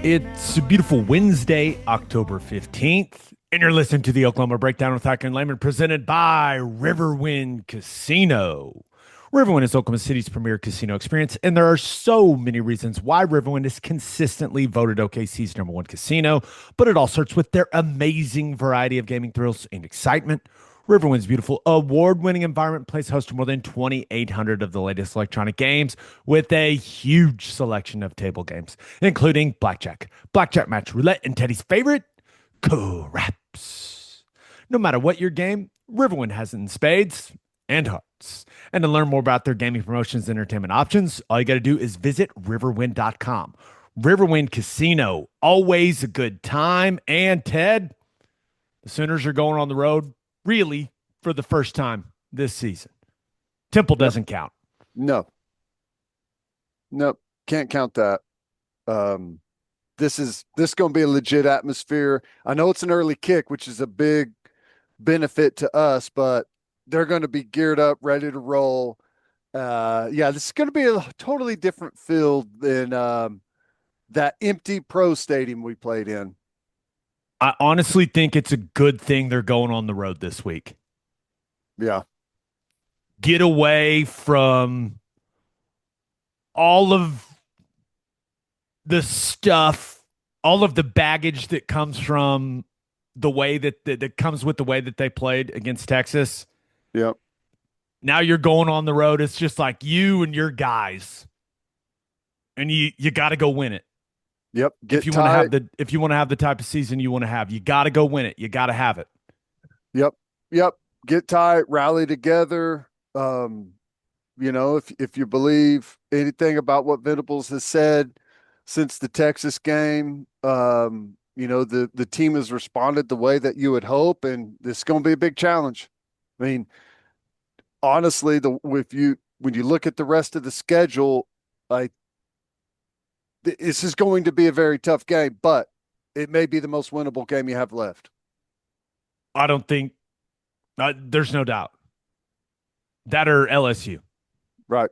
It's a beautiful Wednesday, October 15th, and you're listening to the Oklahoma Breakdown with Ikard and Lehman presented by Riverwind Casino. Riverwind is Oklahoma City's premier casino experience, and there are so many reasons why Riverwind is consistently voted OKC's number one casino, but it all starts with their amazing variety of gaming thrills and excitement. Riverwind's beautiful award-winning environment plays host to more than 2,800 of the latest electronic games with a huge selection of table games, including blackjack match, roulette, and Teddy's favorite, craps. No matter what your game, Riverwind has it in spades and hearts. And to learn more about their gaming promotions and entertainment options, all you got to do is visit riverwind.com. Riverwind Casino, always a good time. And Ted, the Sooners are going on the road really for the first time this season. Temple doesn't count. No. Nope. Can't count that. This going to be a legit atmosphere. I know it's an early kick, which is a big benefit to us, but they're going to be geared up, ready to roll. This is going to be a totally different field than that empty pro stadium we played in. I honestly think it's a good thing they're going on the road this week. Yeah. Get away from all of the stuff, all of the baggage that comes from the way that comes with the way that they played against Texas. Yep. Now you're going on the road. It's just like you and your guys, and you got to go win it. Yep. If you want to have the type of season you want to have, you got to go win it. You got to have it. Yep. Get tight, rally together. If you believe anything about what Venables has said since the Texas game, the team has responded the way that you would hope, and this is going to be a big challenge. I mean, honestly, when you look at the rest of the schedule, this is going to be a very tough game, but it may be the most winnable game you have left. I don't think there's no doubt that or LSU, right?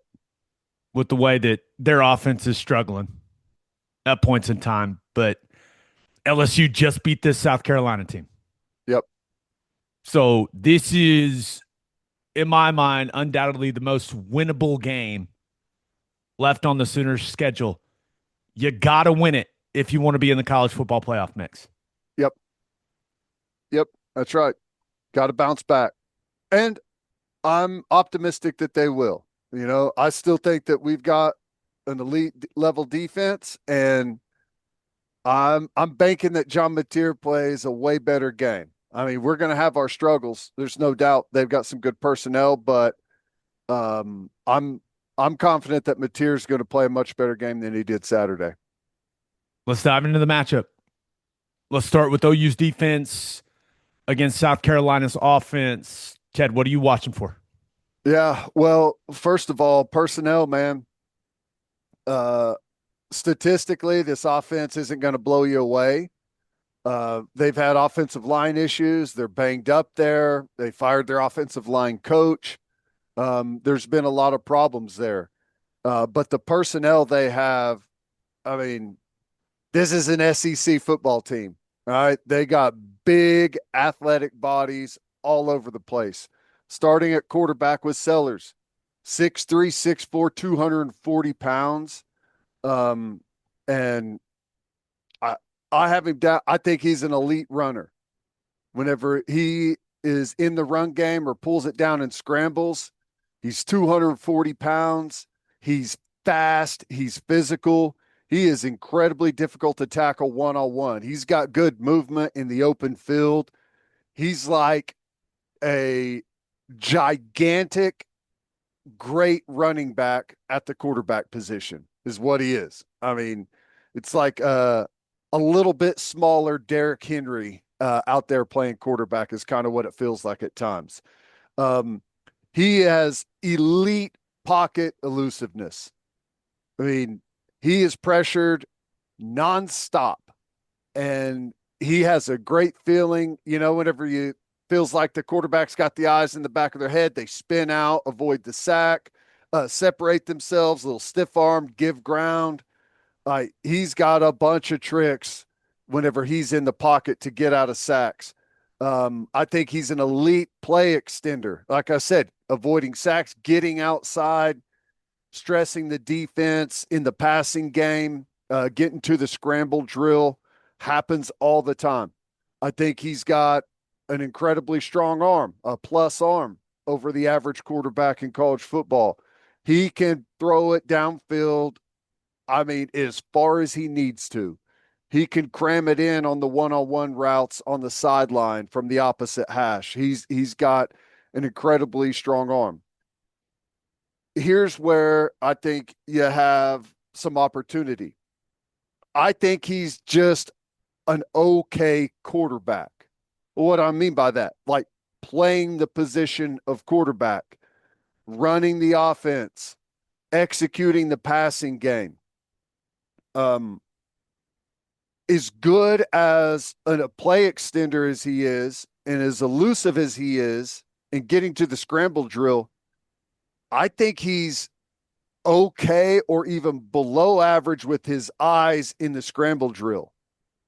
With the way that their offense is struggling at points in time, but LSU just beat this South Carolina team. Yep. So this is, in my mind, undoubtedly the most winnable game left on the Sooners' schedule. You got to win it if you want to be in the college football playoff mix. Yep, that's right. Got to bounce back. And I'm optimistic that they will. I still think that we've got an elite level defense, and I'm banking that John Mateer plays a way better game. I mean, we're going to have our struggles. There's no doubt they've got some good personnel, but I'm confident that Mateer is going to play a much better game than he did Saturday. Let's dive into the matchup. Let's start with OU's defense against South Carolina's offense. Ted, what are you watching for? Yeah, well, first of all, personnel, man. Statistically, this offense isn't going to blow you away. They've had offensive line issues. They're banged up there. They fired their offensive line coach. There's been a lot of problems there. But the personnel they have, I mean, this is an SEC football team. All right. They got big athletic bodies all over the place. Starting at quarterback with Sellers, 6'3", 6'4", 240 pounds. And I have him down. I think he's an elite runner. Whenever he is in the run game or pulls it down and scrambles, he's 240 pounds. He's fast. He's physical. He is incredibly difficult to tackle one-on-one. He's got good movement in the open field. He's like a gigantic, great running back at the quarterback position is what he is. I mean, it's like a little bit smaller Derrick Henry out there playing quarterback is kind of what it feels like at times. He has elite pocket elusiveness. I mean, he is pressured nonstop, and he has a great feeling. Whenever you feels like the quarterback's got the eyes in the back of their head, they spin out, avoid the sack, separate themselves, a little stiff armed, give ground. He's got a bunch of tricks whenever he's in the pocket to get out of sacks. I think he's an elite play extender. Like I said, avoiding sacks, getting outside, stressing the defense in the passing game, getting to the scramble drill happens all the time. I think he's got an incredibly strong arm, a plus arm over the average quarterback in college football. He can throw it downfield, I mean, as far as he needs to. He can cram it in on the one-on-one routes on the sideline from the opposite hash. He's got an incredibly strong arm. Here's where I think you have some opportunity. I think he's just an okay quarterback. What I mean by that, like playing the position of quarterback, running the offense, executing the passing game. As good as a play extender as he is, and as elusive as he is, and getting to the scramble drill, I think he's okay or even below average with his eyes in the scramble drill.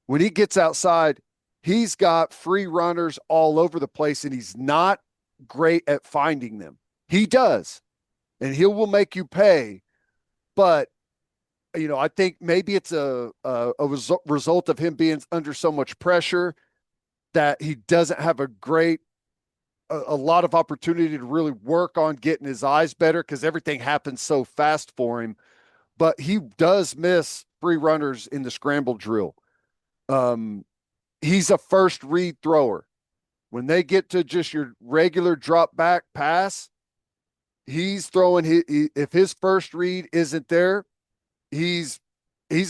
When he gets outside, he's got free runners all over the place, and he's not great at finding them. He does, and he will make you pay. But, I think maybe it's a result of him being under so much pressure that he doesn't have a lot of opportunity to really work on getting his eyes better because everything happens so fast for him. But he does miss free runners in the scramble drill. He's a first read thrower. When they get to just your regular drop back pass, he's throwing if his first read isn't there, he's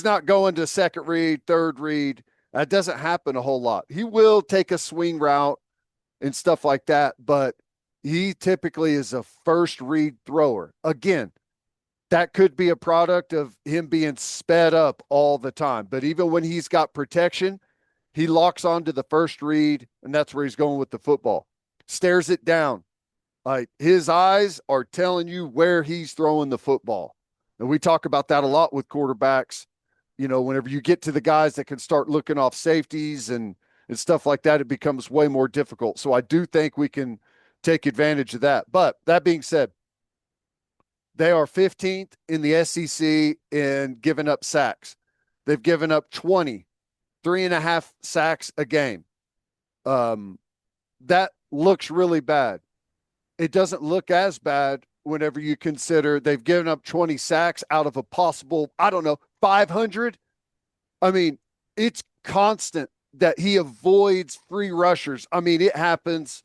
not going to second read, third read. That doesn't happen a whole lot. He will take a swing route and stuff like that, but he typically is a first read thrower. Again, that could be a product of him being sped up all the time. But even when he's got protection, he locks onto the first read, and that's where he's going with the football. Stares it down. Like his eyes are telling you where he's throwing the football. And we talk about that a lot with quarterbacks. Whenever you get to the guys that can start looking off safeties and stuff like that, it becomes way more difficult. So I do think we can take advantage of that. But that being said, they are 15th in the SEC in giving up sacks. They've given up 20, 3.5 sacks a game. That looks really bad. It doesn't look as bad whenever you consider they've given up 20 sacks out of a possible, 500. I mean, it's constant that he avoids free rushers. I mean, it happens.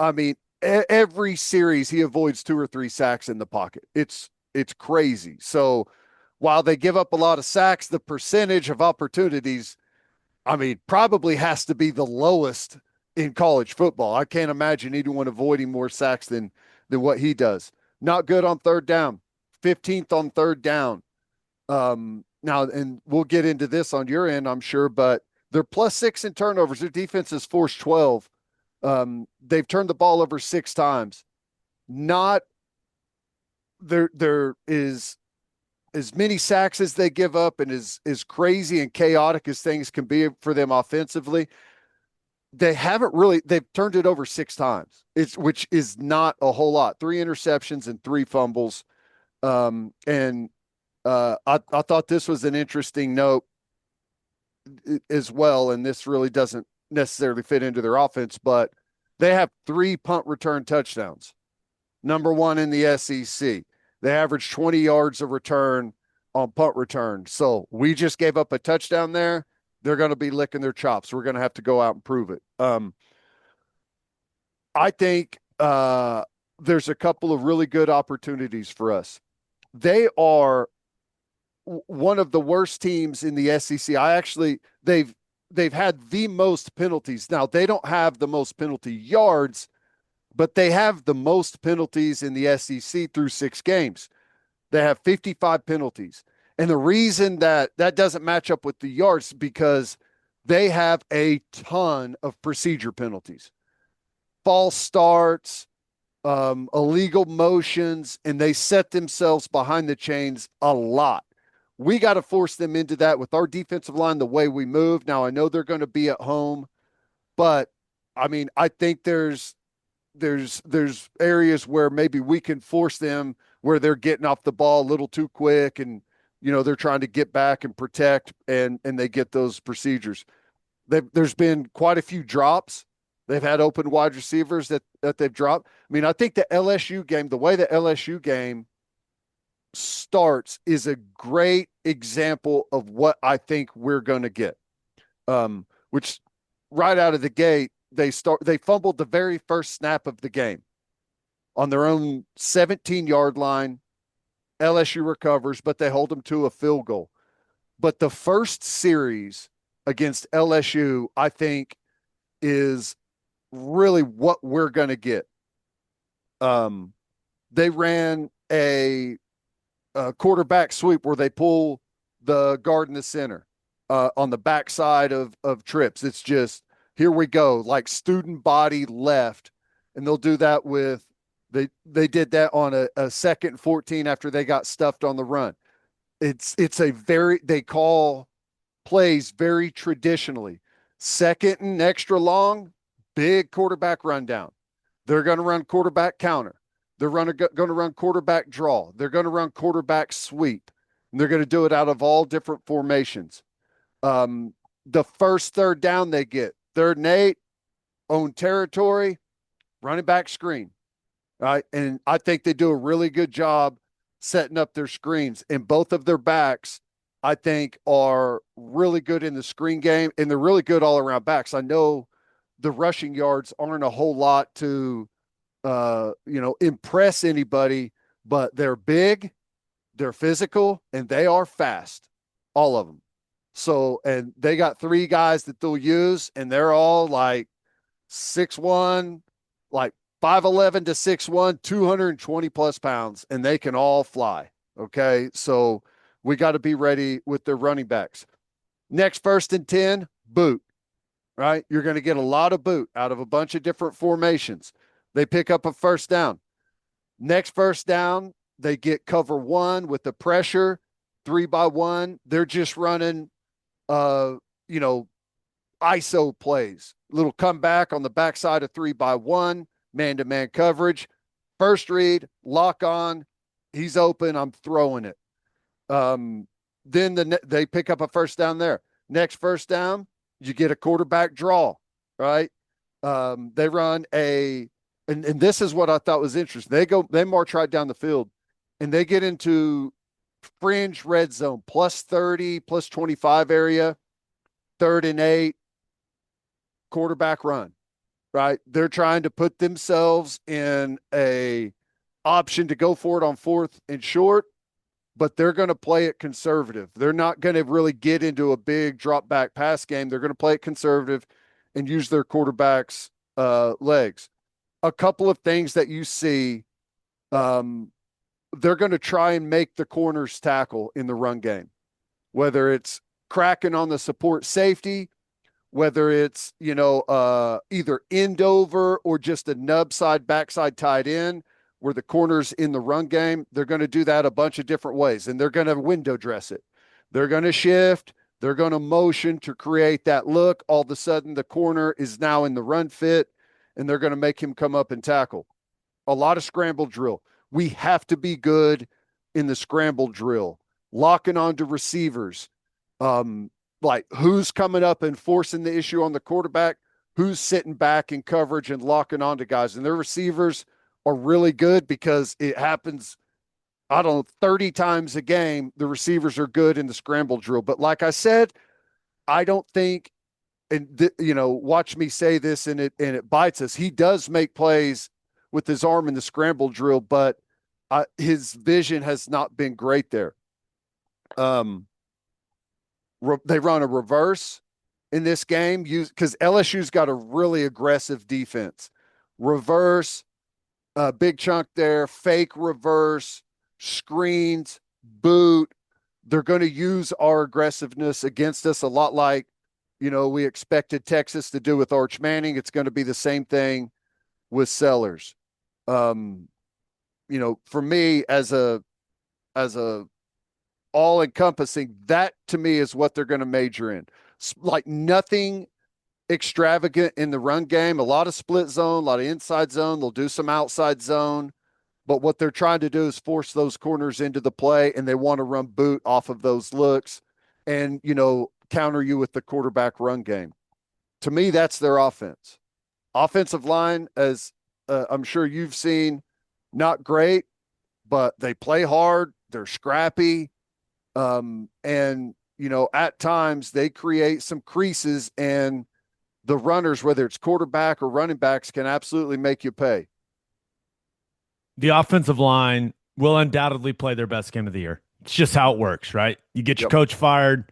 I mean, every series he avoids 2 or 3 sacks in the pocket. It's crazy. So while they give up a lot of sacks, the percentage of opportunities, probably has to be the lowest in college football. I can't imagine anyone avoiding more sacks than what he does. Not good on third down. 15th on third down. Now, and we'll get into this on your end, I'm sure, but they're +6 in turnovers. Their defense is forced 12. They've turned the ball over 6 times. Not there is as many sacks as they give up, and as crazy and chaotic as things can be for them offensively. They've turned it over 6 times, which is not a whole lot. 3 interceptions and 3 fumbles. I thought this was an interesting note as well, and this really doesn't necessarily fit into their offense, but they have 3 punt return touchdowns. Number 1 in the SEC. They average 20 yards of return on punt return. So we just gave up a touchdown there. They're going to be licking their chops. We're going to have to go out and prove it. I think there's a couple of really good opportunities for us. They are one of the worst teams in the SEC. They've had the most penalties. Now, they don't have the most penalty yards, but they have the most penalties in the SEC through 6 games. They have 55 penalties. And the reason that doesn't match up with the yards is because they have a ton of procedure penalties. False starts, illegal motions, and they set themselves behind the chains a lot. We got to force them into that with our defensive line, the way we move. Now, I know they're going to be at home, but I mean, I think there's areas where maybe we can force them where they're getting off the ball a little too quick, and they're trying to get back and protect, and they get those procedures. There's been quite a few drops. They've had open wide receivers that they've dropped. I mean, I think the LSU game, the way the LSU game starts, is a great example of what I think we're going to get. Which right out of the gate, they fumbled the very first snap of the game on their own 17-yard line. LSU recovers, but they hold them to a field goal. But the first series against LSU, I think, is really what we're going to get. They ran a quarterback sweep where they pull the guard in the center on the backside of trips. It's just, here we go, like student body left. And they'll do that with, they did that on a 2nd and 14 after they got stuffed on the run. They call plays very traditionally. 2nd and extra long, big quarterback rundown. They're going to run quarterback counter. They're going to run quarterback draw. They're going to run quarterback sweep. And they're going to do it out of all different formations. The first 3rd down they get, 3rd and 8, own territory, running back screen. Right. And I think they do a really good job setting up their screens. And both of their backs, I think, are really good in the screen game, and they're really good all around backs. I know the rushing yards aren't a whole lot to, impress anybody, but they're big, they're physical, and they are fast, all of them. So, and they got 3 guys that they'll use, and they're all like 6'1", like 5'11" to 6'1", 220 plus pounds, and they can all fly. Okay. So we got to be ready with their running backs. Next 1st and 10, boot, right? You're going to get a lot of boot out of a bunch of different formations. They pick up a 1st down. Next 1st down, they get cover 1 with the pressure, 3-by-1. They're just running, ISO plays, little comeback on the backside of 3-by-1, man-to-man coverage. First read, lock on, he's open, I'm throwing it. Then they pick up a 1st down there. Next 1st down, you get a quarterback draw, right? They run and this is what I thought was interesting. They march right down the field, and they get into fringe red zone, +30, +25 area, 3rd and 8, quarterback run, right? They're trying to put themselves in a option to go for it on 4th and short, but they're going to play it conservative. They're not going to really get into a big drop back pass game. They're going to play it conservative and use their quarterback's legs. A couple of things that you see, they're going to try and make the corners tackle in the run game, whether it's cracking on the support safety, whether it's, either end over or just a nub side, backside tied in, where the corners in the run game, they're going to do that a bunch of different ways, and they're going to window dress it. They're going to shift. They're going to motion to create that look. All of a sudden, the corner is now in the run fit, and they're going to make him come up and tackle. A lot of scramble drill. We have to be good in the scramble drill, locking onto receivers. Like who's coming up and forcing the issue on the quarterback, who's sitting back in coverage and locking onto guys. And their receivers are really good because it happens, 30 times a game, the receivers are good in the scramble drill. But like I said, I don't think, and watch me say this, and it bites us. He does make plays with his arm in the scramble drill, but his vision has not been great there. They run a reverse in this game because LSU's got a really aggressive defense. Reverse, big chunk there, fake reverse, screens, boot. They're going to use our aggressiveness against us a lot like, we expected Texas to do with Arch Manning. It's going to be the same thing with Sellers. For me as a all encompassing. That to me is what they're going to major in. Like nothing extravagant in the run game, a lot of split zone, a lot of inside zone. They'll do some outside zone, but what they're trying to do is force those corners into the play, and they want to run boot off of those looks and, counter you with the quarterback run game. To me, that's their offense. Offensive line, as I'm sure you've seen, not great, but they play hard. They're scrappy. And, at times they create some creases, and the runners, whether it's quarterback or running backs, can absolutely make you pay. The offensive line will undoubtedly play their best game of the year. It's just how it works, right? You get your coach fired.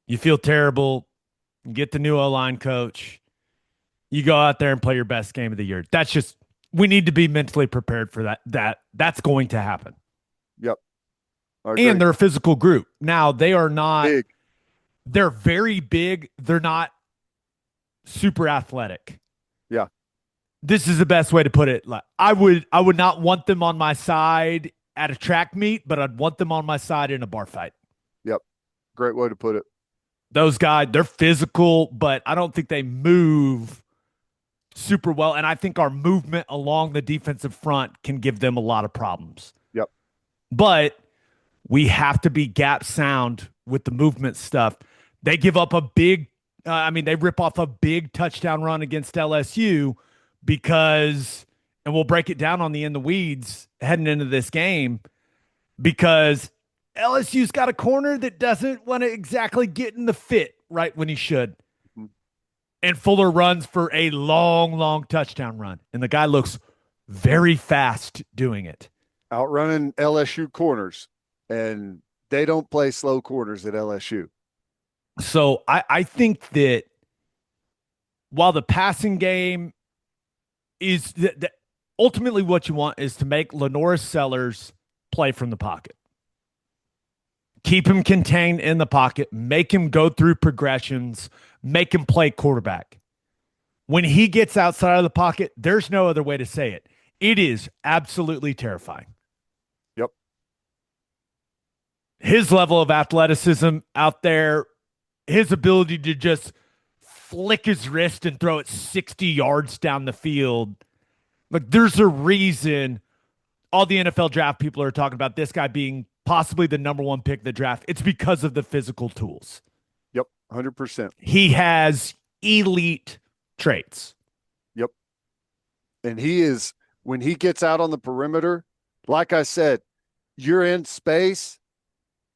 You feel terrible. You get the new O-line coach. You go out there and play your best game of the year. That's just, we need to be mentally prepared for that. That's going to happen. Yep. And they're a physical group. Now, they are not big. They're very big. They're not super athletic. Yeah. This is the best way to put it. Like, I would not want them on my side at a track meet, but I'd want them on my side in a bar fight. Yep. Great way to put it. Those guys, they're physical, but I don't think they move super well. And I think our movement along the defensive front can give them a lot of problems. Yep. But we have to be gap sound with the movement stuff. They give up a big, they rip off a big touchdown run against LSU because, and we'll break it down on the In the Weeds heading into this game, because LSU's got a corner that doesn't want to exactly get in the fit right when he should. Mm-hmm. And Fuller runs for a long, long touchdown run. And the guy looks very fast doing it. Outrunning LSU corners. And they don't play slow corners at LSU. So I think that while the passing game is ultimately what you want is to make Lenoris Sellers play from the pocket. Keep him contained in the pocket, make him go through progressions, make him play quarterback. When he gets outside of the pocket, there's no other way to say it. It is absolutely terrifying. Yep. His level of athleticism out there, his ability to just flick his wrist and throw it 60 yards down the field. Like, there's a reason all the NFL draft people are talking about this guy being possibly the number one pick of the draft. It's because of the physical tools. Yep, 100%. He has elite traits. Yep. And he is, when he gets out on the perimeter, like I said, you're in space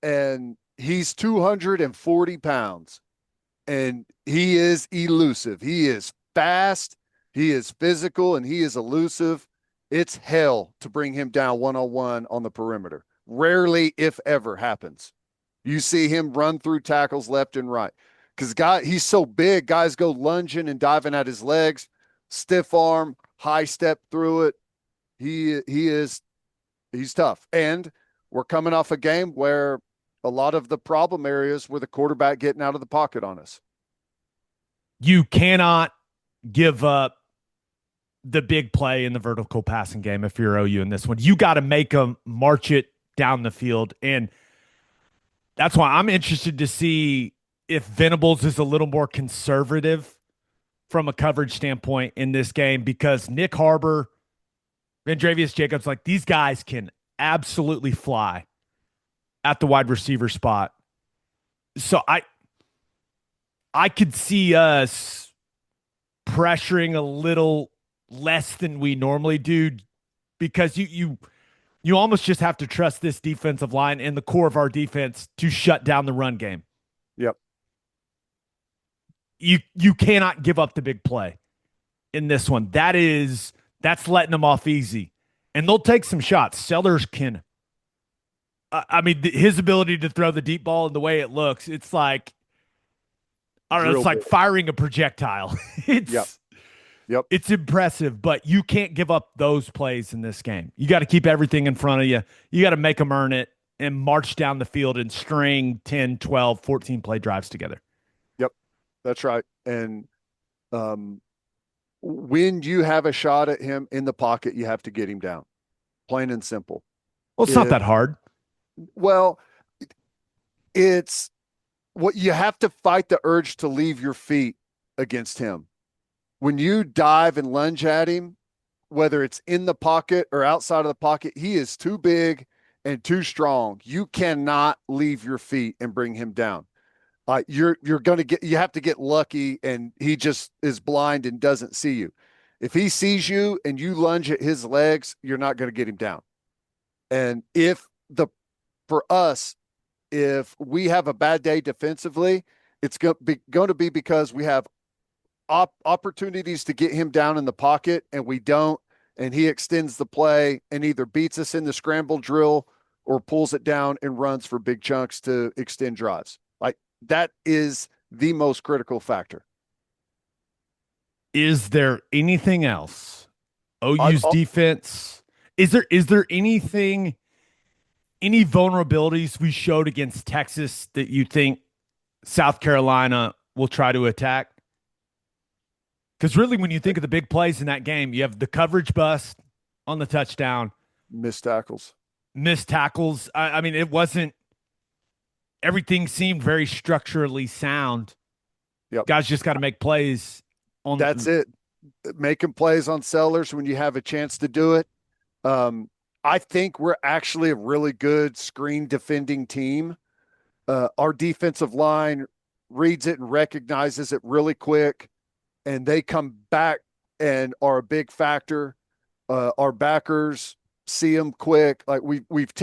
and he's 240 pounds and he is elusive. He is fast, he is physical, and he is elusive. It's hell to bring him down one-on-one on the perimeter. Rarely, if ever, happens. You see him run through tackles left and right because he's so big. Guys go lunging and diving at his legs, stiff arm, high step through it. He's tough. And we're coming off a game where a lot of the problem areas were the quarterback getting out of the pocket on us. You cannot give up the big play in the vertical passing game if you're OU in this one. You got to make them march it down the field. And that's why I'm interested to see if Venables is a little more conservative from a coverage standpoint in this game, because Nick Harbor, Vendravius Jacobs, like, these guys can absolutely fly at the wide receiver spot. So I could see us pressuring a little less than we normally do, because you almost just have to trust this defensive line and the core of our defense to shut down the run game. Yep. You cannot give up the big play in this one. That's letting them off easy. And they'll take some shots. Sellers can. His ability to throw the deep ball and the way it looks, it's like, I don't know, it's like firing a projectile. Yep. It's impressive, but you can't give up those plays in this game. You got to keep everything in front of you. You got to make them earn it and march down the field and string 10, 12, 14 play drives together. Yep, that's right. And when you have a shot at him in the pocket, you have to get him down. Plain and simple. Well, it's not that hard. Well, it's what you have to fight the urge to leave your feet against him. When you dive and lunge at him, whether it's in the pocket or outside of the pocket, he is too big and too strong. You cannot leave your feet and bring him down. You're going to get you have to get lucky, and he just is blind and doesn't see you. If he sees you and you lunge at his legs, you're not going to get him down. And if the for us, if we have a bad day defensively, it's going to be because we have opportunities to get him down in the pocket and we don't, and he extends the play and either beats us in the scramble drill or pulls it down and runs for big chunks to extend drives. Like that is the most critical factor. Is there anything else? I, OU's defense. Is there anything, any vulnerabilities we showed against Texas that you think South Carolina will try to attack? Because really, when you think of the big plays in that game, you have the coverage bust on the touchdown, missed tackles. missed tackles. I mean, it wasn't, everything seemed very structurally sound. Yep. Guys just got to make plays on. That's it. Making plays on sellers when you have a chance to do it. I think we're actually a really good screen defending team. Our defensive line reads it and recognizes it really quick, and they come back and are a big factor. Our backers see them quick. Like we've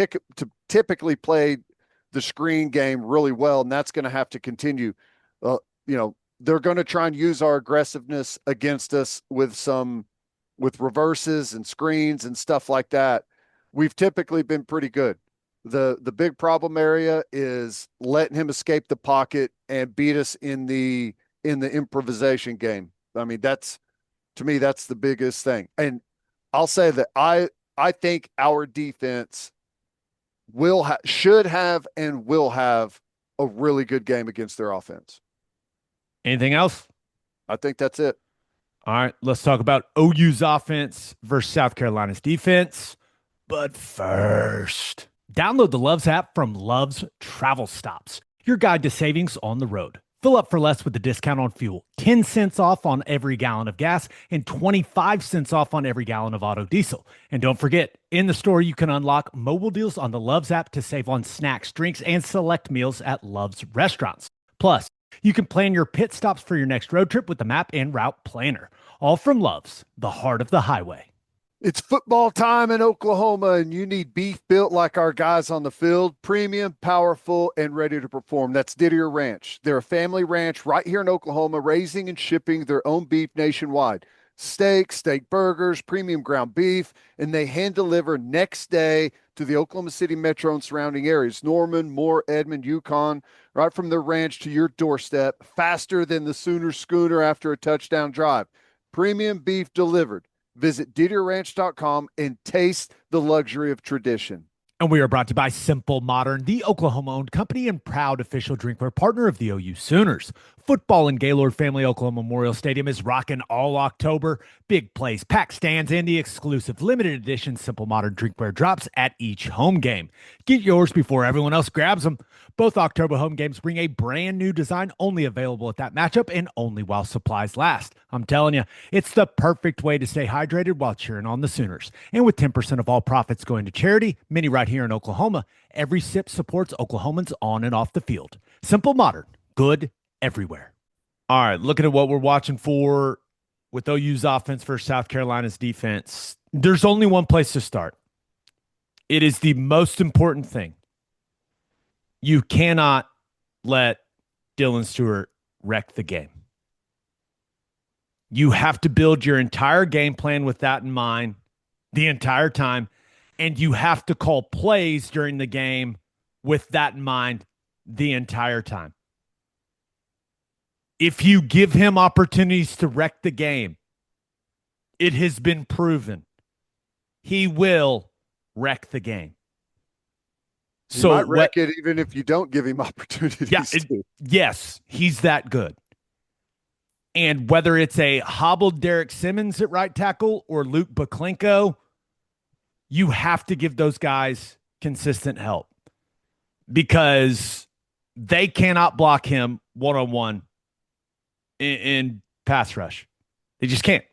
typically played the screen game really well, and that's going to have to continue. They're going to try and use our aggressiveness against us with reverses and screens and stuff like that. We've typically been pretty good. The big problem area is letting him escape the pocket and beat us in the improvisation game. I mean, to me, that's the biggest thing. And I'll say that I think our defense should have and will have a really good game against their offense. Anything else? I think that's it. All right, let's talk about OU's offense versus South Carolina's defense. But first, download the Loves app from Love's Travel Stops, your guide to savings on the road. Fill up for less with the discount on fuel, 10 cents off on every gallon of gas, and 25 cents off on every gallon of auto diesel. And don't forget, in the store, you can unlock mobile deals on the Loves app to save on snacks, drinks, and select meals at Love's restaurants. Plus, you can plan your pit stops for your next road trip with the map and route planner. All from Love's, the heart of the highway. It's football time in Oklahoma, and you need beef built like our guys on the field, premium, powerful, and ready to perform. That's Didier Ranch. They're a family ranch right here in Oklahoma, raising and shipping their own beef nationwide. Steak burgers, premium ground beef, and they hand deliver next day to the Oklahoma City metro and surrounding areas. Norman, Moore, Edmond, Yukon, right from their ranch to your doorstep, faster than the Sooner schooner after a touchdown drive. Premium beef delivered. Visit DidierRanch.com and taste the luxury of tradition. And we are brought to you by Simple Modern, the Oklahoma-owned company and proud official drinkware partner of the OU Sooners. Football in Gaylord Family Oklahoma Memorial Stadium is rocking all October. Big plays, packed stands, and the exclusive limited edition Simple Modern drinkware drops at each home game. Get yours before everyone else grabs them. Both October home games bring a brand new design only available at that matchup and only while supplies last. I'm telling you, it's the perfect way to stay hydrated while cheering on the Sooners. And with 10% of all profits going to charity, many right here in Oklahoma, every sip supports Oklahomans on and off the field. Simple Modern, good everywhere. All right, looking at what we're watching for with OU's offense versus South Carolina's defense, there's only one place to start. It is the most important thing. You cannot let Dylan Stewart wreck the game. You have to build your entire game plan with that in mind the entire time, and you have to call plays during the game with that in mind the entire time. If you give him opportunities to wreck the game, it has been proven he will wreck the game. So he might wreck it even if you don't give him opportunities. Yeah, yes, he's that good. And whether it's a hobbled Derek Simmons at right tackle or Luke Baklenko, you have to give those guys consistent help. because they cannot block him one-on-one in pass rush. They just can't.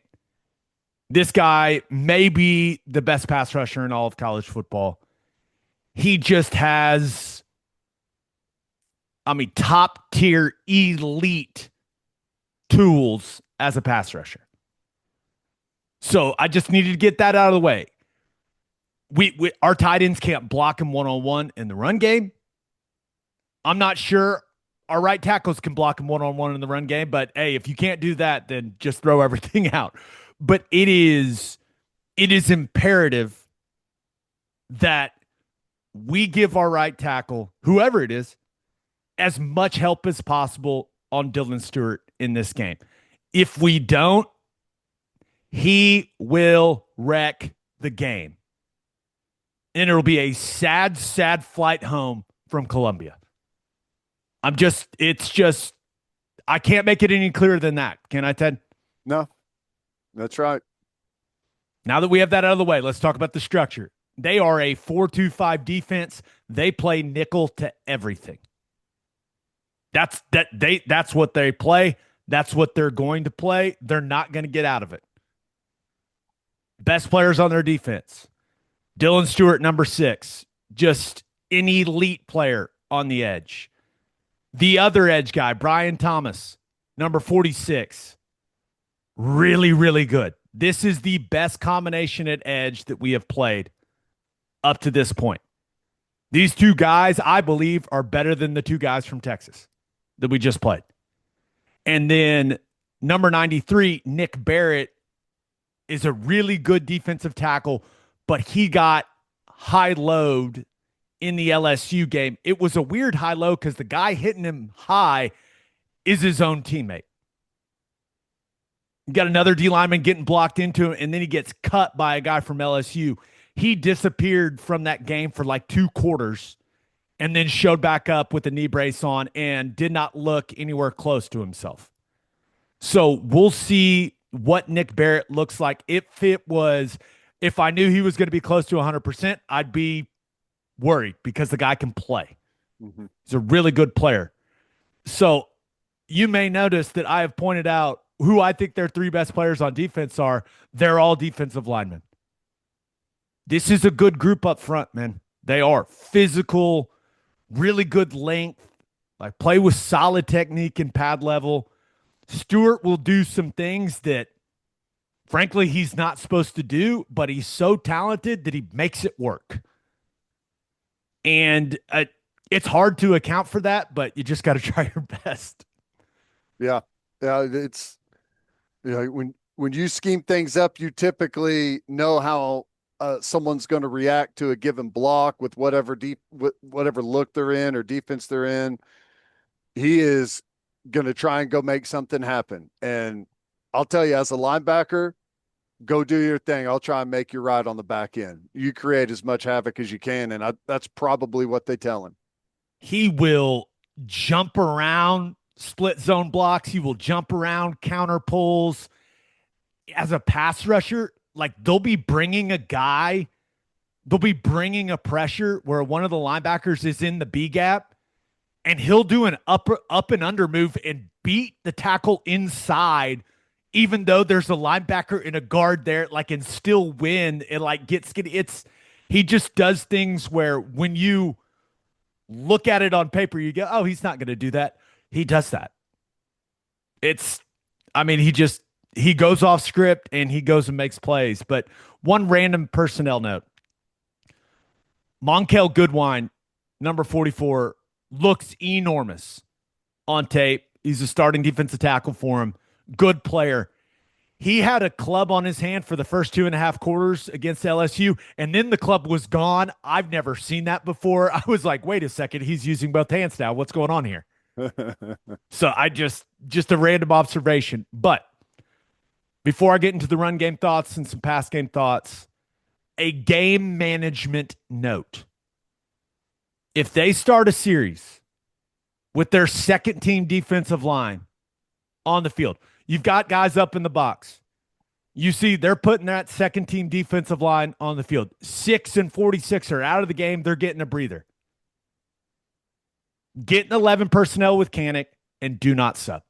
This guy may be the best pass rusher in all of college football. He just has, top tier elite tools as a pass rusher. So I just needed to get that out of the way. Our tight ends can't block him one-on-one in the run game. I'm not sure our right tackles can block him one-on-one in the run game, but hey, if you can't do that, then just throw everything out. But it is imperative that we give our right tackle, whoever it is, as much help as possible on Dylan Stewart in this game. If we don't, he will wreck the game. And it'll be a sad, sad flight home from Columbia. I can't make it any clearer than that. Can I, Ted? No, that's right. Now that we have that out of the way, let's talk about the structure. They are a 4-2-5 defense. They play nickel to everything. That's what they play. That's what they're going to play. They're not going to get out of it. Best players on their defense. Dylan Stewart, number 6, just an elite player on the edge. The other edge guy, Brian Thomas, number 46, really, really good. This is the best combination at edge that we have played up to this point. These two guys, I believe, are better than the two guys from Texas that we just played. And then number 93, Nick Barrett, is a really good defensive tackle, but he got high-lowed in the LSU game. It was a weird high-low because the guy hitting him high is his own teammate. You got another D lineman getting blocked into him, and then he gets cut by a guy from LSU. He disappeared from that game for like 2 quarters and then showed back up with a knee brace on and did not look anywhere close to himself. So we'll see what Nick Barrett looks like. If I knew he was going to be close to 100%, I'd be worried because the guy can play. Mm-hmm. He's a really good player. So you may notice that I have pointed out who I think their 3 best players on defense are. They're all defensive linemen. This is a good group up front, man. They are physical, really good length, like play with solid technique and pad level. Stewart will do some things that, frankly, he's not supposed to do, but he's so talented that he makes it work. And it's hard to account for that, but you just got to try your best. Yeah. It's when you scheme things up, you typically know how someone's going to react to a given block with whatever look they're in or defense they're in. He is going to try and go make something happen. And I'll tell you, as a linebacker, go do your thing. I'll try and make you right on the back end. You create as much havoc as you can, and that's probably what they tell him. He will jump around split zone blocks. He will jump around counter pulls. As a pass rusher, like they'll be bringing a pressure where one of the linebackers is in the B gap, and he'll do an up and under move and beat the tackle inside, even though there's a linebacker and a guard there, like, and still win. It like he just does things where when you look at it on paper, you go, oh, he's not going to do that. He does that. He goes off script and he goes and makes plays. But one random personnel note, Monkel Goodwine, number 44, looks enormous on tape. He's a starting defensive tackle for him. Good player. He had a club on his hand for the first 2.5 quarters against LSU, and then the club was gone. I've never seen that before. I was like, wait a second, he's using both hands now. What's going on here? So I just a random observation. But before I get into the run game thoughts and some pass game thoughts, a game management note. If they start a series with their second team defensive line on the field, you've got guys up in the box. You see they're putting that second team defensive line on the field. 6 and 46 are out of the game. They're getting a breather. Get an 11 personnel with Canick and do not sub.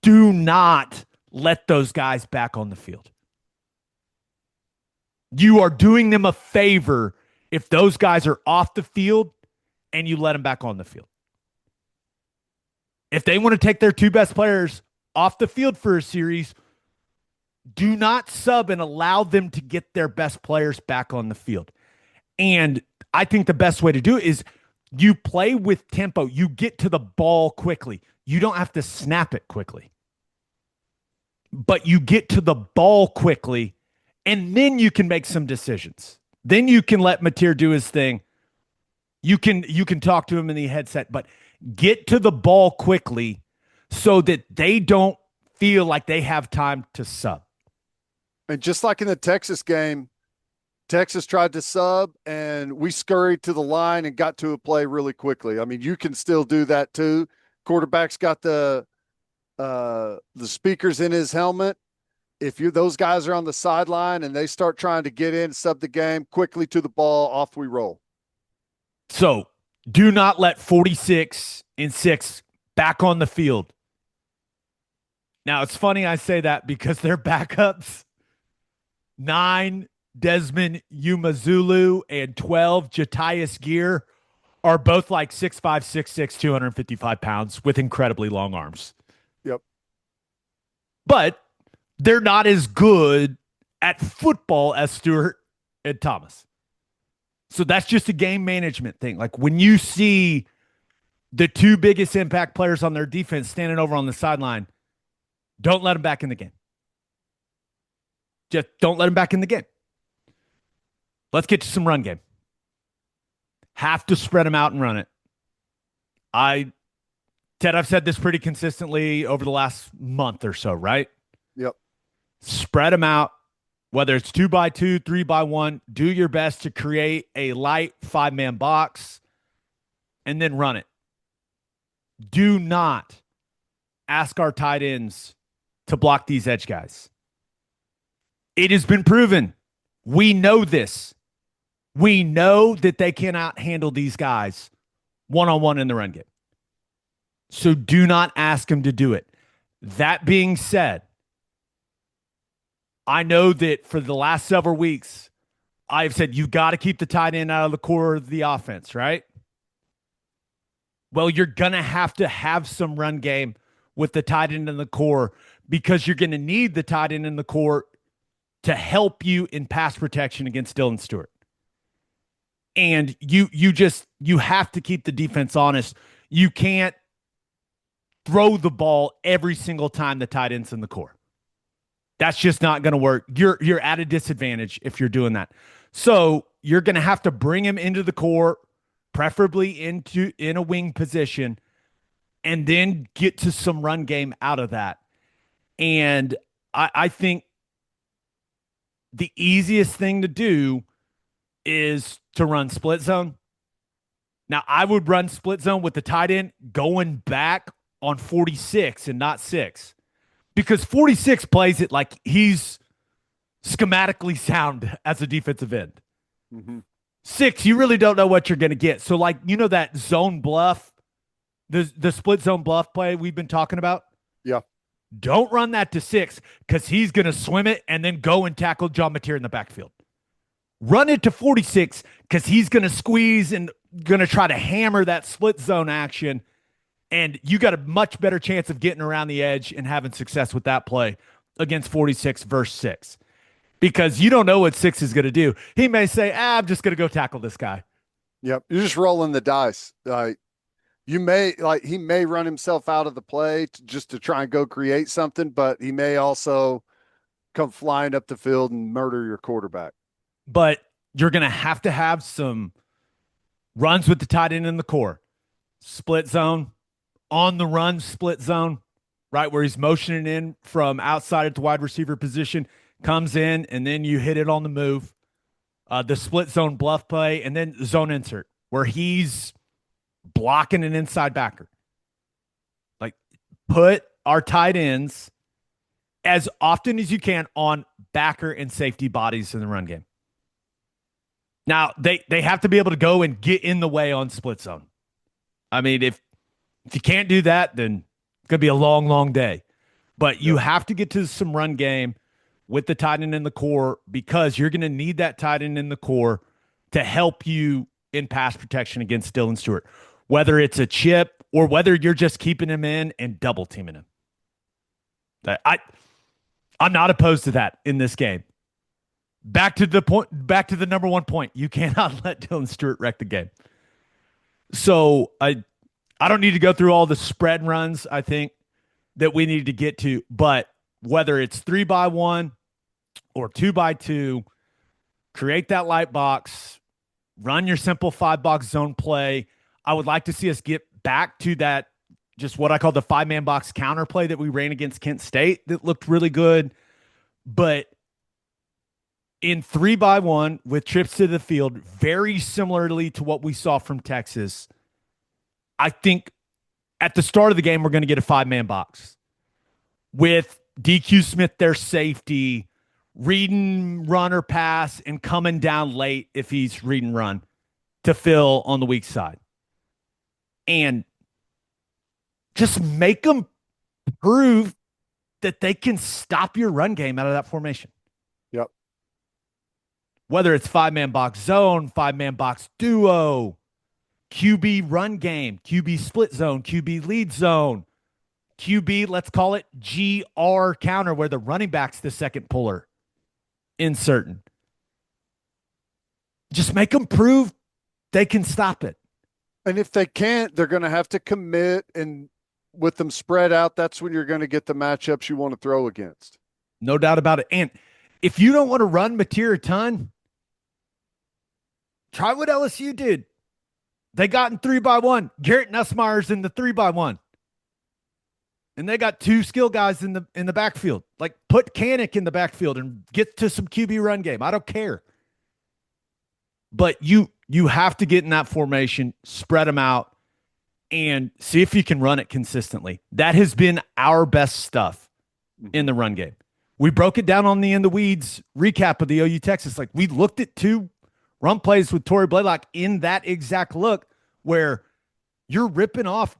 Do not let those guys back on the field. You are doing them a favor if those guys are off the field and you let them back on the field. If they want to take their two best players off the field for a series, do not sub and allow them to get their best players back on the field. And I think the best way to do it is you play with tempo. You get to the ball quickly. You don't have to snap it quickly. But you get to the ball quickly, and then you can make some decisions. Then you can let Mateer do his thing. You can talk to him in the headset, but get to the ball quickly so that they don't feel like they have time to sub. And just like in the Texas game, Texas tried to sub, and we scurried to the line and got to a play really quickly. I mean, you can still do that too. Quarterback's got the speakers in his helmet. If those guys are on the sideline and they start trying to get in, sub the game, quickly to the ball, off we roll. So do not let 46 and 6 back on the field. Now, it's funny I say that because their backups, 9 Desmond Umazulu and 12 Jatius Gear, are both like 6'5", 6'6", 255 pounds with incredibly long arms. Yep. But they're not as good at football as Stewart and Thomas. So that's just a game management thing. Like when you see the two biggest impact players on their defense standing over on the sideline, don't let them back in the game. Just don't let them back in the game. Let's get to some run game. Have to spread them out and run it. I've said this pretty consistently over the last month or so, right? Yep. Spread them out, whether it's 2x2, 3x1. Do your best to create a light 5-man box and then run it. Do not ask our tight ends to block these edge guys. It has been proven. We know this. We know that they cannot handle these guys one-on-one in the run game. So do not ask them to do it. That being said, I know that for the last several weeks, I've said you got to keep the tight end out of the core of the offense, right? Well, you're going to have some run game with the tight end in the core because you're going to need the tight end in the core to help you in pass protection against Dylan Stewart. And you have to keep the defense honest. You can't throw the ball every single time the tight end's in the core. That's just not going to work. You're at a disadvantage if you're doing that. So you're going to have to bring him into the core, preferably in a wing position, and then get to some run game out of that. And I think the easiest thing to do is to run split zone. Now, I would run split zone with the tight end going back on 46 and not 6. Because 46 plays it like he's schematically sound as a defensive end. Mm-hmm. 6, you really don't know what you're going to get. So, like, you know that zone bluff, the split zone bluff play we've been talking about? Yeah. Don't run that to 6 because he's going to swim it and then go and tackle John Mateer in the backfield. Run it to 46 because he's going to squeeze and going to try to hammer that split zone action. And you got a much better chance of getting around the edge and having success with that play against 46 versus 6. Because you don't know what 6 is going to do. He may say, I'm just going to go tackle this guy. Yep. You're just rolling the dice. He may run himself out of the play just to try and go create something, but he may also come flying up the field and murder your quarterback. But you're going to have some runs with the tight end in the core. Split zone, on the run split zone, right, where he's motioning in from outside at the wide receiver position, comes in, and then you hit it on the move. The split zone bluff play, and then zone insert, where he's blocking an inside backer. Like, put our tight ends as often as you can on backer and safety bodies in the run game. Now they have to be able to go and get in the way on split zone. I mean, if you can't do that, then it's gonna be a long, long day. But you Yep. have to get to some run game with the tight end in the core because you're gonna need that tight end in the core to help you in pass protection against Dylan Stewart, whether it's a chip or whether you're just keeping him in and double teaming him. I'm not opposed to that in this game. Back to the point, back to the number one point. You cannot let Dylan Stewart wreck the game. So I don't need to go through all the spread runs, I think, that we need to get to, but whether it's 3-by-1 or 2-by-2, create that light box, run your simple 5-box zone play. I would like to see us get back to that, just what I call the 5-man box counter play that we ran against Kent State that looked really good. But in 3-by-1 with trips to the field, very similarly to what we saw from Texas, I think at the start of the game, we're going to get a 5-man box with DQ Smith, their safety, reading run or pass and coming down late if he's read and run to fill on the weak side. And just make them prove that they can stop your run game out of that formation. Yep. Whether it's 5-man box zone, 5-man box duo, QB run game, QB split zone, QB lead zone, QB, let's call it GR counter, where the running back's the second puller in certain. Just make them prove they can stop it. And if they can't, they're going to have to commit. And with them spread out, that's when you're going to get the matchups you want to throw against. No doubt about it. And if you don't want to run Mateer a ton, try what LSU did. They got in 3-by-1. Garrett Nussmeier's in the 3-by-1. And they got two skill guys in the backfield. Like, put Kanik in the backfield and get to some QB run game. I don't care. But you have to get in that formation, spread them out, and see if you can run it consistently. That has been our best stuff in the run game. We broke it down on the In the Weeds recap of the OU Texas. Like, we looked at two run plays with Torrey Blaylock in that exact look where you're ripping off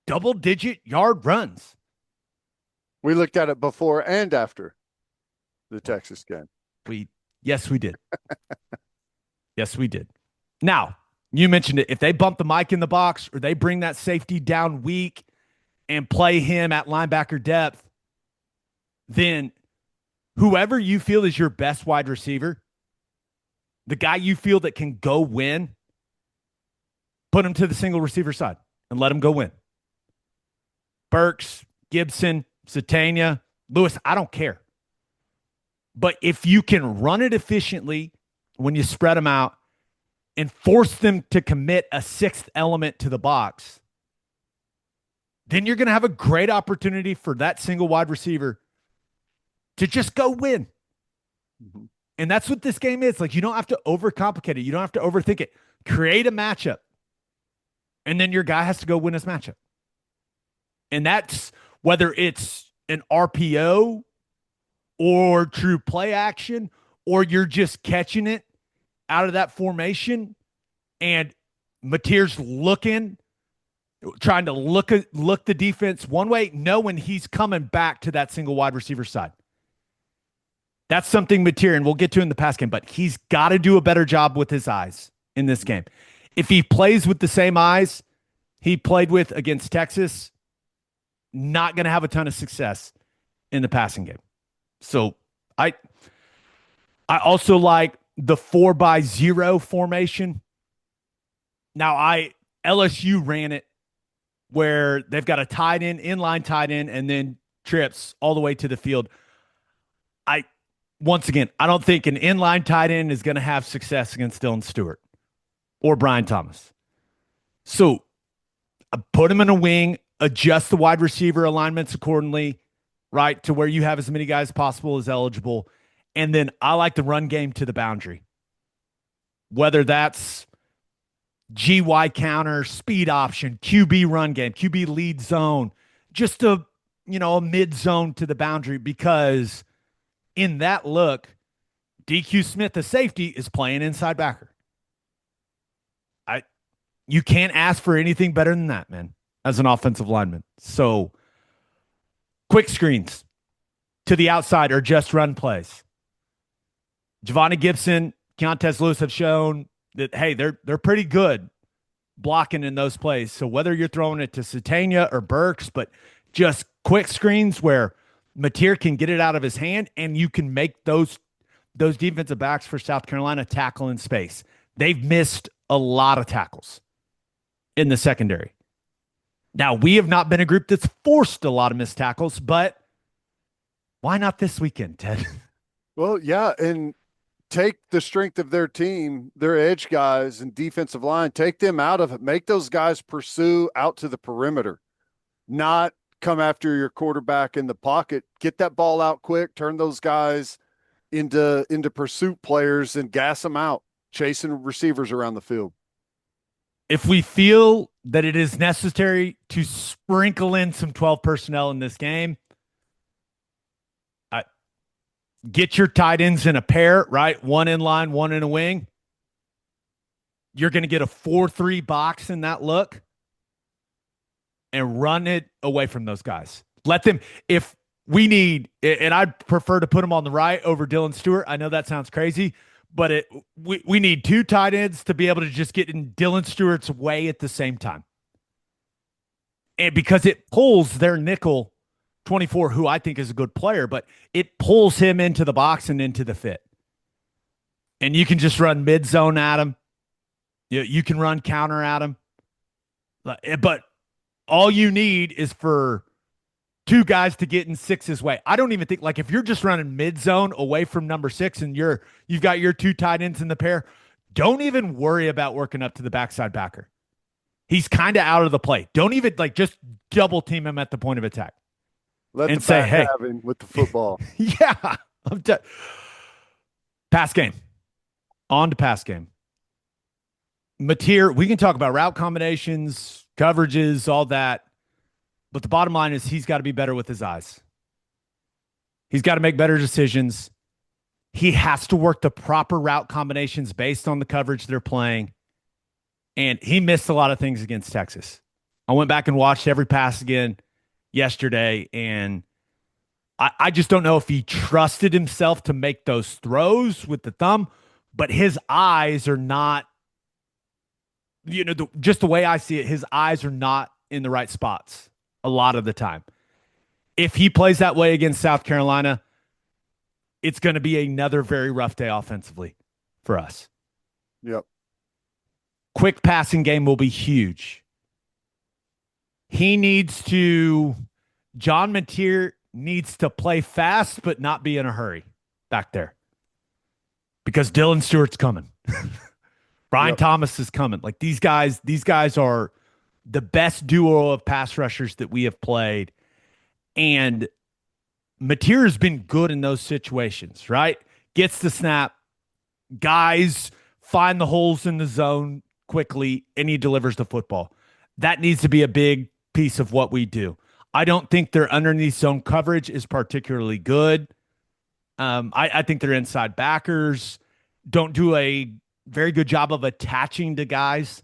double-digit yard runs. We looked at it before and after the Texas game. Yes, we did. Yes, we did. Now, you mentioned it. If they bump the mic in the box or they bring that safety down weak and play him at linebacker depth, then whoever you feel is your best wide receiver, the guy you feel that can go win, put him to the single receiver side and let him go win. Burks, Gibson, Satania, Lewis, I don't care. But if you can run it efficiently when you spread them out and force them to commit a sixth element to the box, then you're going to have a great opportunity for that single wide receiver to just go win. Mm-hmm. And that's what this game is. Like, you don't have to overcomplicate it. You don't have to overthink it. Create a matchup. And then your guy has to go win his matchup. And that's whether it's an RPO or true play action, or you're just catching it out of that formation and Mateer's looking, trying to look the defense one way, knowing he's coming back to that single wide receiver side. That's something Mateer, and we'll get to in the pass game, but he's got to do a better job with his eyes in this game. If he plays with the same eyes he played with against Texas, not going to have a ton of success in the passing game. So I also like the 4-by-0 formation. Now, LSU ran it where they've got a tight end, inline tight end, and then trips all the way to the field. Once again, I don't think an inline tight end is going to have success against Dylan Stewart or Brian Thomas. So put him in a wing, adjust the wide receiver alignments accordingly, right, to where you have as many guys as possible as eligible. And then I like the run game to the boundary. Whether that's GY counter, speed option, QB run game, QB lead zone, just a mid zone to the boundary, because in that look, DQ Smith, the safety, is playing inside backer. You can't ask for anything better than that, man, as an offensive lineman. So quick screens to the outside or just run plays. Giovanni Gibson, Keontez Lewis have shown that, hey, they're pretty good blocking in those plays. So whether you're throwing it to Satania or Burks, but just quick screens where Mateer can get it out of his hand and you can make those defensive backs for South Carolina tackle in space. They've missed a lot of tackles in the secondary. Now, we have not been a group that's forced a lot of missed tackles, but why not this weekend, Ted? Well, yeah, and take the strength of their team, their edge guys and defensive line, take them out of it. Make those guys pursue out to the perimeter, not come after your quarterback in the pocket. Get that ball out quick, turn those guys into pursuit players and gas them out, chasing receivers around the field. If we feel that it is necessary to sprinkle in some 12 personnel in this game, get your tight ends in a pair, right? One in line, one in a wing. You're going to get a 4-3 box in that look and run it away from those guys. Let them, if we need, and I'd prefer to put them on the right over Dylan Stewart. I know that sounds crazy, but we need two tight ends to be able to just get in Dylan Stewart's way at the same time. And because it pulls their nickel 24, who I think is a good player, but it pulls him into the box and into the fit. And you can just run mid zone at him. You can run counter at him. But all you need is for two guys to get in six's way. I don't even think, like, if you're just running mid zone away from number 6 and you've got your two tight ends in the pair, don't even worry about working up to the backside backer. He's kind of out of the play. Don't even, like, just double team him at the point of attack. Let and the say, back hey, have him with the football. Yeah. Pass game. On to pass game. Mateer, we can talk about route combinations, coverages, all that. But the bottom line is he's got to be better with his eyes. He's got to make better decisions. He has to work the proper route combinations based on the coverage they're playing. And he missed a lot of things against Texas. I went back and watched every pass again yesterday, and I just don't know if he trusted himself to make those throws with the thumb, but his eyes are not, just the way I see it, his eyes are not in the right spots a lot of the time. If he plays that way against South Carolina, it's going to be another very rough day offensively for us. Yep. Quick passing game will be huge. John Mateer needs to play fast, but not be in a hurry back there. Because Dylan Stewart's coming. Brian Thomas is coming. Like, these guys are the best duo of pass rushers that we have played. And Mateer has been good in those situations, right? Gets the snap. Guys find the holes in the zone quickly, and he delivers the football. That needs to be a big piece of what we do. I don't think their underneath zone coverage is particularly good. I think their inside backers don't do a very good job of attaching to guys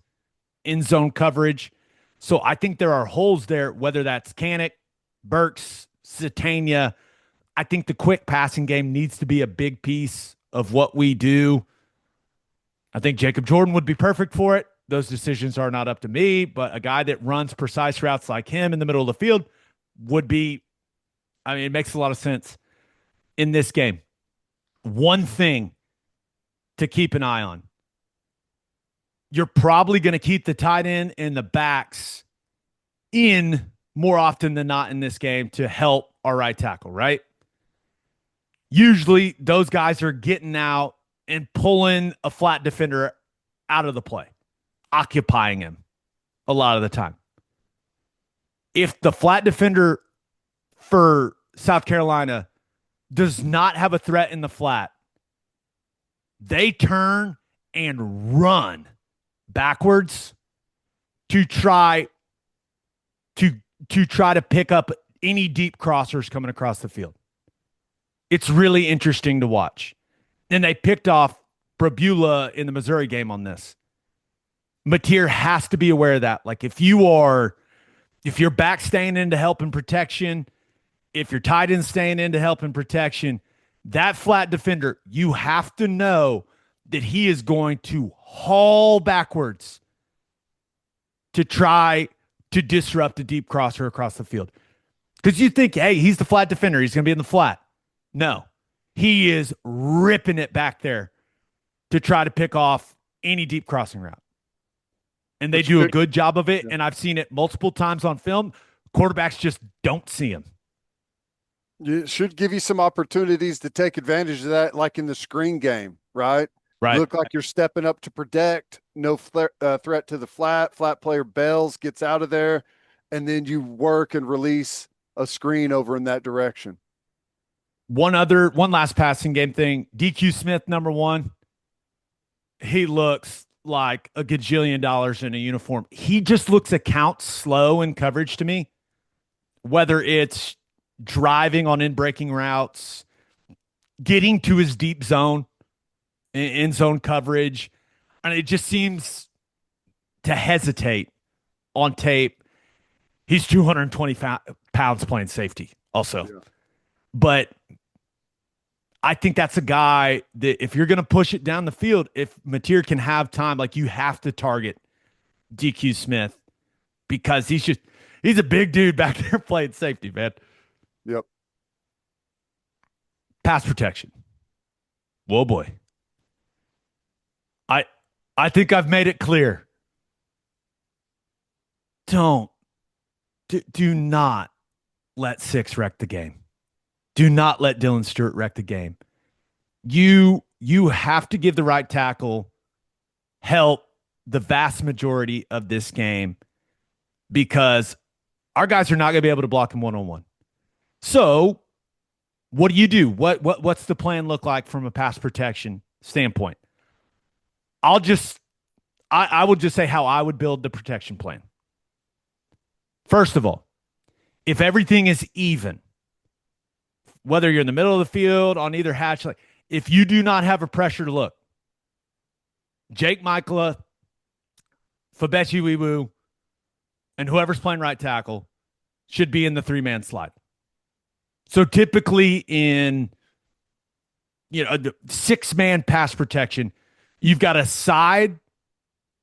in zone coverage. So I think there are holes there, whether that's Canick, Burks, Satania. I think the quick passing game needs to be a big piece of what we do. I think Jacob Jordan would be perfect for it. Those decisions are not up to me, but a guy that runs precise routes like him in the middle of the field would be, it makes a lot of sense in this game. One thing to keep an eye on. You're probably going to keep the tight end and the backs in more often than not in this game to help our right tackle, right? Usually those guys are getting out and pulling a flat defender out of the play, occupying him a lot of the time. If the flat defender for South Carolina does not have a threat in the flat, they turn and run backwards to try to pick up any deep crossers coming across the field. It's really interesting to watch. And they picked off Brabula in the Missouri game on this. Mateer has to be aware of that. Like if you're back staying into help and protection, if your tight end staying into help and protection, that flat defender, you have to know that he is going to haul backwards to try to disrupt a deep crosser across the field. Because you think, hey, he's the flat defender. He's going to be in the flat. No, he is ripping it back there to try to pick off any deep crossing route. And they do a good job of it. And I've seen it multiple times on film. Quarterbacks just don't see him. It should give you some opportunities to take advantage of that, like in the screen game, right? Right. You look like you're stepping up to protect, no threat to the flat. Flat player bails, gets out of there, and then you work and release a screen over in that direction. One last passing game thing. DQ Smith, number one. He looks like a gajillion dollars in a uniform. He just looks account slow in coverage to me, whether it's driving on in-breaking routes, getting to his deep zone, in zone coverage. And it just seems to hesitate on tape. He's 220 pounds playing safety also. Yeah. But I think that's a guy that if you're going to push it down the field, if Mateer can have time, like you have to target DQ Smith because he's a big dude back there playing safety, man. Yep. Pass protection. Whoa, boy. I think I've made it clear. Do not let 6 wreck the game. Do not let Dylan Stewart wreck the game. You have to give the right tackle help the vast majority of this game because our guys are not going to be able to block him one-on-one. So what do? What's the plan look like from a pass protection standpoint? I will just say how I would build the protection plan. First of all, if everything is even, whether you're in the middle of the field, on either hatch, like if you do not have a pressure look, Jake Michaela, Fabechi Wiwu, and whoever's playing right tackle should be in the 3-man slide. So typically in 6-man pass protection, you've got a side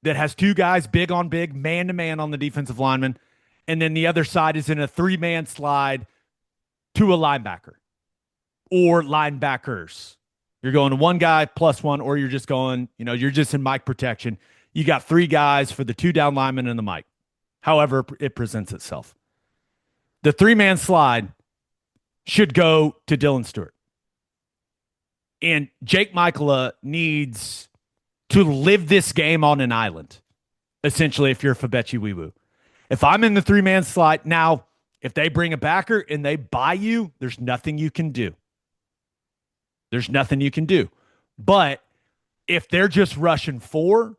that has 2 guys big on big, man-to-man on the defensive lineman, and then the other side is in a 3-man slide to a linebacker or linebackers. You're going to 1 guy plus 1, or you're just going, you're just in mic protection. You got 3 guys for the 2 down linemen and the mic, however it presents itself. The 3-man slide should go to Dylan Stewart. And Jake Michaela needs to live this game on an island, essentially, if you're Fabechi Wiwu. If I'm in the 3-man slide, now, if they bring a backer and they buy you, there's nothing you can do. There's nothing you can do. But if they're just rushing 4,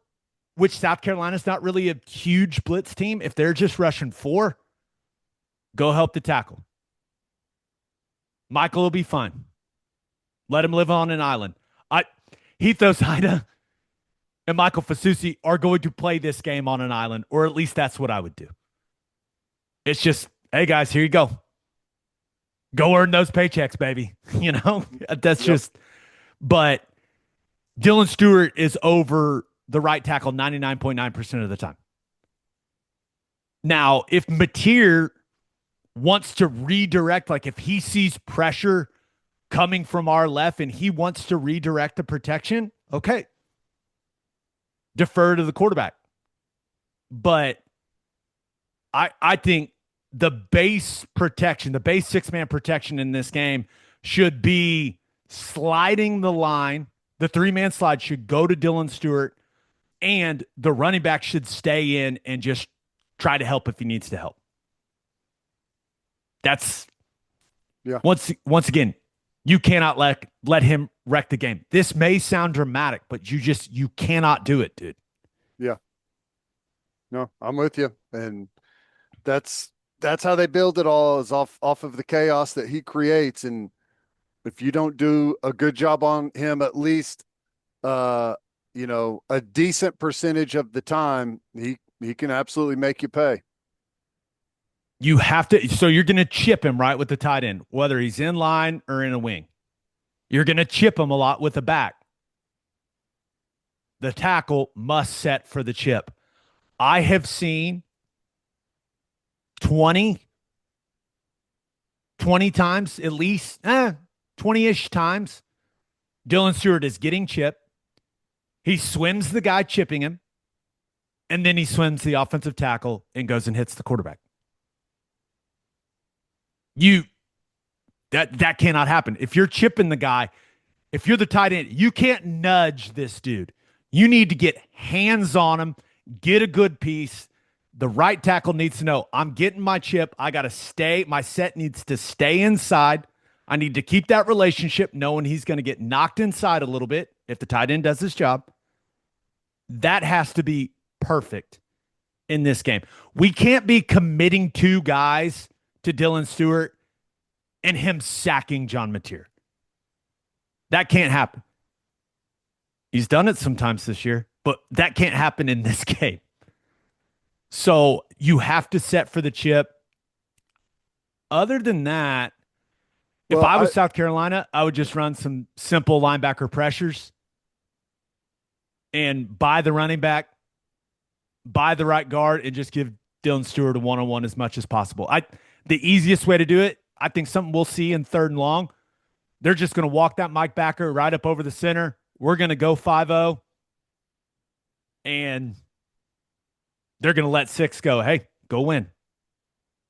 which South Carolina's not really a huge blitz team, if they're just rushing 4, go help the tackle. Michael will be fine. Let him live on an island. Heath Osaida and Michael Fasusi are going to play this game on an island, or at least that's what I would do. It's just, hey, guys, here you go. Go earn those paychecks, baby. That's just – but Dylan Stewart is over the right tackle 99.9% of the time. Now, if Mateer wants to redirect, like if he sees pressure coming from our left and he wants to redirect the protection, okay. Defer to the quarterback. But I think the base protection, the base 6-man protection in this game should be sliding the line. The 3-man slide should go to Dylan Stewart, and the running back should stay in and just try to help if he needs to help. That's once again, you cannot let him wreck the game. This may sound dramatic, but you cannot do it, dude. Yeah. No, I'm with you. And that's how they build it all, is off of the chaos that he creates. And If you don't do a good job on him, at least, a decent percentage of the time, he can absolutely make you pay. You have to, so you're going to chip him right with the tight end, whether he's in line or in a wing. You're going to chip him a lot with the back. The tackle must set for the chip. I have seen 20 times at least, 20-ish times, Dylan Stewart is getting chipped. He swims the guy chipping him, and then he swims the offensive tackle and goes and hits the quarterback. That cannot happen. If you're chipping the guy, if you're the tight end, you can't nudge this dude. You need to get hands on him, get a good piece. The right tackle needs to know, I'm getting my chip. I got to stay. My set needs to stay inside. I need to keep that relationship knowing he's going to get knocked inside a little bit if the tight end does his job. That has to be perfect in this game. We can't be committing 2 guys to Dylan Stewart and him sacking John Mateer. That can't happen. He's done it sometimes this year, but that can't happen in this game. So you have to set for the chip. Other than that, if I was South Carolina, I would just run some simple linebacker pressures and buy the running back, buy the right guard, and just give Dylan Stewart a one-on-one as much as possible. The easiest way to do it, I think something we'll see in 3rd and long, they're just going to walk that Mike backer right up over the center. We're going to go 5-0, and they're going to let 6 go. Hey, go win.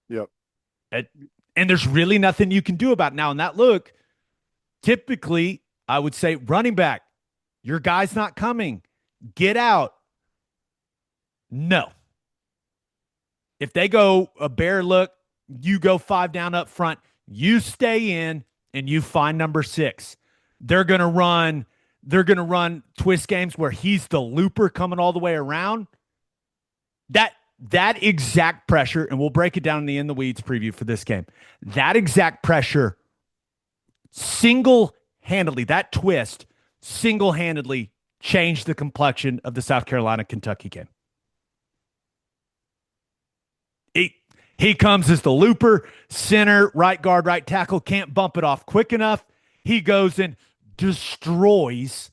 Yep. And there's really nothing you can do about it. Now, in that look, typically, I would say running back, your guy's not coming. Get out. No. If they go a bear look, you go 5 down up front, you stay in, and you find number 6. They're going to run twist games where he's the looper coming all the way around. That exact pressure, and we'll break it down in the Weeds preview for this game. That exact pressure single-handedly, that twist single-handedly changed the complexion of the South Carolina-Kentucky game. He comes as the looper, center, right guard, right tackle, can't bump it off quick enough. He goes and destroys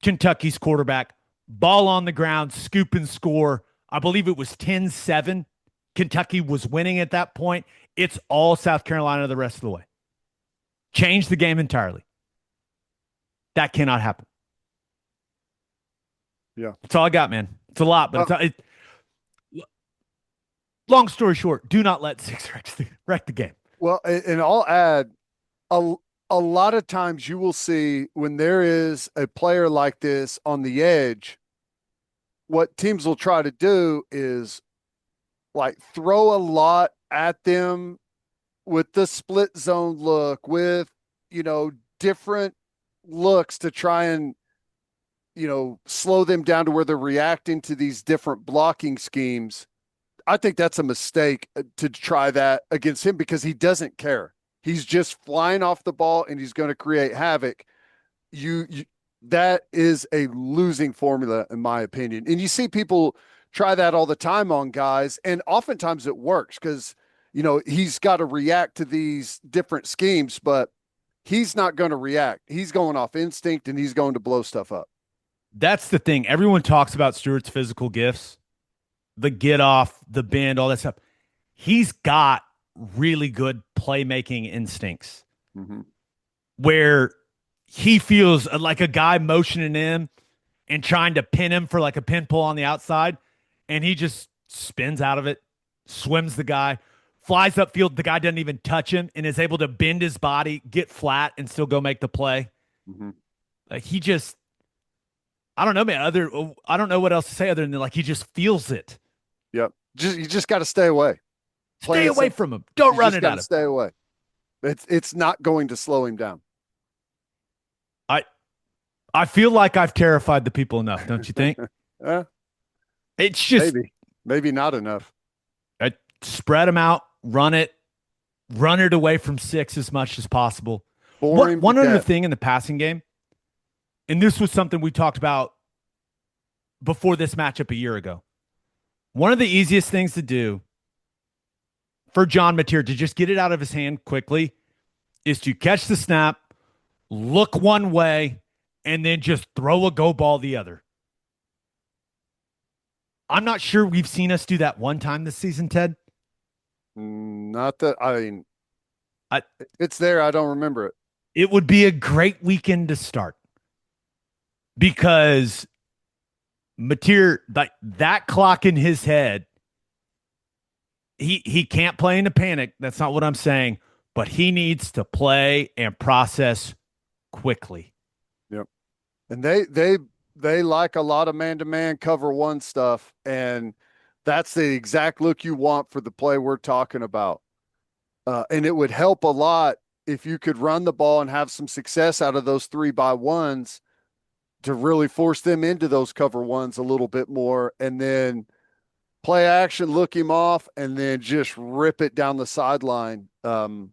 Kentucky's quarterback. Ball on the ground, scoop and score. I believe it was 10-7. Kentucky was winning at that point. It's all South Carolina the rest of the way. Changed the game entirely. That cannot happen. Yeah. That's all I got, man. It's a lot, but long story short, do not let 6 wreck the game. Well, and I'll add, a lot of times you will see when there is a player like this on the edge, what teams will try to do is like throw a lot at them with the split zone look, with, different looks to try and, slow them down to where they're reacting to these different blocking schemes. I think that's a mistake to try that against him because he doesn't care. He's just flying off the ball and he's going to create havoc. That is a losing formula, in my opinion. And you see people try that all the time on guys, and oftentimes it works because, he's got to react to these different schemes, but he's not going to react. He's going off instinct and he's going to blow stuff up. That's the thing. Everyone talks about Stewart's physical gifts, the get off, the bend, all that stuff. He's got really good playmaking instincts where he feels like a guy motioning him and trying to pin him for like a pin pull on the outside, and he just spins out of it, swims the guy, flies upfield. The guy doesn't even touch him and is able to bend his body, get flat, and still go make the play. Like he just, I don't know, man. I don't know what else to say other than like he just feels it. Yep. You just got to stay away. Stay away from him. Don't run it at him. Stay away. It's not going to slow him down. I feel like I've terrified the people enough, don't you think? It's just maybe not enough. Spread them out, run it away from 6 as much as possible. Bore him One to other death. thing in the passing game, and this was something we talked about before this matchup a year ago. One of the easiest things to do for John Mateer to just get it out of his hand quickly is to catch the snap, look one way, and then just throw a go ball the other. I'm not sure we've seen us do that one time this season, Ted. Not that it's there. I don't remember it. It would be a great weekend to start because Mateer, like that clock in his head, he can't play in a panic. That's not what I'm saying, but he needs to play and process quickly. Yep. And they like a lot of man-to-man cover one stuff, and that's the exact look you want for the play we're talking about. And it would help a lot if you could run the ball and have some success out of those 3-by-1s to really force them into those cover ones a little bit more, and then play action, look him off, and then just rip it down the sideline. You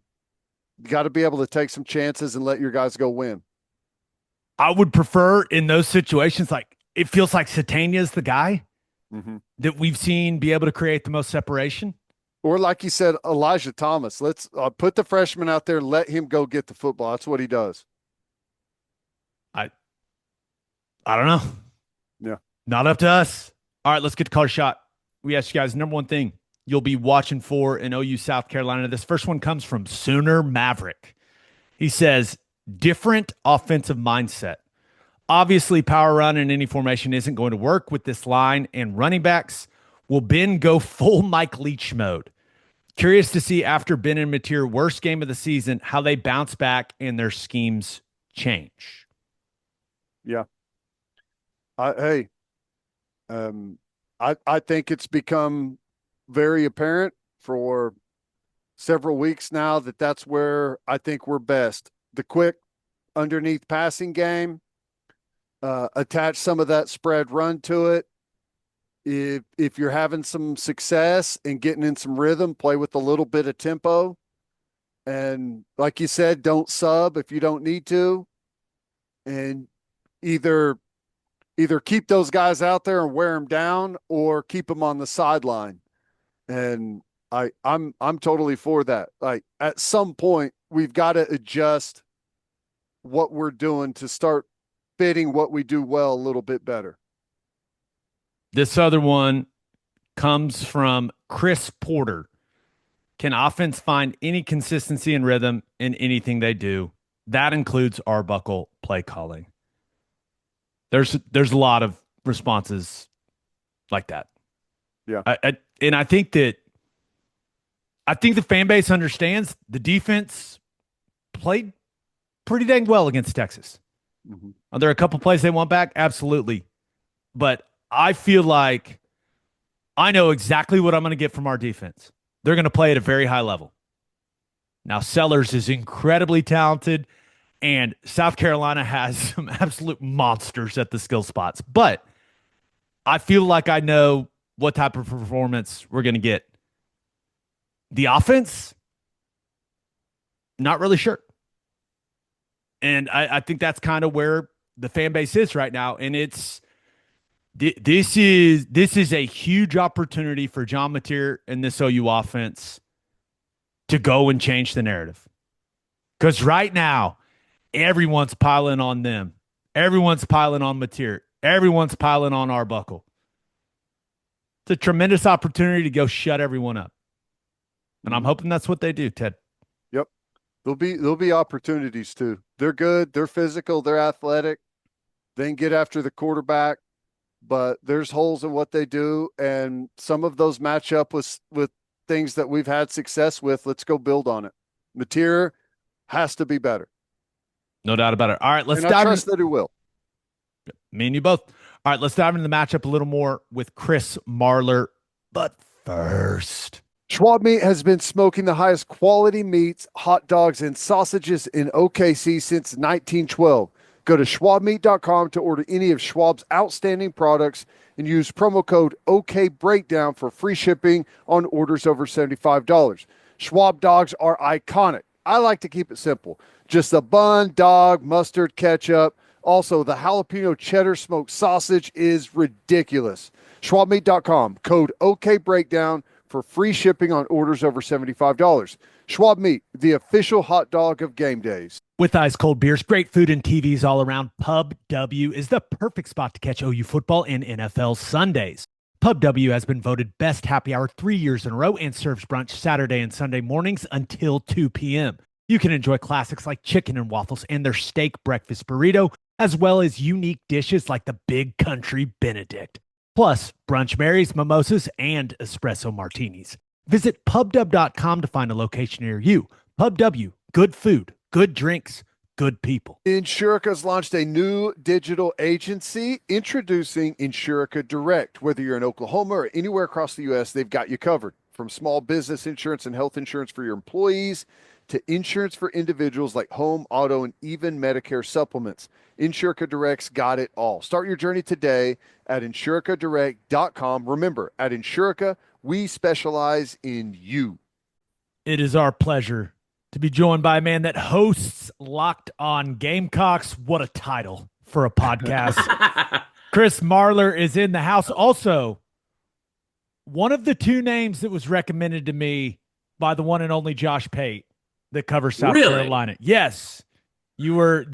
got to be able to take some chances and let your guys go win. I would prefer in those situations, like it feels like Satania's the guy that we've seen be able to create the most separation. Or like you said, Elijah Thomas. Let's put the freshman out there and let him go get the football. That's what he does. I don't know. Yeah. Not up to us. All right, let's get to Call Shot. We asked you guys, number one thing you'll be watching for in OU South Carolina. This first one comes from Sooner Maverick. He says, different offensive mindset. Obviously, power run in any formation isn't going to work with this line, and running backs will Ben go full Mike Leach mode. Curious to see after Ben and Mateer worst game of the season, how they bounce back and their schemes change. Yeah. I think it's become very apparent for several weeks now that that's where I think we're best. The quick underneath passing game, attach some of that spread run to it. If you're having some success and getting in some rhythm, play with a little bit of tempo. And like you said, don't sub if you don't need to. And either keep those guys out there and wear them down, or keep them on the sideline. And I'm totally for that. Like at some point, we've got to adjust what we're doing to start fitting what we do well a little bit better. This other one comes from Chris Porter. Can offense find any consistency and rhythm in anything they do? That includes Arbuckle play calling. There's a lot of responses like that. Yeah. I think the fan base understands the defense played pretty dang well against Texas. Are there a couple plays they want back? Absolutely. But I feel like I know exactly what I'm going to get from our defense. They're going to play at a very high level. Now, Sellers is incredibly talented, and South Carolina has some absolute monsters at the skill spots. But I feel like I know what type of performance we're going to get. The offense, not really sure. And I think that's kind of where the fan base is right now. And this is a huge opportunity for John Mateer and this OU offense to go and change the narrative. Because right now, everyone's piling on them. Everyone's piling on Mateer. Everyone's piling on Arbuckle. It's a tremendous opportunity to go shut everyone up. And I'm hoping that's what they do, Ted. Yep. There'll be opportunities too. They're good. They're physical. They're athletic. They can get after the quarterback, but there's holes in what they do. And some of those match up with things that we've had success with. Let's go build on it. Mateer has to be better. No doubt about it. All right, let's and dive I trust that he will. Me and you both. All right, let's dive into the matchup a little more with Chris Marler. But first, Schwab Meat has been smoking the highest quality meats, hot dogs, and sausages in OKC since 1912. Go to schwabmeat.com to order any of Schwab's outstanding products and use promo code OKBreakdown for free shipping on orders over $75. Schwab dogs are iconic. I like to keep it simple. Just a bun, dog, mustard, ketchup. Also, the jalapeno cheddar smoked sausage is ridiculous. SchwabMeat.com, code OKBreakdown for free shipping on orders over $75. Schwab Meat, the official hot dog of game days. With ice cold beers, great food, and TVs all around, Pub W is the perfect spot to catch OU football and NFL Sundays. Pub W has been voted best happy hour 3 years in a row and serves brunch Saturday and Sunday mornings until 2 p.m. You can enjoy classics like chicken and waffles and their steak breakfast burrito, as well as unique dishes like the Big Country Benedict. Plus, brunch berries, mimosas, and espresso martinis. Visit pubw.com to find a location near you. Pub W, good food, good drinks, good people. Insurica's launched a new digital agency introducing Insurica Direct. Whether you're in Oklahoma or anywhere across the U.S., they've got you covered. From small business insurance and health insurance for your employees to insurance for individuals like home, auto, and even Medicare supplements. Insurica Direct's got it all. Start your journey today at insuricadirect.com. Remember, at Insurica, we specialize in you. It is our pleasure to be joined by a man that hosts Locked On Gamecocks. What a title for a podcast. Chris Marler is in the house. Also, one of the two names that was recommended to me by the one and only Josh Pate that covers South Carolina. Yes. You were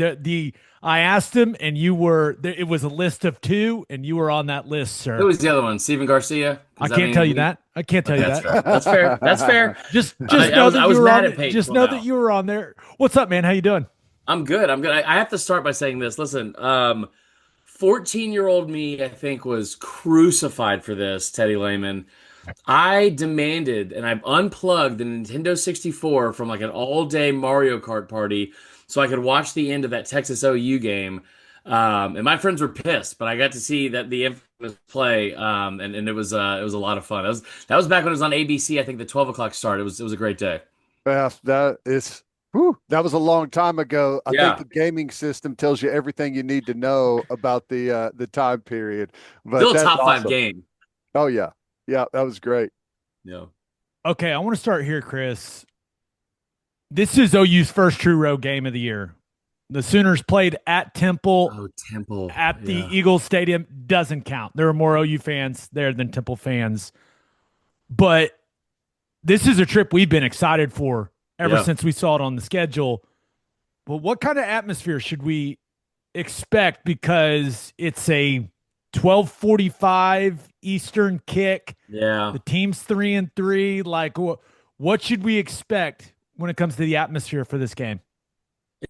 I asked him, and you were it was a list of two, and you were on that list, sir. Who was the other one? Steven Garcia? I can't tell you that. I can't tell you that. Fair. That's fair. That's fair. Just know that you were on there. Just know that you were on there. What's up, man? How you doing? I'm good. I have to start by saying this. Listen, 14-year-old me, I think, was crucified for this, Teddy Lehman. I demanded, and I've unplugged the Nintendo 64 from like an all-day Mario Kart party so I could watch the end of that Texas OU game. And my friends were pissed, but I got to see that the infamous play, and it was a lot of fun. That was back when it was on ABC. I think the 12 o'clock start. It was a great day. Yeah, that was a long time ago. I think the gaming system tells you everything you need to know about the time period. But still a top five game. Oh yeah, that was great. Yeah. Okay, I want to start here, Chris. This is OU's first true road game of the year. The Sooners played at Temple. Oh, Temple. At the Eagles Stadium. Doesn't count. There are more OU fans there than Temple fans. But this is a trip we've been excited for ever since we saw it on the schedule. But what kind of atmosphere should we expect? Because it's a 12:45 Eastern kick. Yeah. The team's 3-3. Like, what should we expect when it comes to the atmosphere for this game?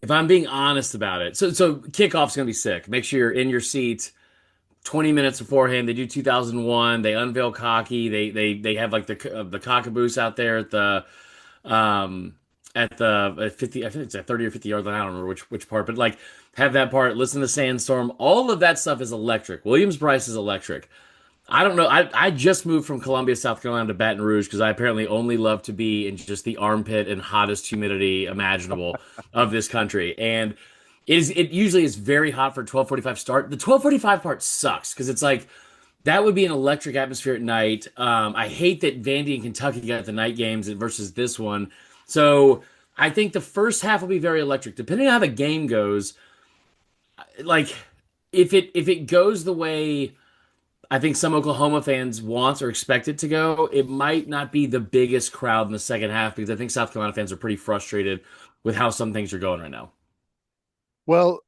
If I'm being honest about it, so kickoff's gonna be sick. Make sure you're in your seat 20 minutes beforehand. They do 2001. They unveil Cocky. They have like the cockaboose out there at the 50. I think it's at 30 or 50 yard line. I don't remember which part, but like have that part. Listen to Sandstorm. All of that stuff is electric. Williams-Brice is electric. I don't know. I just moved from Columbia, South Carolina to Baton Rouge because I apparently only love to be in just the armpit and hottest humidity imaginable of this country. And it usually is very hot for a 12:45 start. The 12:45 part sucks because it's like that would be an electric atmosphere at night. I hate that Vandy and Kentucky got the night games versus this one. So I think the first half will be very electric. Depending on how the game goes, like if it goes the way I think some Oklahoma fans want or expect it to go, it might not be the biggest crowd in the second half because I think South Carolina fans are pretty frustrated with how some things are going right now. Well,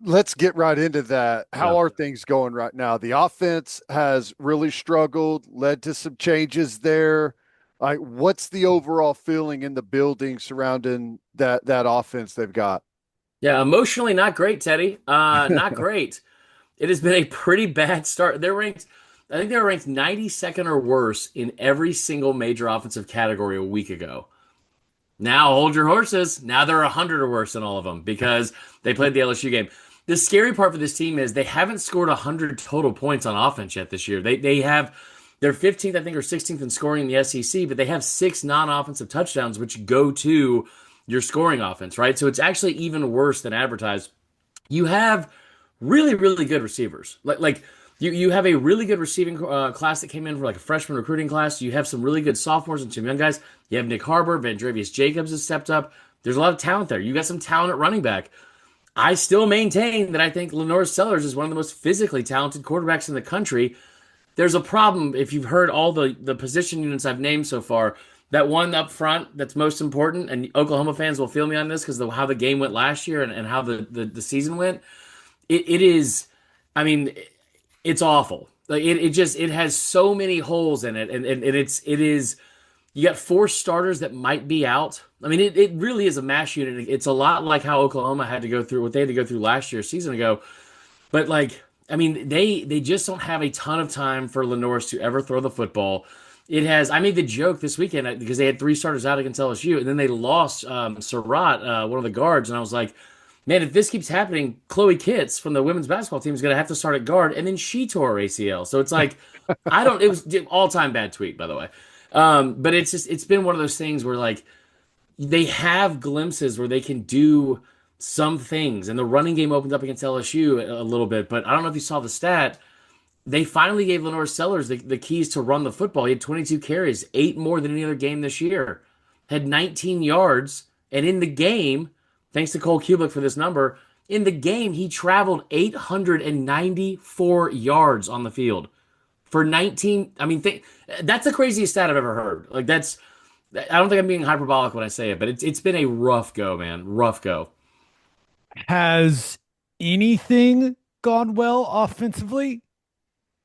let's get right into that. How are things going right now? The offense has really struggled, led to some changes there. Like, what's the overall feeling in the building surrounding that offense they've got? Yeah, emotionally not great, Teddy. Not great. It has been a pretty bad start. I think they were ranked 92nd or worse in every single major offensive category a week ago. Now, hold your horses. Now they're 100 or worse in all of them because they played the LSU game. The scary part for this team is they haven't scored 100 total points on offense yet this year. They're 15th, I think, or 16th in scoring in the SEC, but they have 6 non-offensive touchdowns, which go to your scoring offense, right? So it's actually even worse than advertised. You have really, really good receivers. Like you have a really good receiving class that came in for like a freshman recruiting class. You have some really good sophomores and some young guys. You have Nick Harbor, Vandrevius Jacobs has stepped up. There's a lot of talent there. You got some talent at running back. I still maintain that I think Lenore Sellers is one of the most physically talented quarterbacks in the country. There's a problem if you've heard all the position units I've named so far. That one up front that's most important, and Oklahoma fans will feel me on this because of how the game went last year and how the season went. It is, I mean, it's awful. Like it has so many holes in it, and it is. You got four starters that might be out. I mean, it really is a mash unit. It's a lot like how Oklahoma had to go through what they had to go through last year, season ago. But like, I mean, they just don't have a ton of time for Lenore's to ever throw the football. It has. I made the joke this weekend because they had three starters out against LSU, and then they lost Surratt, one of the guards, and I was like, man, if this keeps happening, Chloe Kitts from the women's basketball team is going to have to start at guard, and then she tore her ACL. So it's like, I don't. It was all-time bad tweet, by the way. But it's been one of those things where like they have glimpses where they can do some things, and the running game opened up against LSU a little bit. But I don't know if you saw the stat. They finally gave Lenore Sellers the keys to run the football. He had 22 carries, 8 more than any other game this year. Had 19 yards, and in the game, thanks to Cole Kublik for this number, in the game he traveled 894 yards on the field for 19. I mean, that's the craziest stat I've ever heard. Like that's, I don't think I'm being hyperbolic when I say it, but it's been a rough go, man. Rough go. Has anything gone well offensively?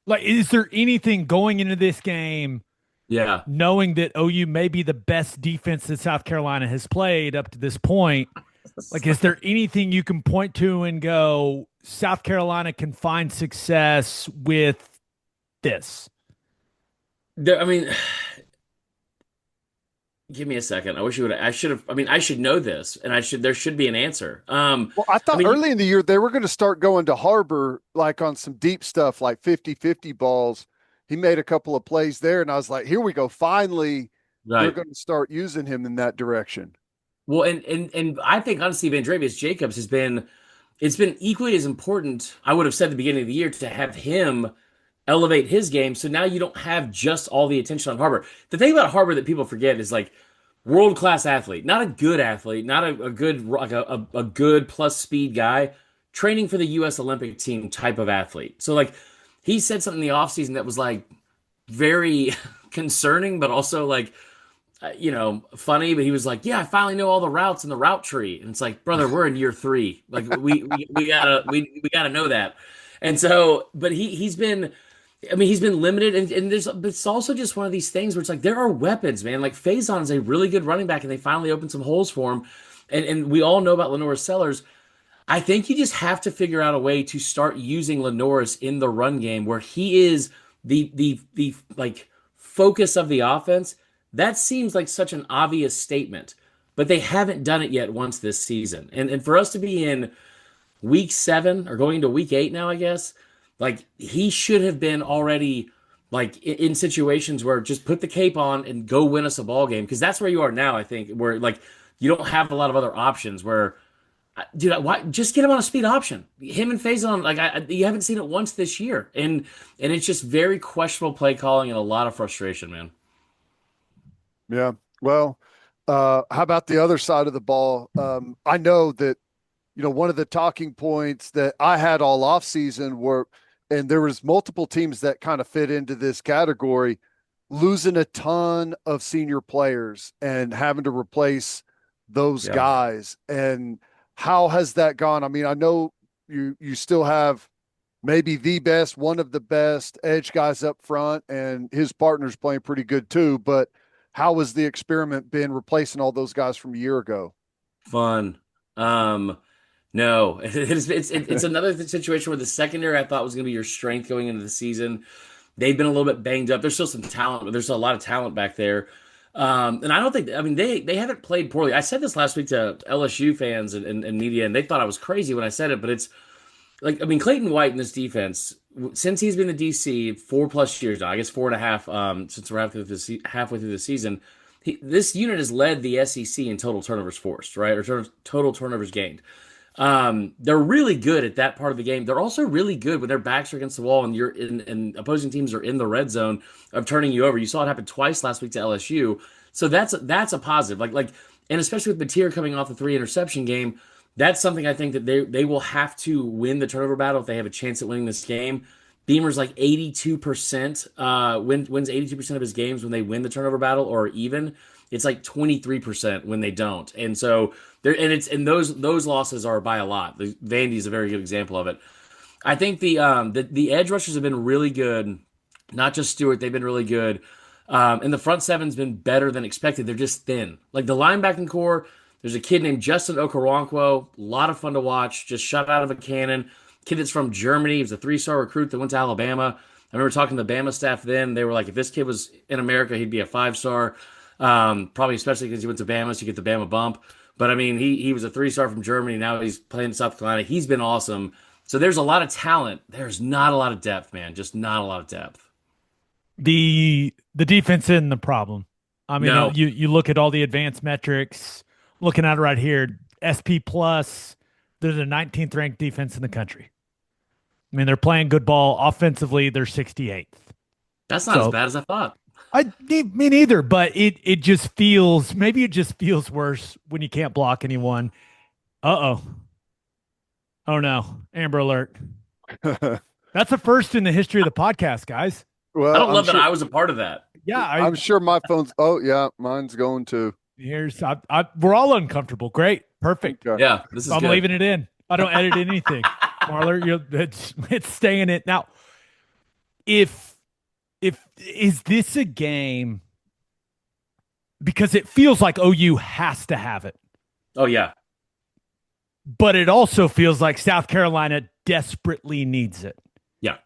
Like, is there anything going into this game, Yeah. knowing that OU may be the best defense that South Carolina has played up to this point? Like, is there anything you can point to and go, South Carolina can find success with this? I mean, give me a second. I wish you would. I should have. I mean, I should know this, and there should be an answer. Well, I thought I mean, early in the year they were going to start going to Harbor like on some deep stuff, like 50-50 balls. He made a couple of plays there, and I was like, here we go. Finally, they're right. going to start using him in that direction. Well, and I think honestly, Vandravius Jacobs has been. It's been equally as important. I would have said at the beginning of the year to have him elevate his game. So now you don't have just all the attention on Harbor. The thing about Harbor that people forget is like world-class athlete, not a good athlete, not a good like a good plus speed guy, training for the US Olympic team type of athlete. So like he said something in the offseason that was like very concerning, but also like funny, but he was like, yeah, I finally know all the routes in the route tree. And it's like, brother, we're in year 3. Like we gotta know that. And so, but he's been, I mean, he's been limited, and it's also just one of these things where it's like there are weapons, man. Like Faison is a really good running back, and they finally opened some holes for him. And we all know about Lenore Sellers. I think you just have to figure out a way to start using Lenoris in the run game where he is the like focus of the offense. That seems like such an obvious statement, but they haven't done it yet once this season. And for us to be in week 7 or going into week 8 now, I guess, like he should have been already like in situations where just put the cape on and go win us a ball game. Cause that's where you are now, I think, where like you don't have a lot of other options where, dude, why just get him on a speed option? Him and Faison, like you haven't seen it once this year. And it's just very questionable play calling and a lot of frustration, man. Yeah. Well, how about the other side of the ball? I know that, one of the talking points that I had all off season were, and there was multiple teams that kind of fit into this category, losing a ton of senior players and having to replace those guys. And how has that gone? I mean, I know you still have maybe the best, one of the best edge guys up front, and his partner's playing pretty good too, but how has the experiment been replacing all those guys from a year ago? Fun. No, it's another situation where the secondary I thought was going to be your strength going into the season. They've been a little bit banged up. There's still some talent, but there's a lot of talent back there. And I don't think, I mean, they haven't played poorly. I said this last week to LSU fans and media, and they thought I was crazy when I said it, but it's like, I mean, Clayton White in this defense, since he's been the DC 4+ years now, I guess 4.5, since we're halfway through the season, this unit has led the SEC in total turnovers forced, right? Or total turnovers gained. They're really good at that part of the game. They're also really good when their backs are against the wall and opposing teams are in the red zone of turning you over. You saw it happen twice last week to LSU. So that's a positive. And especially with Mateer coming off the 3 interception game, that's something I think that they will have to win the turnover battle if they have a chance at winning this game. Beamer's like 82%, wins 82% of his games when they win the turnover battle, or even it's like 23% when they don't. And so those losses are by a lot. Vandy's a very good example of it. I think the edge rushers have been really good. Not just Stewart, they've been really good. And the front seven's been better than expected. They're just thin. Like the linebacking core, there's a kid named Justin Okoronkwo, a lot of fun to watch, just shot out of a cannon. Kid that's from Germany. He was a 3-star recruit that went to Alabama. I remember talking to the Bama staff then. They were like, if this kid was in America, he'd be a 5-star. Probably especially because he went to Bama, so you get the Bama bump. But I mean, he was a 3-star from Germany. Now he's playing in South Carolina. He's been awesome. So there's a lot of talent. There's not a lot of depth, man. Just not a lot of depth. The defense isn't the problem. I mean, No. you look at all the advanced metrics. Looking at it right here, SP plus. They're the 19th ranked defense in the country. I mean, they're playing good ball. Offensively, they're 68th. That's not as bad as I thought. Me neither, but it just feels, maybe it just feels worse when you can't block anyone. Uh-oh. Oh, no. Amber alert. That's the first in the history of the podcast, guys. Well, I don't love that I was a part of that. Yeah. I'm sure my phone's, oh, yeah, mine's going too. We're all uncomfortable. Great. Perfect. Okay. Yeah, this is I'm good. leaving it in. I don't edit anything. Marler, it's staying in. Now, if is this a game, because it feels like OU has to have it, Oh, yeah. but it also feels like South Carolina desperately needs it. Yeah.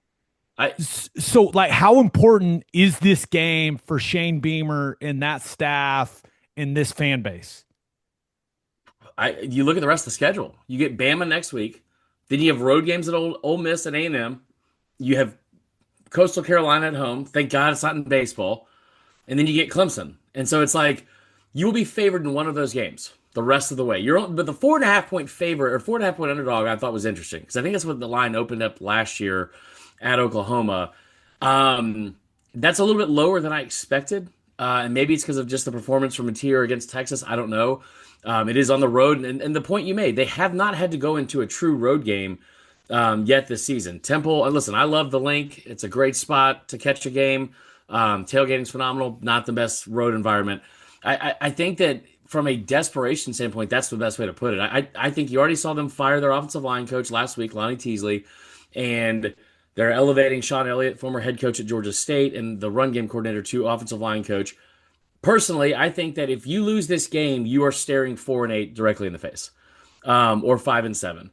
So, like, how important is this game for Shane Beamer and that staff and this fan base? You look at the rest of the schedule. You get Bama next week. Then you have road games at Ole Miss and A&M. You have Coastal Carolina at home. Thank God it's not in baseball. And then you get Clemson. And so it's like you will be favored in one of those games the rest of the way. But the 4.5-point favorite or 4.5-point underdog I thought was interesting because I think that's what the line opened up last year at Oklahoma. That's a little bit lower than I expected. And maybe it's because of just the performance from Mateer against Texas. I don't know. It is on the road. And the point you made, they have not had to go into a true road game yet this season. Temple, and listen, I love the link. It's a great spot to catch a game. Tailgating's phenomenal. Not the best road environment. I think that from a desperation standpoint, that's the best way to put it. I think you already saw them fire their offensive line coach last week, Lonnie Teasley, and they're elevating Sean Elliott, former head coach at Georgia State, and the run game coordinator to offensive line coach. Personally, I think that if you lose this game, you are staring 4-8 directly in the face, or 5-7.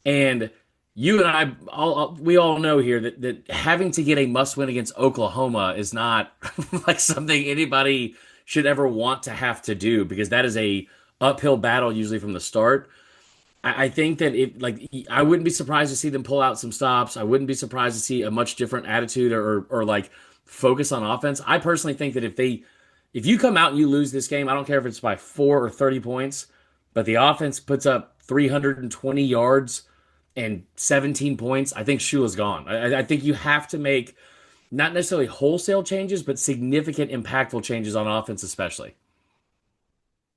And you and I, we all know here that having to get a must win against Oklahoma is not like something anybody should ever want to have to do because that is a uphill battle usually from the start. I think that I wouldn't be surprised to see them pull out some stops. I wouldn't be surprised to see a much different attitude or like focus on offense. I personally think that if you come out and you lose this game, I don't care if it's by 4 or 30 points, but the offense puts up 320 yards and 17 points, I think Shula's gone. I think you have to make not necessarily wholesale changes, but significant, impactful changes on offense, especially.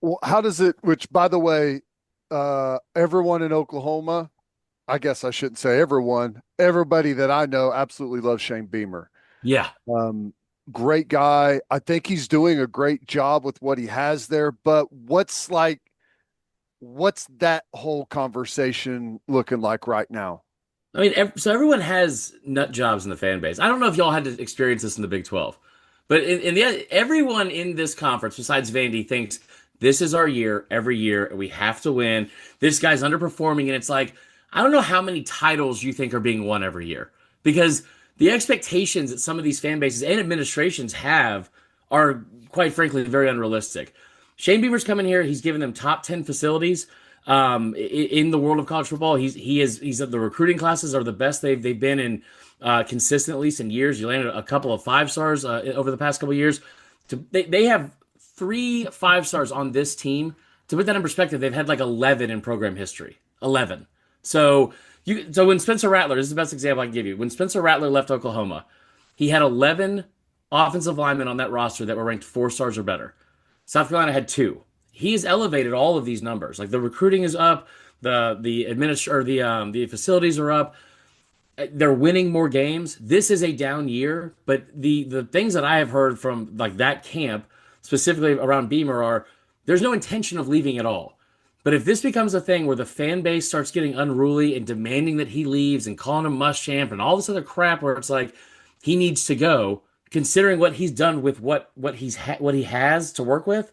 Well, how does it, which by the way, everyone in Oklahoma, I guess I shouldn't say everyone, everybody that I know absolutely loves Shane Beamer. Yeah. Great guy. I think he's doing a great job with what he has there, but what's that whole conversation looking like right now? I mean, so everyone has nut jobs in the fan base. I don't know if y'all had to experience this in the Big 12, but everyone in this conference besides Vandy thinks this is our year every year and we have to win. This guy's underperforming. And it's like, I don't know how many titles you think are being won every year because the expectations that some of these fan bases and administrations have are, quite frankly, very unrealistic. Shane Beamer's coming here. He's given them top 10 facilities in the world of college football. He's the recruiting classes are the best they've been in consistently in years. You landed a couple of 5-stars over the past couple of years. They have 3 5-stars on this team. To put that in perspective, they've had like 11 in program history. 11. So when Spencer Rattler, this is the best example I can give you. When Spencer Rattler left Oklahoma, he had 11 offensive linemen on that roster that were ranked 4 stars or better. South Carolina had 2. He's elevated all of these numbers. Like the recruiting is up, the facilities are up. They're winning more games. This is a down year, but the things that I have heard from like that camp, specifically around Beamer, are there's no intention of leaving at all. But if this becomes a thing where the fan base starts getting unruly and demanding that he leaves and calling him Muschamp and all this other crap, where it's like he needs to go, considering what he's done with what he has to work with,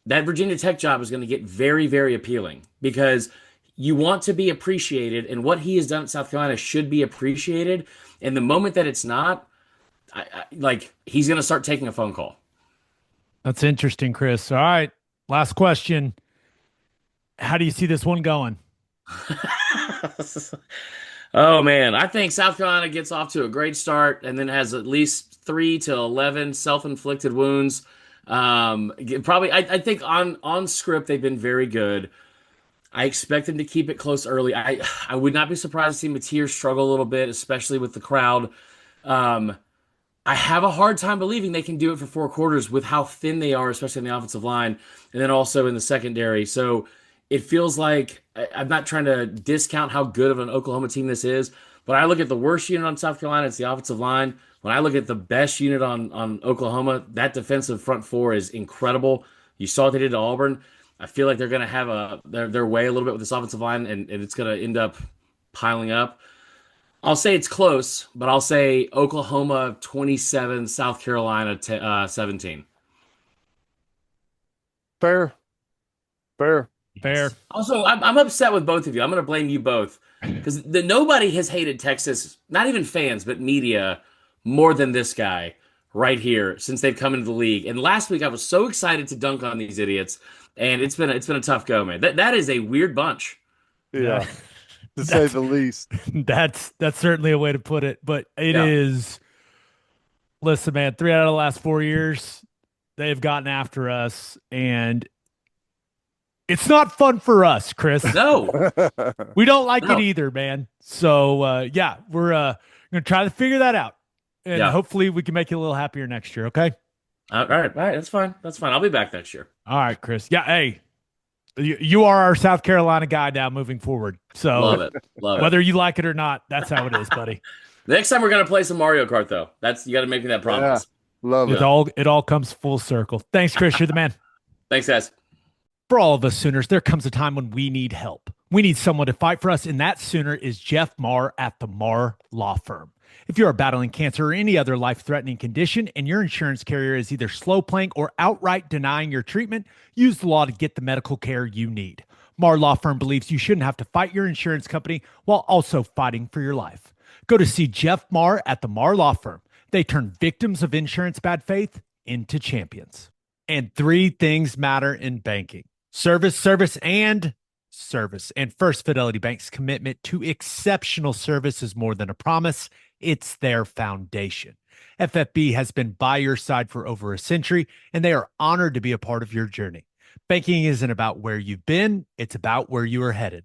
that Virginia Tech job is going to get very, very appealing because you want to be appreciated, and what he has done at South Carolina should be appreciated. And the moment that it's not, he's going to start taking a phone call. That's interesting, Chris. All right, last question. How do you see this one going? Oh man, I think South Carolina gets off to a great start and then has at least 3 to 11 self-inflicted wounds. Probably, I think on script they've been very good. I expect them to keep it close early. I would not be surprised to see Mateer struggle a little bit, especially with the crowd. I have a hard time believing they can do it for 4 quarters with how thin they are, especially in the offensive line, and then also in the secondary. So it feels like I'm not trying to discount how good of an Oklahoma team this is, but I look at the worst unit on South Carolina, it's the offensive line. When I look at the best unit on Oklahoma, that defensive front 4 is incredible. You saw what they did to Auburn. I feel like they're going to have their way a little bit with this offensive line, and it's going to end up piling up. I'll say it's close, but I'll say Oklahoma 27, South Carolina 17. Fair. Also, I'm upset with both of you. I'm going to blame you both because nobody has hated Texas, not even fans, but media, more than this guy right here since they've come into the league. And last week I was so excited to dunk on these idiots, and it's been a tough go, man. That is a weird bunch. Yeah, to say the least. That's certainly a way to put it, but it is. Listen, man, 3 out of the last 4 years, they've gotten after us, and it's not fun for us, Chris. No, we don't like it either, man. So, we're going to try to figure that out, and hopefully we can make you a little happier next year, okay? All right. That's fine. I'll be back next year. All right, Chris. Yeah, hey, you are our South Carolina guy now moving forward. So love it. Whether you like it or not, that's how it is, buddy. Next time we're gonna play some Mario Kart, though. You got to make me that promise. Yeah, love it. It all comes full circle. Thanks, Chris. You're the man. Thanks, guys. For all of us Sooners, there comes a time when we need help. We need someone to fight for us, and that Sooner is Jeff Marr at the Marr Law Firm. If you are battling cancer or any other life-threatening condition and your insurance carrier is either slow playing or outright denying your treatment, use the law to get the medical care you need. Marr Law Firm believes you shouldn't have to fight your insurance company while also fighting for your life. Go to see Jeff Marr at the Marr Law Firm. They turn victims of insurance bad faith into champions. And 3 things matter in banking: service, and service. And First Fidelity Bank's commitment to exceptional service is more than a promise. It's their foundation. FFB has been by your side for over a century, and they are honored to be a part of your journey. Banking isn't about where you've been, it's about where you are headed.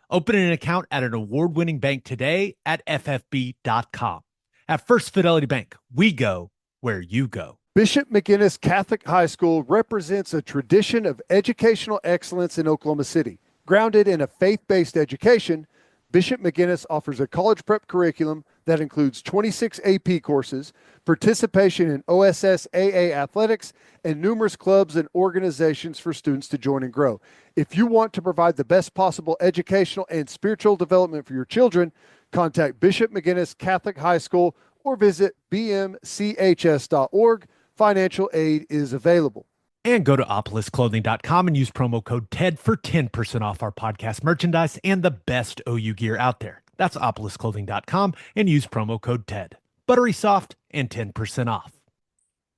Open an account at an award-winning bank today at ffb.com. At First Fidelity Bank, we go where you go. Bishop McGuinness Catholic High School represents a tradition of educational excellence in Oklahoma City. Grounded in a faith-based education, Bishop McGuinness offers a college prep curriculum that includes 26 AP courses, participation in OSSAA athletics, and numerous clubs and organizations for students to join and grow. If you want to provide the best possible educational and spiritual development for your children, contact Bishop McGuinness Catholic High School or visit bmchs.org. Financial aid is available. And go to opolisclothing.com and use promo code TED for 10% off our podcast merchandise and the best OU gear out there. That's opolisclothing.com and use promo code TED. Buttery soft and 10% off.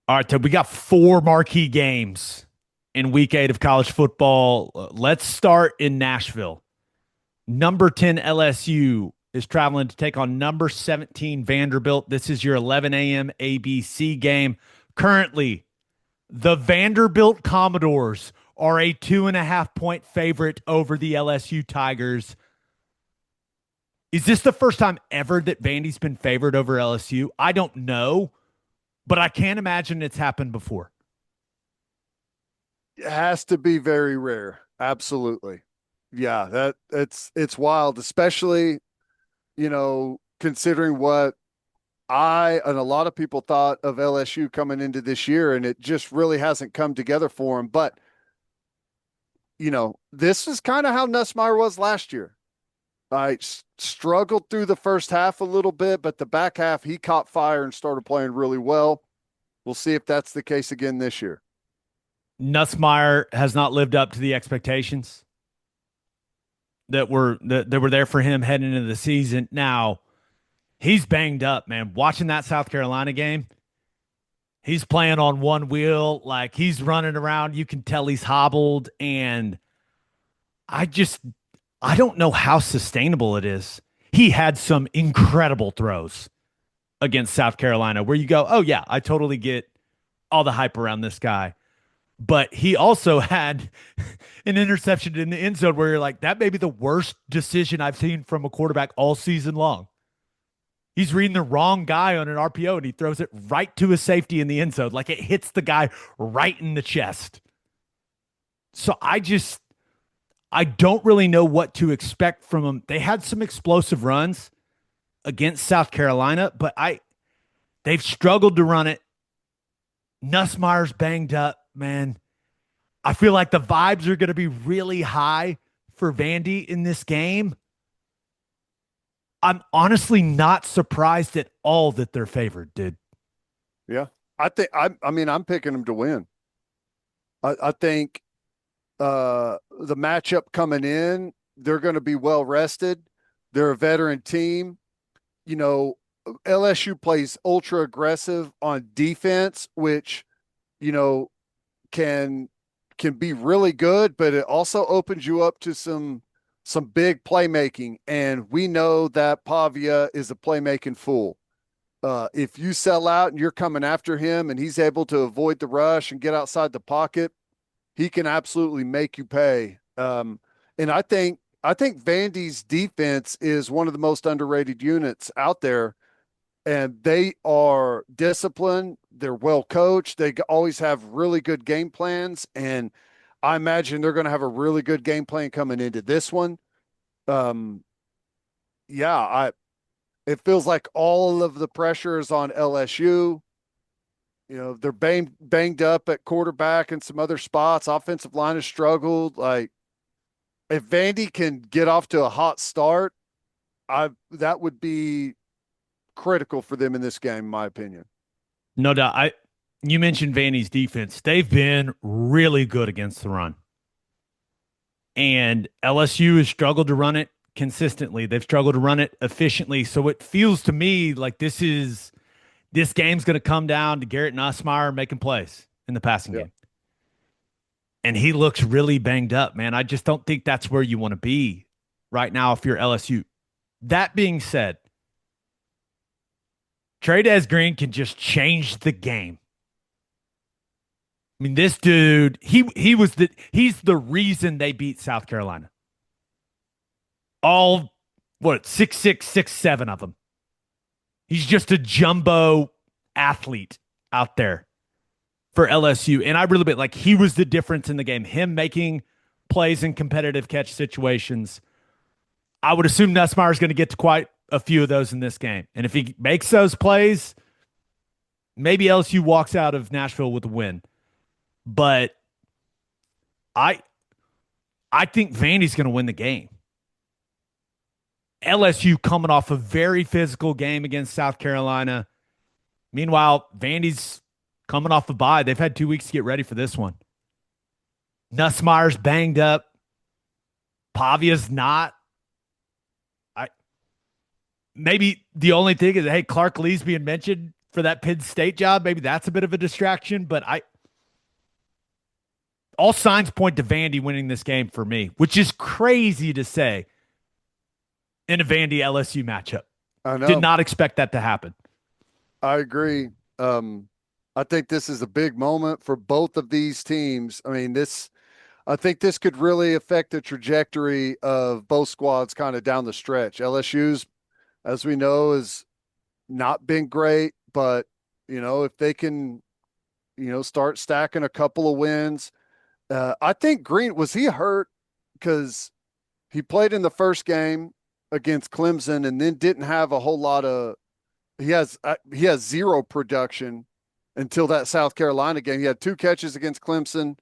All right, Ted, we got 4 marquee games in week 8 of college football. Let's start in Nashville. Number 10 LSU is traveling to take on number 17 Vanderbilt. This is your 11 a.m. ABC game. Currently, the Vanderbilt Commodores are a 2.5-point favorite over the LSU Tigers. Is this the first time ever that Vandy's been favored over LSU? I don't know, but I can't imagine it's happened before. It has to be very rare. Absolutely. Yeah, it's wild, especially, considering what I and a lot of people thought of LSU coming into this year, and it just really hasn't come together for them. But, this is kind of how Nussmeier was last year. I struggled through the first half a little bit, but the back half, he caught fire and started playing really well. We'll see if that's the case again this year. Nussmeier has not lived up to the expectations that were there for him heading into the season. Now, he's banged up, man. Watching that South Carolina game, he's playing on one wheel, like he's running around. You can tell he's hobbled, and I don't know how sustainable it is. He had some incredible throws against South Carolina where you go, oh yeah, I totally get all the hype around this guy. But he also had an interception in the end zone where you're like, that may be the worst decision I've seen from a quarterback all season long. He's reading the wrong guy on an RPO and he throws it right to his safety in the end zone. Like it hits the guy right in the chest. So I don't really know what to expect from him. They had some explosive runs against South Carolina, but they've struggled to run it. Nussmeier's banged up, man. I feel like the vibes are going to be really high for Vandy in this game. I'm honestly not surprised at all that they're favored, dude. Yeah. I'm picking them to win. I think the matchup coming in, they're going to be well rested. They're a veteran team. LSU plays ultra aggressive on defense, which, can be really good, but it also opens you up to some big playmaking. And we know that Pavia is a playmaking fool. If you sell out and you're coming after him and he's able to avoid the rush and get outside the pocket, he can absolutely make you pay. And I think Vandy's defense is one of the most underrated units out there. And they are disciplined. They're well coached. They always have really good game plans. And I imagine they're going to have a really good game plan coming into this one. Yeah, it feels like all of the pressure is on LSU. They're banged up at quarterback and some other spots. Offensive line has struggled. Like, if Vandy can get off to a hot start, that would be critical for them in this game, in my opinion. No doubt. You mentioned Vandy's defense. They've been really good against the run. And LSU has struggled to run it consistently. They've struggled to run it efficiently. So it feels to me like this game's going to come down to Garrett Nussmeier making plays in the passing game. And he looks really banged up, man. I just don't think that's where you want to be right now if you're LSU. That being said, Trey'Dez Green can just change the game. I mean, this dude, he's the reason they beat South Carolina. All 6'6", 6'7" of them. He's just a jumbo athlete out there for LSU. And I really bit like he was the difference in the game. Him making plays in competitive catch situations. I would assume Nussmeier is going to get to quite a few of those in this game. And if he makes those plays, maybe LSU walks out of Nashville with a win. But I think Vandy's going to win the game. LSU coming off a very physical game against South Carolina. Meanwhile, Vandy's coming off a bye. They've had 2 weeks to get ready for this one. Nussmeier's banged up. Pavia's not. Maybe the only thing is, hey, Clark Lee's being mentioned for that Penn State job. Maybe that's a bit of a distraction, but all signs point to Vandy winning this game for me, which is crazy to say in a Vandy LSU matchup. I know. Did not expect that to happen. I agree. I think this is a big moment for both of these teams. I mean, I think this could really affect the trajectory of both squads kind of down the stretch. LSU's, as we know, has not been great, but, if they can, start stacking a couple of wins, I think Green, was he hurt? Because he played in the first game against Clemson and then didn't have a whole lot of. He has zero production until that South Carolina game. He had 2 catches against Clemson,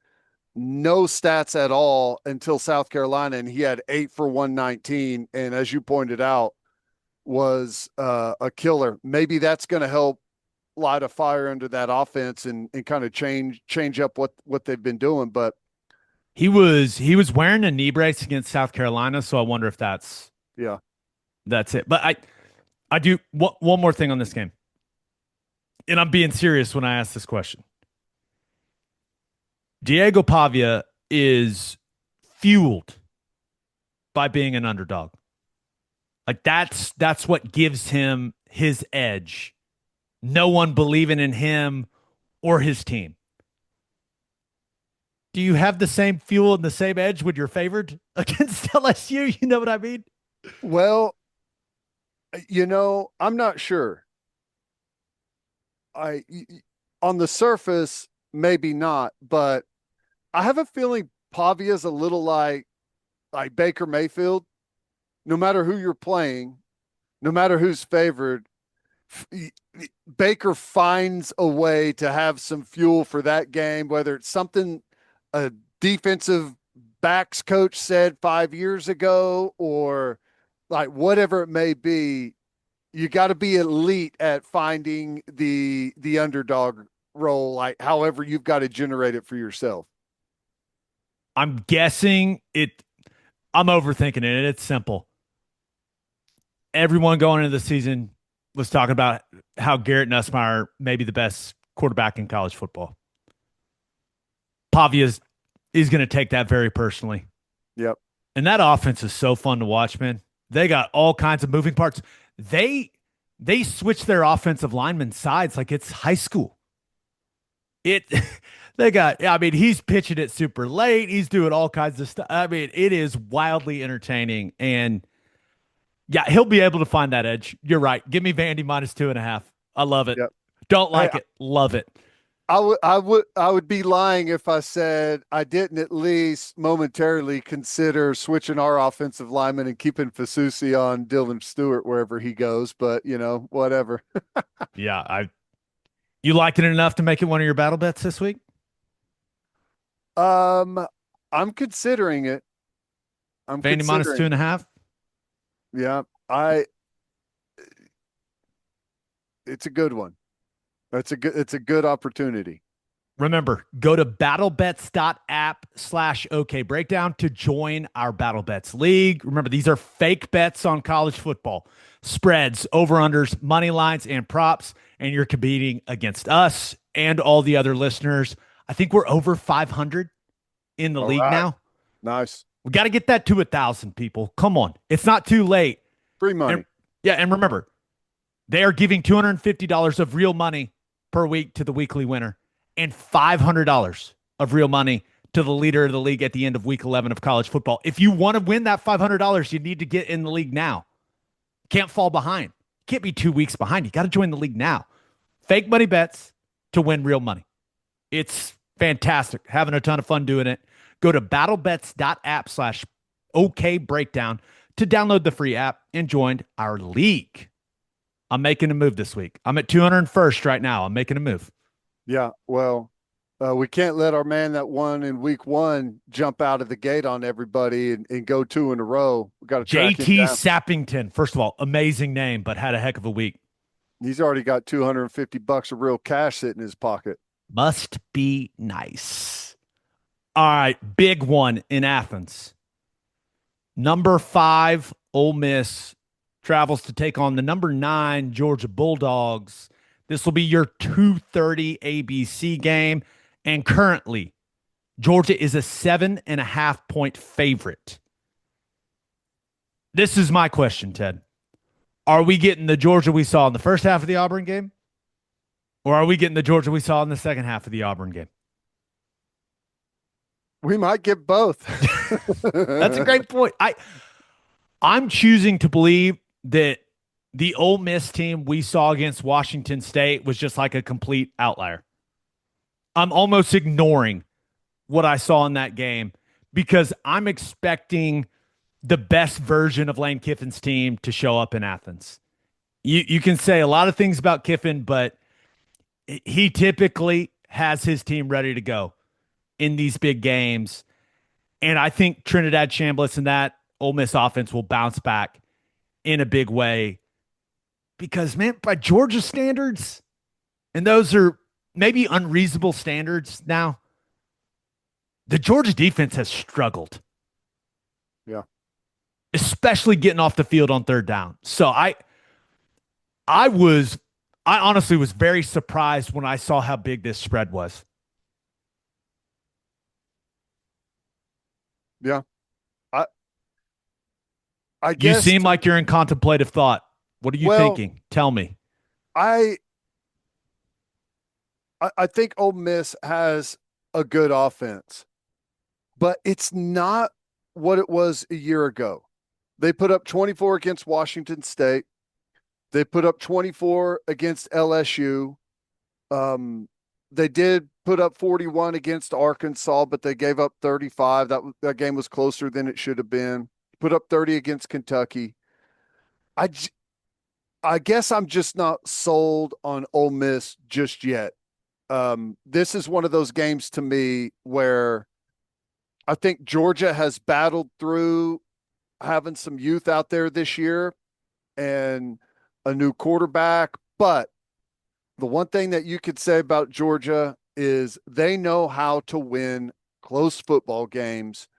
no stats at all until South Carolina, and he had 8 for 119. And as you pointed out, was a killer. Maybe that's going to help light a fire under that offense and kind of change up what they've been doing. But He was wearing a knee brace against South Carolina, so I wonder if that's yeah, it. But I do one more thing on this game, and I'm being serious when I ask this question. Diego Pavia is fueled by being an underdog. Like that's what gives him his edge. No one believing in him or his team. Do you have the same fuel and the same edge when you're favored against LSU? You know what I mean? well, I'm not sure. I on the surface maybe not, but I have a feeling Pavia's a little like Baker Mayfield. No matter who you're playing, no matter who's favored, Baker finds a way to have some fuel for that game, whether it's something a defensive backs coach said 5 years ago or like whatever it may be. You got to be elite at finding the underdog role, like however you've got to generate it for yourself. I'm guessing it. I'm overthinking it. It's simple. Everyone going into the season was talking about how Garrett Nussmeier may be the best quarterback in college football. Pavia is going to take that very personally. Yep. And that offense is so fun to watch, man. They got all kinds of moving parts. They switch their offensive lineman sides like it's high school. He's pitching it super late. He's doing all kinds of stuff. I mean, it is wildly entertaining. And yeah, he'll be able to find that edge. You're right. Give me Vandy -2.5. I love it. Yep. Don't like it. Love it. I would be lying if I said I didn't at least momentarily consider switching our offensive lineman and keeping Fasusi on Dylan Stewart wherever he goes. But whatever. Yeah, you liked it enough to make it one of your battle bets this week? I'm considering it. Vandy -2.5. Yeah, it's a good one. It's a good opportunity. Remember, go to battlebets.app/OKBreakdown to join our Battle Bets League. Remember, these are fake bets on college football. Spreads, over-unders, money lines, and props. And you're competing against us and all the other listeners. I think we're over 500 in the league now. Nice. We got to get that to 1,000 people. Come on. It's not too late. Free money. And remember, they are giving $250 of real money per week to the weekly winner and $500 of real money to the leader of the league at the end of week 11 of college football. If you want to win that $500, you need to get in the league now. Can't fall behind. Can't be 2 weeks behind. You got to join the league now. Fake money bets to win real money. It's fantastic. Having a ton of fun doing it. Go to battlebets.app/OKBreakdown to download the free app and join our league. I'm making a move this week. I'm at 201st right now. I'm making a move. Yeah, well, we can't let our man that won in week 1 jump out of the gate on everybody and go 2 in a row. We got to track him JT down. Sappington. First of all, amazing name, but had a heck of a week. He's already got $250 of real cash sitting in his pocket. Must be nice. All right, big one in Athens. Number 5, Ole Miss travels to take on the number 9 Georgia Bulldogs. This will be your 2:30 ABC game. And currently, Georgia is a 7.5-point favorite. This is my question, Ted. Are we getting the Georgia we saw in the first half of the Auburn game? Or are we getting the Georgia we saw in the second half of the Auburn game? We might get both. That's a great point. I'm choosing to believe that the Ole Miss team we saw against Washington State was just like a complete outlier. I'm almost ignoring what I saw in that game because I'm expecting the best version of Lane Kiffin's team to show up in Athens. You can say a lot of things about Kiffin, but he typically has his team ready to go in these big games. And I think Trinidad Chambliss and that Ole Miss offense will bounce back in a big way because, man, by Georgia standards, and those are maybe unreasonable standards now, the Georgia defense has struggled. Yeah. Especially getting off the field on third down. So I honestly was very surprised when I saw how big this spread was. Yeah. I You guess seem like you're in contemplative thought. What are you thinking? Tell me. I think Ole Miss has a good offense, but it's not what it was a year ago. They put up 24 against Washington State. They put up 24 against LSU. They did put up 41 against Arkansas, but they gave up 35. That game was closer than it should have been. Put up 30 against Kentucky. I guess I'm just not sold on Ole Miss just yet. This is one of those games to me where I think Georgia has battled through having some youth out there this year and a new quarterback. But the one thing that you could say about Georgia is they know how to win close football games,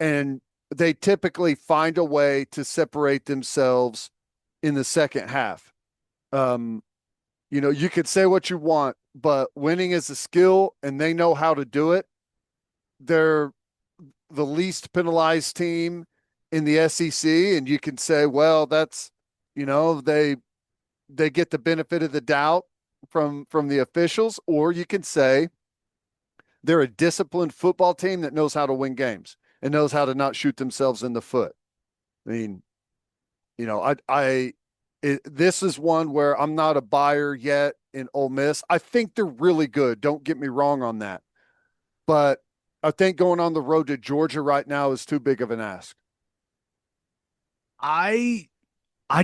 and they typically find a way to separate themselves in the second half. You could say what you want, but winning is a skill, and they know how to do it. They're the least penalized team in the SEC, and you can say, well, that's, they get the benefit of the doubt from the officials, or you can say they're a disciplined football team that knows how to win games and knows how to not shoot themselves in the foot. I mean, this is one where I'm not a buyer yet in Ole Miss. I think they're really good. Don't get me wrong on that. But I think going on the road to Georgia right now is too big of an ask. I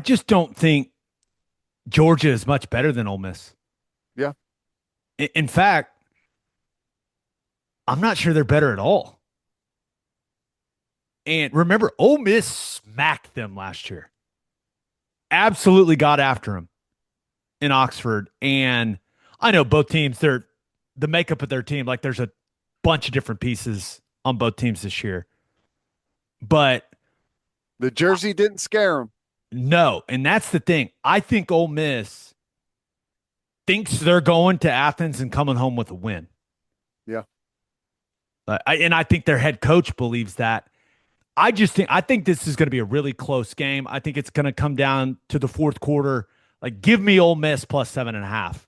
just don't think Georgia is much better than Ole Miss. Yeah. In fact, I'm not sure they're better at all. And remember, Ole Miss smacked them last year. Absolutely got after them in Oxford. And I know both teams, the makeup of their team, like there's a bunch of different pieces on both teams this year. But the jersey didn't scare them. No, and that's the thing. I think Ole Miss thinks they're going to Athens and coming home with a win. Yeah. And I think their head coach believes that. I think this is going to be a really close game. I think it's going to come down to the fourth quarter. Like, give me Ole Miss plus 7.5.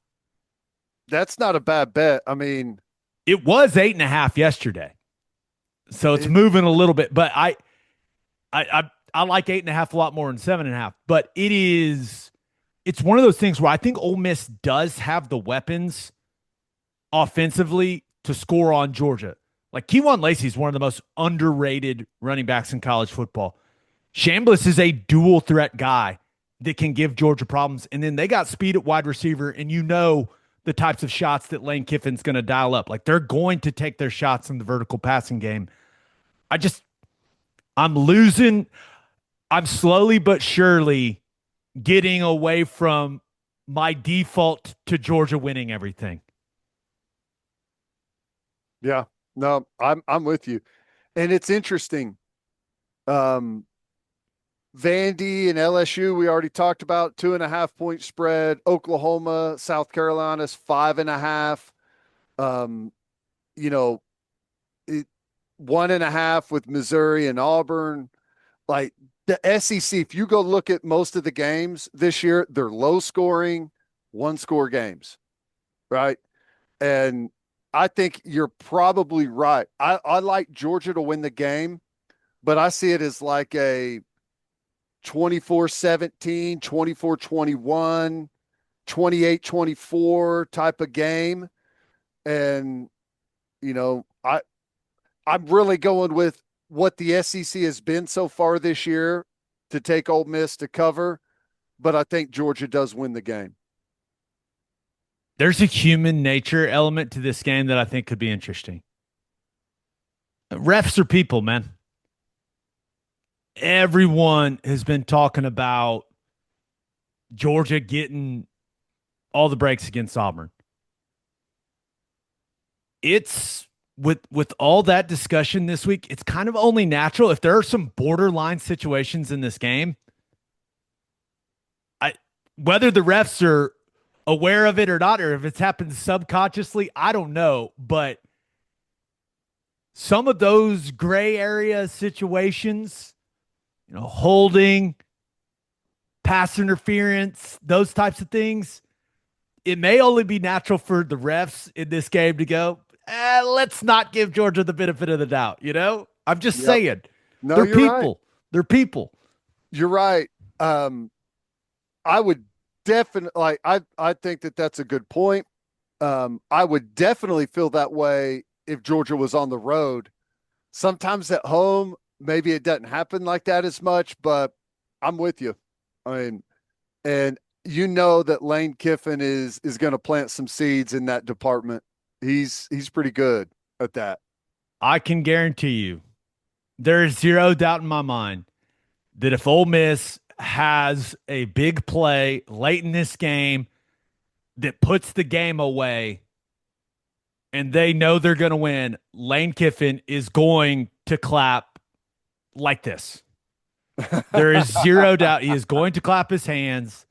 That's not a bad bet. I mean, it was 8.5 yesterday, so it's moving a little bit. But I like 8.5 a lot more than 7.5. But it's one of those things where I think Ole Miss does have the weapons offensively to score on Georgia. Like, Keywan Lacey is one of the most underrated running backs in college football. Chambliss is a dual threat guy that can give Georgia problems. And then they got speed at wide receiver, and the types of shots that Lane Kiffin's going to dial up. Like, they're going to take their shots in the vertical passing game. I'm slowly but surely getting away from my default to Georgia winning everything. Yeah. No, I'm with you. And it's interesting. Vandy and LSU, we already talked about 2.5 point spread. Oklahoma, South Carolina's 5.5. 1.5 with Missouri and Auburn. Like, the SEC, if you go look at most of the games this year, they're low scoring, 1-score games, right? And I think you're probably right. I like Georgia to win the game, but I see it as like a 24-17, 24-21, 28-24 type of game. And, I'm really going with what the SEC has been so far this year to take Ole Miss to cover, but I think Georgia does win the game. There's a human nature element to this game that I think could be interesting. Refs are people, man. Everyone has been talking about Georgia getting all the breaks against Auburn. It's with all that discussion this week, it's kind of only natural if there are some borderline situations in this game. Whether the refs are aware of it or not, or if it's happened subconsciously, I don't know. But some of those gray area situations, holding, pass interference, those types of things, it may only be natural for the refs in this game to go, let's not give Georgia the benefit of the doubt. I'm just saying. No, They're you're people. right. They're people. You're right. I would definitely I think that that's a good point. I would definitely feel that way if Georgia was on the road. Sometimes at home, maybe it doesn't happen like that as much, but I'm with you. I mean, and that Lane Kiffin is going to plant some seeds in that department. He's pretty good at that. I can guarantee you there is zero doubt in my mind that if Ole Miss has a big play late in this game that puts the game away and they know they're going to win, Lane Kiffin is going to clap like this. There is zero doubt he is going to clap his hands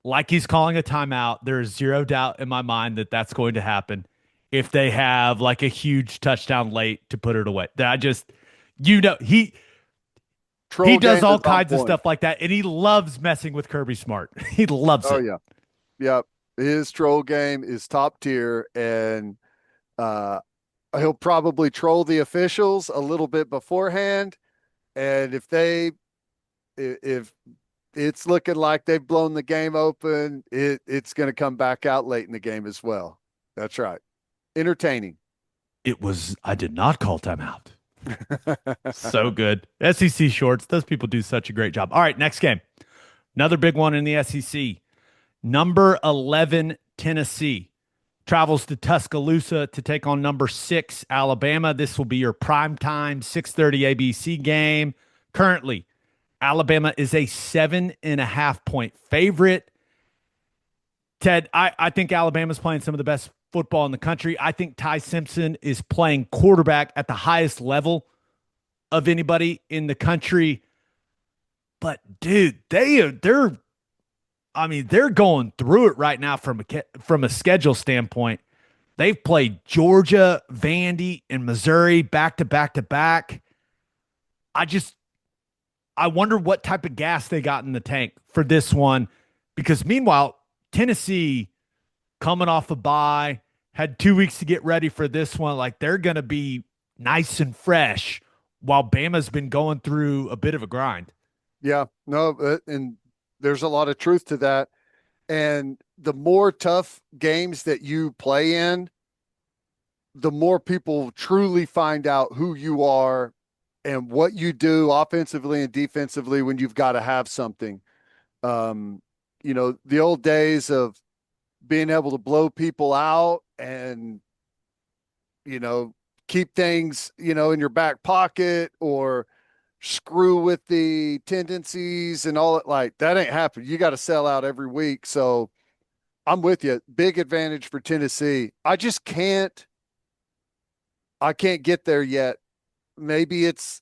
like he's calling a timeout. There is zero doubt in my mind that that's going to happen if they have like a huge touchdown late to put it away. I just, he does all kinds of stuff like that, and he loves messing with Kirby Smart. He loves it. Oh, yeah. Yep. His troll game is top tier, and he'll probably troll the officials a little bit beforehand. And if it's looking like they've blown the game open, it's going to come back out late in the game as well. That's right. Entertaining. I did not call timeout. So good. SEC shorts. Those people do such a great job. All right, next game. Another big one in the SEC. Number 11, Tennessee, travels to Tuscaloosa to take on number 6, Alabama. This will be your primetime 6:30 ABC game. Currently, Alabama is a 7.5-point favorite. Ted, I think Alabama's playing some of the best football in the country. I think Ty Simpson is playing quarterback at the highest level of anybody in the country. But dude, they're going through it right now from a schedule standpoint. They've played Georgia, Vandy, and Missouri back to back to back. I wonder what type of gas they got in the tank for this one, because meanwhile, Tennessee, coming off a bye, had 2 weeks to get ready for this one. Like, they're going to be nice and fresh while Bama's been going through a bit of a grind. Yeah, no, and there's a lot of truth to that. And the more tough games that you play in, the more people truly find out who you are and what you do offensively and defensively when you've got to have something. The old days of being able to blow people out and, keep things, in your back pocket or screw with the tendencies and all that, like that ain't happening. You got to sell out every week. So I'm with you. Big advantage for Tennessee. I can't get there yet. Maybe it's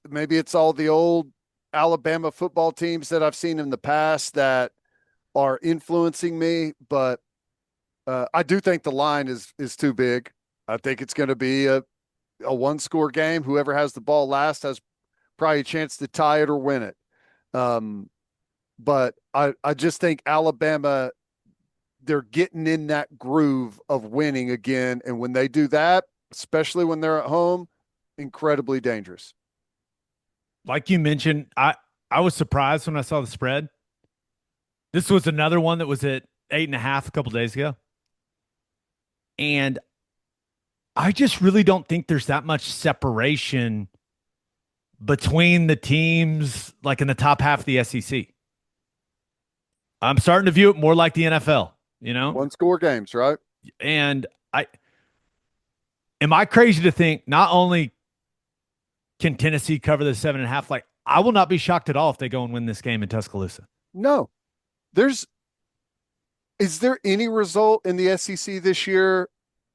all the old Alabama football teams that I've seen in the past that are influencing me, but I do think the line is too big. I think it's going to be a one-score game. Whoever has the ball last has probably a chance to tie it or win it. But I just think Alabama, they're getting in that groove of winning again. And when they do that, especially when they're at home, incredibly dangerous. Like you mentioned, I was surprised when I saw the spread. This was another one that was at 8.5 a couple days ago. And I just really don't think there's that much separation between the teams like in the top half of the SEC. I'm starting to view it more like the NFL, you know? One score games, right? And am I crazy to think not only can Tennessee cover the 7.5, like I will not be shocked at all if they go and win this game in Tuscaloosa. No. Is there any result in the SEC this year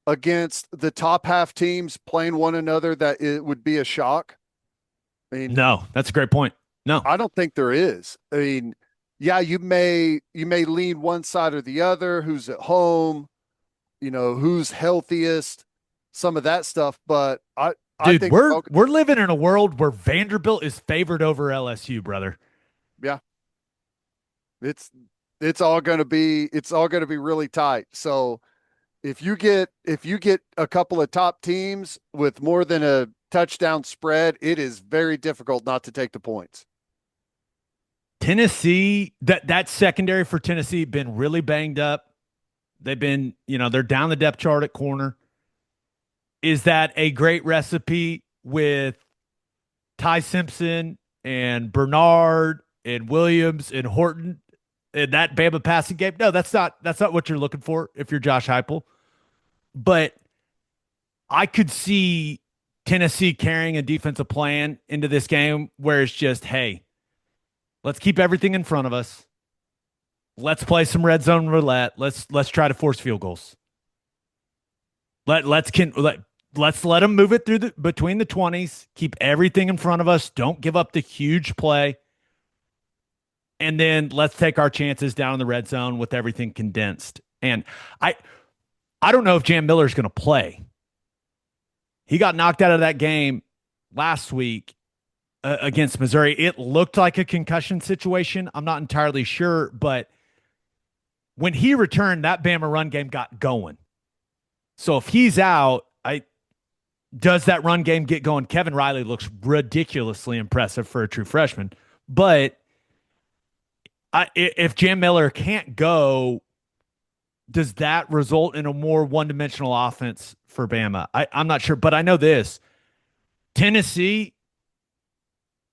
against the top half teams playing one another that it would be a shock? I mean, No, that's a great point. No. I don't think there is. I mean, yeah, you may lean one side or the other, who's at home, who's healthiest, some of that stuff, but I Dude, think we're living in a world where Vanderbilt is favored over LSU, brother. yeah. It's all going to be really tight. So if you get a couple of top teams with more than a touchdown spread, it is very difficult not to take the points. Tennessee, that secondary for Tennessee been really banged up. They've been, they're down the depth chart at corner. Is that a great recipe with Ty Simpson and Bernard and Williams and Horton and that Bama passing game? No, that's not what you're looking for if you're Josh Heupel. But I could see Tennessee carrying a defensive plan into this game where it's just, hey, let's keep everything in front of us. Let's play some red zone roulette. Let's try to force field goals. Let's let them move it through between the 20s. Keep everything in front of us. Don't give up the huge play. And then let's take our chances down in the red zone with everything condensed. And I don't know if Jam Miller's going to play. He got knocked out of that game last week against Missouri. It looked like a concussion situation. I'm not entirely sure, but when he returned, that Bama run game got going. So if he's out, does that run game get going? Kevin Riley looks ridiculously impressive for a true freshman. But if Jam Miller can't go, does that result in a more one-dimensional offense for Bama? I'm not sure, but I know this. Tennessee,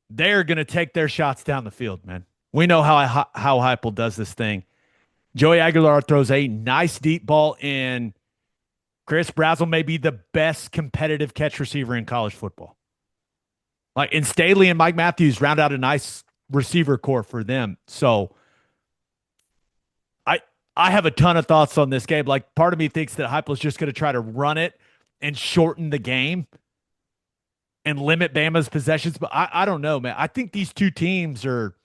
they're going to take their shots down the field, man. We know how Heupel does this thing. Joey Aguilar throws a nice deep ball in. Chris Brazzell may be the best competitive catch receiver in college football. And Staley and Mike Matthews round out a nice receiver core for them. So I have a ton of thoughts on this game. Part of me thinks that Heupel's just going to try to run it and shorten the game and limit Bama's possessions. But I don't know, man. I think these two teams are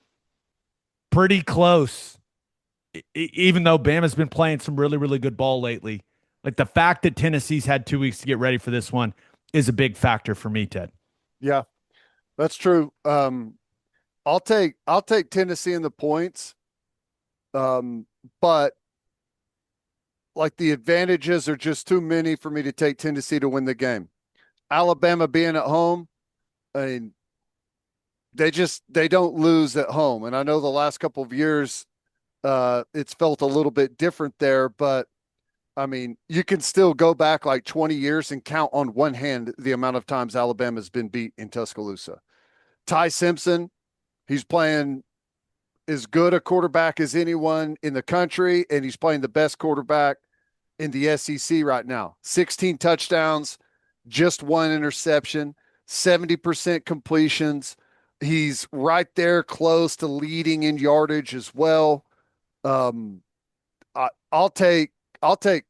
pretty close, even though Bama's been playing some really, really good ball lately. The fact that Tennessee's had 2 weeks to get ready for this one is a big factor for me, Ted. Yeah, that's true. I'll take Tennessee in the points. But the advantages are just too many for me to take Tennessee to win the game. Alabama being at home, I mean, they don't lose at home. And I know the last couple of years, it's felt a little bit different there, but I mean, you can still go back 20 years and count on one hand the amount of times Alabama's been beat in Tuscaloosa. Ty Simpson, he's playing as good a quarterback as anyone in the country, and he's playing the best quarterback in the SEC right now. 16 touchdowns, just one interception, 70% completions. He's right there close to leading in yardage as well. I'll take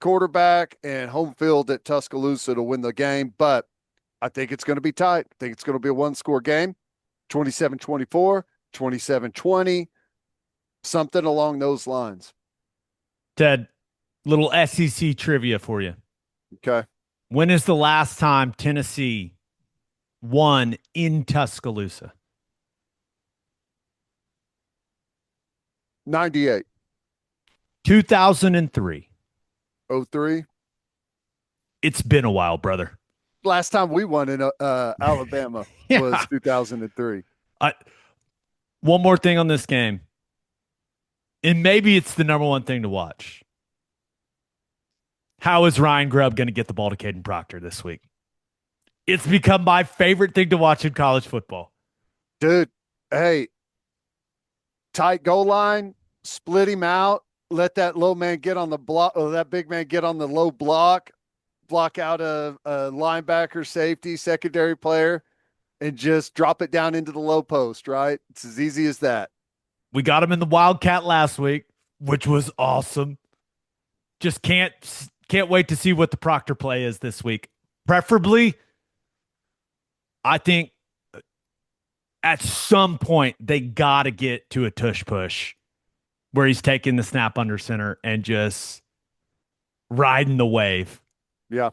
quarterback and home field at Tuscaloosa to win the game, but I think it's going to be tight. I think it's going to be a one-score game, 27-24, 27-20, something along those lines. Ted, little SEC trivia for you. Okay. When is the last time Tennessee won in Tuscaloosa? 98. 2003. 03. It's been a while, brother. Last time we won in Alabama was 2003. One more thing on this game, and maybe it's the number one thing to watch. How is Ryan Grubb going to get the ball to Caden Proctor this week? It's become my favorite thing to watch in college football. Dude, hey, tight goal line, split him out, let that low man get on the block, or that big man get on the low block out a linebacker, safety, secondary player, and just drop it down into the low post, right? It's as easy as that. We got him in the Wildcat last week, which was awesome. Just can't wait to see what the Proctor play is this week. Preferably, I think at some point they got to get to a tush push where he's taking the snap under center and just riding the wave. Yeah.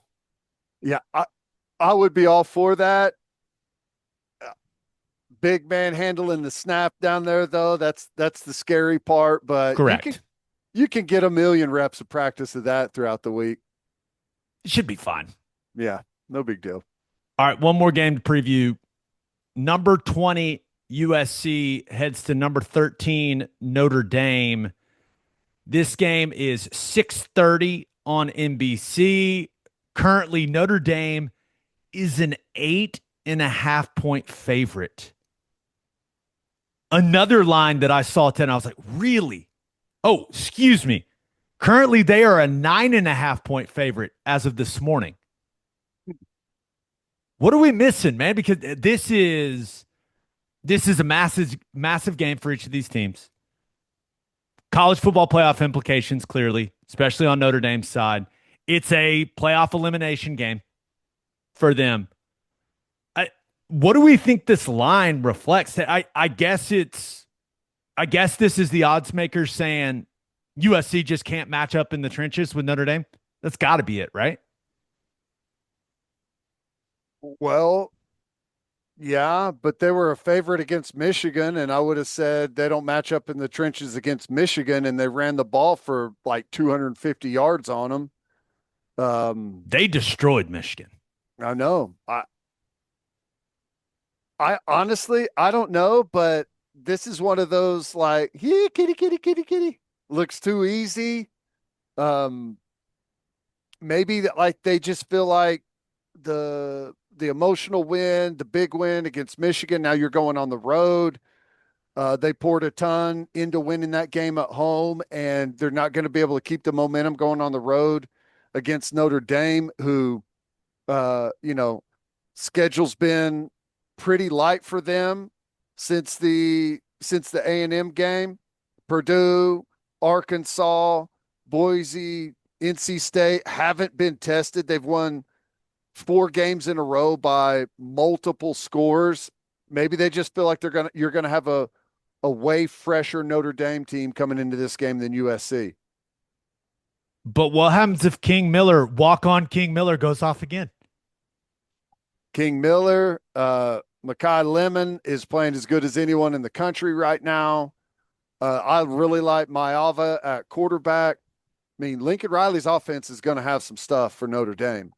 Yeah. I would be all for that. Big man handling the snap down there, though. That's the scary part. But correct. You can get a million reps of practice of that throughout the week. It should be fine. Yeah. No big deal. All right. One more game to preview. Number 20 USC heads to number 13 Notre Dame. This game is 6:30 on NBC. Currently, Notre Dame is an 8.5-point favorite. Another line that I saw 10, I was like, really? Oh, excuse me. Currently, they are a 9.5-point favorite as of this morning. What are we missing, man? Because this is a massive game for each of these teams. College football playoff implications, clearly, especially on Notre Dame's side. It's a playoff elimination game for them. What do we think this line reflects? I guess this is the odds makers saying USC just can't match up in the trenches with Notre Dame. That's got to be it, right? Well, yeah, but they were a favorite against Michigan, and I would have said they don't match up in the trenches against Michigan, and they ran the ball for like 250 yards on them. They destroyed Michigan. I know. I honestly, I don't know, but this is one of those like, yeah, kitty, kitty, kitty, kitty. Looks too easy. Maybe that like they just feel like the emotional win, the big win against Michigan. Now you're going on the road. They poured a ton into winning that game at home, and they're not going to be able to keep the momentum going on the road against Notre Dame, who, schedule's been pretty light for them since the A&M game. Purdue, Arkansas, Boise, NC State haven't been tested. They've won 4 games in a row by multiple scores. Maybe they just feel like you're gonna have a way fresher Notre Dame team coming into this game than USC. But what happens if walk-on King Miller goes off again? King Miller, Ikard and Lehman is playing as good as anyone in the country right now. I really like Mayava at quarterback. I mean, Lincoln Riley's offense is going to have some stuff for Notre Dame.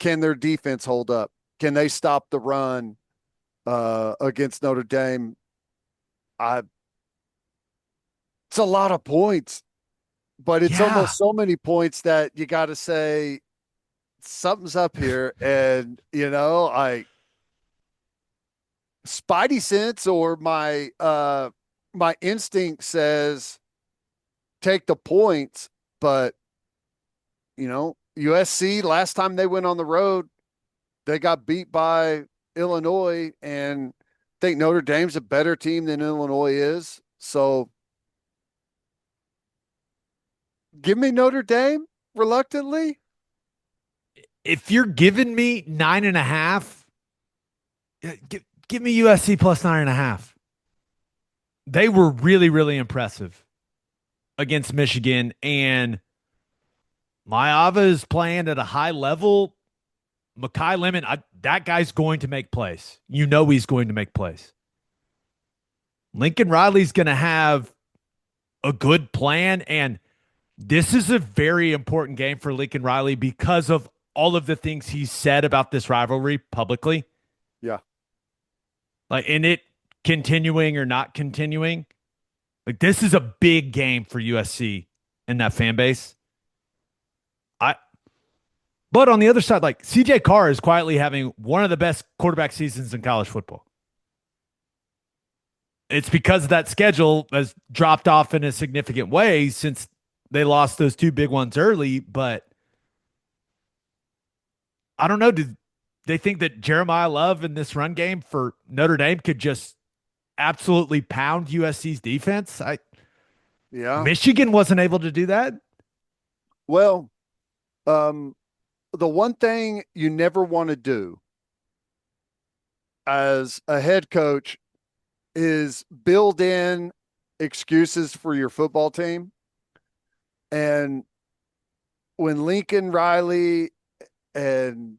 Can their defense hold up? Can they stop the run against Notre Dame? It's a lot of points, but it's almost so many points that you got to say something's up here. And, Spidey sense or my instinct says take the points, but USC last time they went on the road, they got beat by Illinois, and I think Notre Dame's a better team than Illinois is. So give me Notre Dame reluctantly. If you're giving me 9.5, give me USC plus 9.5. They were really, really impressive against Michigan, and Mayava is playing at a high level. Ikard and Lehman, that guy's going to make plays. He's going to make plays. Lincoln Riley's going to have a good plan, and this is a very important game for Lincoln Riley because of all of the things he's said about this rivalry publicly. Yeah. Like, in it continuing or not continuing, like, this is a big game for USC and that fan base. But on the other side, like CJ Carr is quietly having one of the best quarterback seasons in college football. It's because that schedule has dropped off in a significant way since they lost those two big ones early. But I don't know. Do they think that Jeremiah Love in this run game for Notre Dame could just absolutely pound USC's defense? Michigan wasn't able to do that. Well, the one thing you never want to do as a head coach is build in excuses for your football team. And when Lincoln Riley and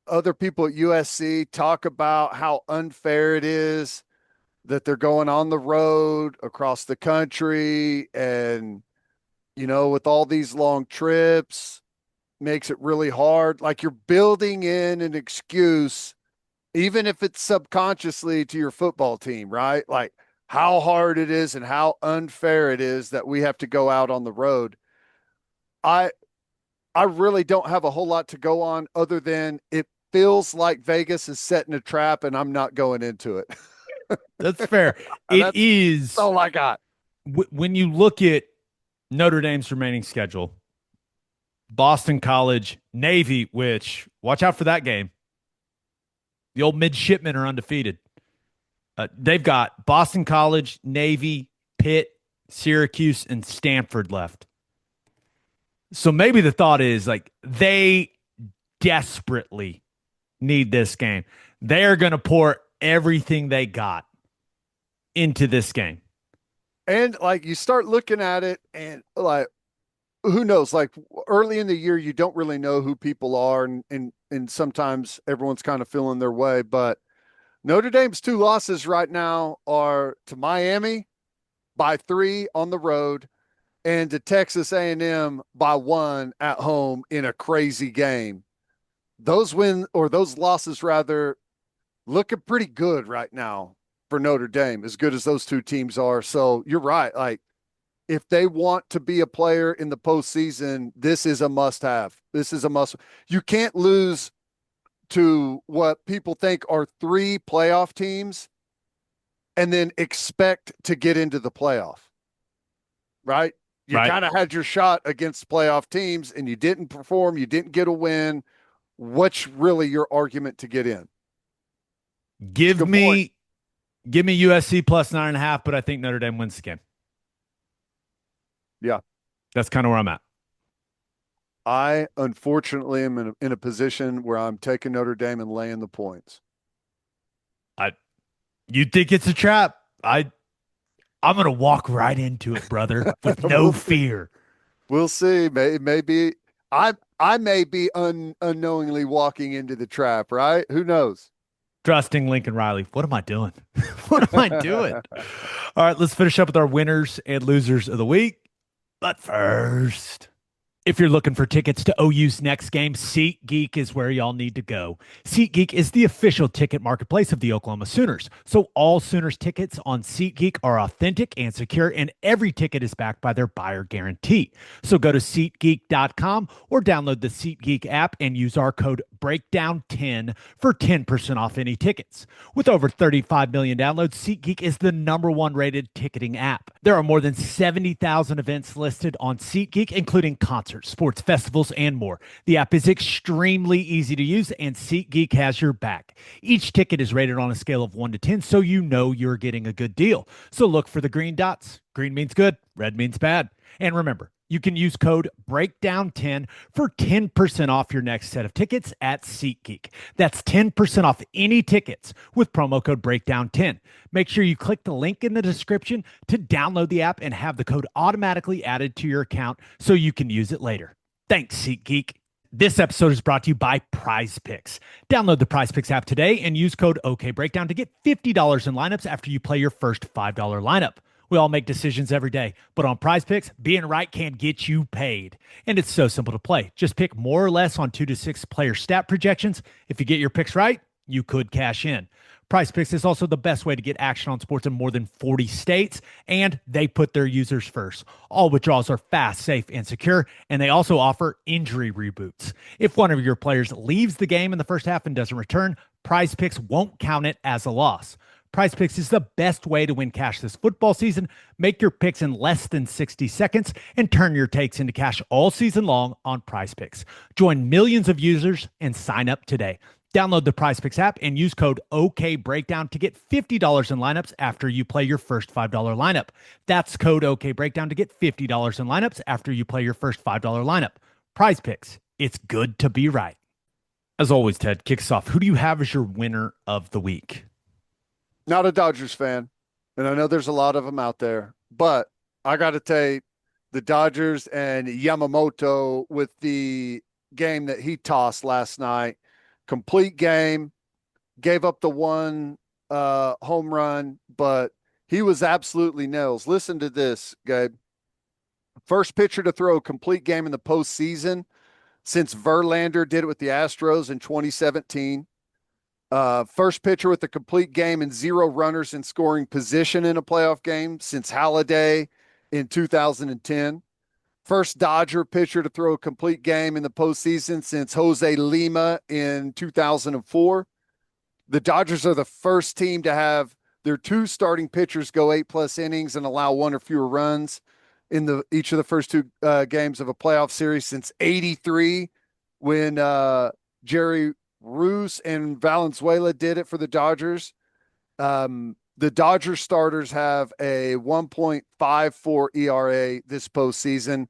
other people at USC talk about how unfair it is that they're going on the road across the country and, with all these long trips, makes it really hard. Like you're building in an excuse, even if it's subconsciously to your football team, right? Like how hard it is and how unfair it is that we have to go out on the road. I really don't have a whole lot to go on other than it feels like Vegas is setting a trap and I'm not going into it. That's fair. It is all I got. When you look at Notre Dame's remaining schedule, Boston College, Navy, which watch out for that game. The old midshipmen are undefeated. They've got Boston College, Navy, Pitt, Syracuse, and Stanford left. So maybe the thought is like they desperately need this game. They are going to pour everything they got into this game. And like you start looking at it and like, who knows, like early in the year, you don't really know who people are. And sometimes everyone's kind of feeling their way, but Notre Dame's 2 losses right now are to Miami by 3 on the road and to Texas A&M by 1 at home in a crazy game. Those losses rather looking pretty good right now for Notre Dame, as good as those 2 teams are. So you're right. Like if they want to be a player in the postseason, this is a must-have. This is a must. You can't lose to what people think are 3 playoff teams and then expect to get into the playoff, right? You kind of had your shot against playoff teams and you didn't perform. You didn't get a win. What's really your argument to get in? Give me USC plus 9.5, but I think Notre Dame wins the game. Yeah. That's kind of where I'm at. I unfortunately am in a position where I'm taking Notre Dame and laying the points. You think it's a trap? I'm going to walk right into it, brother, with no fear. We'll see. Maybe I may be unknowingly walking into the trap, right? Who knows? Trusting Lincoln Riley. What am I doing? What am I doing? All right, let's finish up with our winners and losers of the week. But first, if you're looking for tickets to OU's next game, SeatGeek is where y'all need to go. SeatGeek is the official ticket marketplace of the Oklahoma Sooners. So all Sooners tickets on SeatGeek are authentic and secure, and every ticket is backed by their buyer guarantee. So go to SeatGeek.com or download the SeatGeek app and use our code BREAKDOWN10 for 10% off any tickets. With over 35 million downloads, SeatGeek is the #1 rated ticketing app. There are more than 70,000 events listed on SeatGeek, including concerts, sports, festivals, and more. The app is extremely easy to use, and SeatGeek has your back. Each ticket is rated on a scale of 1 to 10, so you know you're getting a good deal. So look for the green dots. Green means good, red means bad. And remember, you can use code BREAKDOWN10 for 10% off your next set of tickets at SeatGeek. That's 10% off any tickets with promo code BREAKDOWN10. Make sure you click the link in the description to download the app and have the code automatically added to your account so you can use it later. Thanks, SeatGeek. This episode is brought to you by Prize Picks. Download the Prize Picks app today and use code OKBreakdown to get $50 in lineups after you play your first $5 lineup. We all make decisions every day, but on Prize Picks, being right can get you paid. And it's so simple to play. Just pick more or less on 2 to 6 player stat projections. If you get your picks right, you could cash in. Prize Picks is also the best way to get action on sports in more than 40 states, and they put their users first. All withdrawals are fast, safe, and secure, and they also offer injury reboots. If one of your players leaves the game in the first half and doesn't return, Prize Picks won't count it as a loss. Prize Picks is the best way to win cash this football season. Make your picks in less than 60 seconds and turn your takes into cash all season long on Prize Picks. Join millions of users and sign up today. Download the Prize Picks app and use code OKBreakdown to get $50 in lineups after you play your first $5 lineup. That's code OKBreakdown to get $50 in lineups after you play your first $5 lineup. Prize Picks. It's good to be right. As always, Ted, kick us off. Who do you have as your winner of the week? Not a Dodgers fan, and I know there's a lot of them out there, but I got to take the Dodgers and Yamamoto with the game that he tossed last night. Complete game, gave up the one home run, but he was absolutely nails. Listen to this, Gabe. First pitcher to throw a complete game in the postseason since Verlander did it with the Astros in 2017. First pitcher with a complete game and 0 runners in scoring position in a playoff game since Halladay in 2010. First Dodger pitcher to throw a complete game in the postseason since Jose Lima in 2004. The Dodgers are the first team to have their 2 starting pitchers go 8+ innings and allow 1 or fewer runs in each of the first 2 games of a playoff series since '83, when Jerry Roos and Valenzuela did it for the Dodgers. The Dodgers starters have a 1.54 ERA this postseason,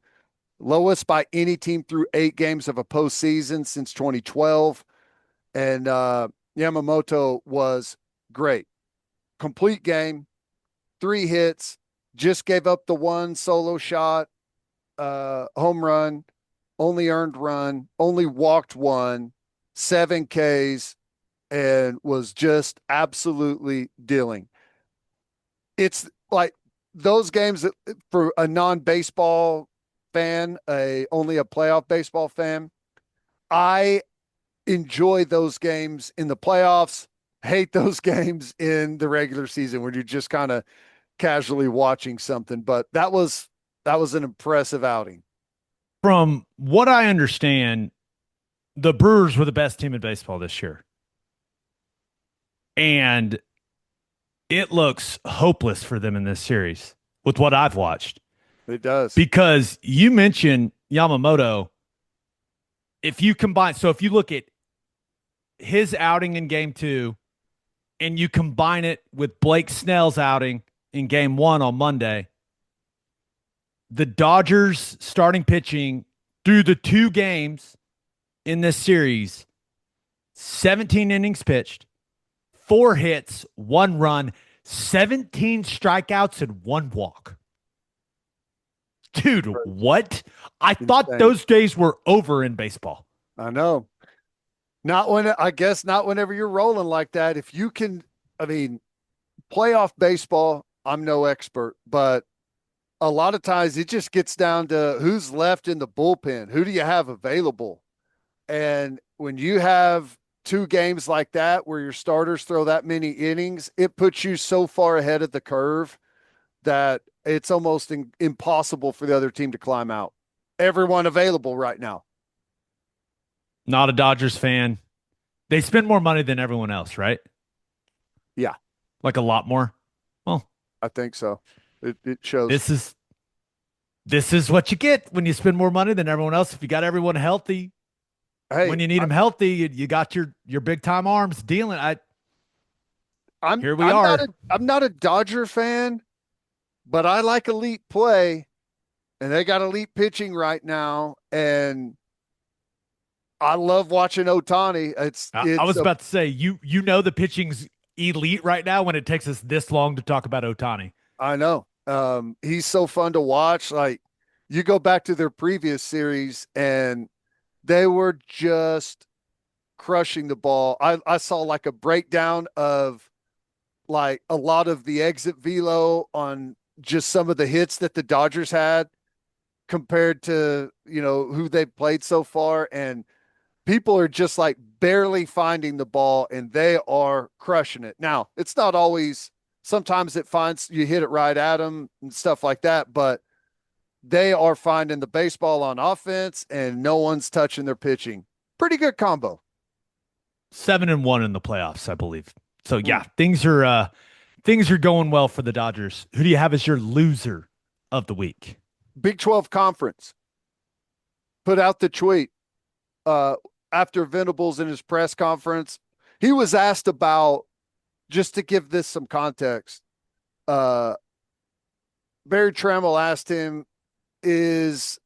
lowest by any team through 8 games of a postseason since 2012. And Yamamoto was great. Complete game, 3 hits, just gave up the 1 solo shot, home run, only earned run, only walked 1, 7 Ks, and was just absolutely dealing. It's like those games that, for a non-baseball fan, only a playoff baseball fan, I enjoy those games in the playoffs, hate those games in the regular season when you're just kind of casually watching something. But that was an impressive outing. From what I understand, the Brewers were the best team in baseball this year. And it looks hopeless for them in this series with what I've watched. It does. Because you mentioned Yamamoto. If you look at his outing in game 2 and you combine it with Blake Snell's outing in game 1 on Monday, the Dodgers starting pitching through the 2 games in this series, 17 innings pitched, 4 hits, 1 run, 17 strikeouts, and 1 walk. Dude, what? I thought those days were over in baseball. I know. Not whenever you're rolling like that. If you can, playoff baseball, I'm no expert, but a lot of times it just gets down to who's left in the bullpen. Who do you have available? And when you have 2 games like that where your starters throw that many innings, it puts you so far ahead of the curve that it's almost impossible for the other team to climb out. Everyone available right now. Not a Dodgers fan. They spend more money than everyone else, right? Yeah. Like a lot more? Well, I think so. It shows. This is what you get when you spend more money than everyone else. If you got everyone healthy, when you need them healthy, you got your big time arms dealing. I'm not a Dodger fan, but I like elite play, and they got elite pitching right now, and I love watching Ohtani. I was about to say you know the pitching's elite right now when it takes us this long to talk about Ohtani. I know. He's so fun to watch. Like, you go back to their previous series and they were just crushing the ball. I saw like a breakdown of like a lot of the exit velo on just some of the hits that the Dodgers had compared to, who they've played so far. And people are just like barely finding the ball, and they are crushing it. Now, it's not always, sometimes you hit it right at them and stuff like that, but they are finding the baseball on offense and no one's touching their pitching. Pretty good combo. 7-1 in the playoffs, I believe. So yeah, things are going well for the Dodgers. Who do you have as your loser of the week? Big 12 Conference put out the tweet after Venables in his press conference. He was asked about, just to give this some context, Barry Trammell asked him, you've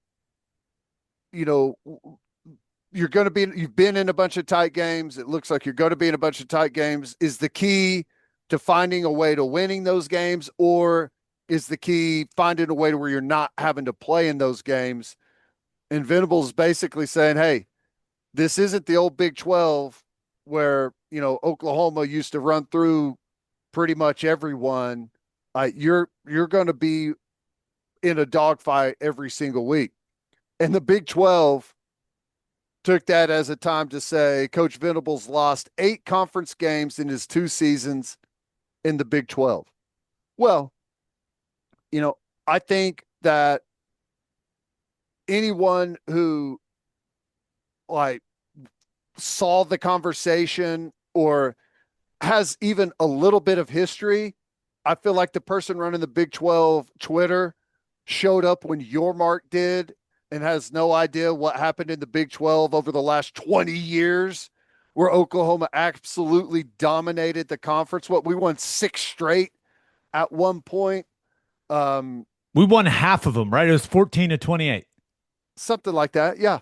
been in a bunch of tight games. It looks like you're going to be in a bunch of tight games. Is the key to finding a way to winning those games, or is the key finding a way to where you're not having to play in those games? And Venables basically saying, hey, this isn't the old Big 12 where, Oklahoma used to run through pretty much everyone. You're going to be in a dogfight every single week. And the Big 12 took that as a time to say Coach Venables lost 8 conference games in his 2 seasons in the Big 12. Well, I think that anyone who saw the conversation or has even a little bit of history, I feel like the person running the Big 12 Twitter showed up when your Mark did and has no idea what happened in the Big 12 over the last 20 years, where Oklahoma absolutely dominated the conference. We won 6 straight at one point. We won half of them, right? It was 14-28. Something like that. Yeah.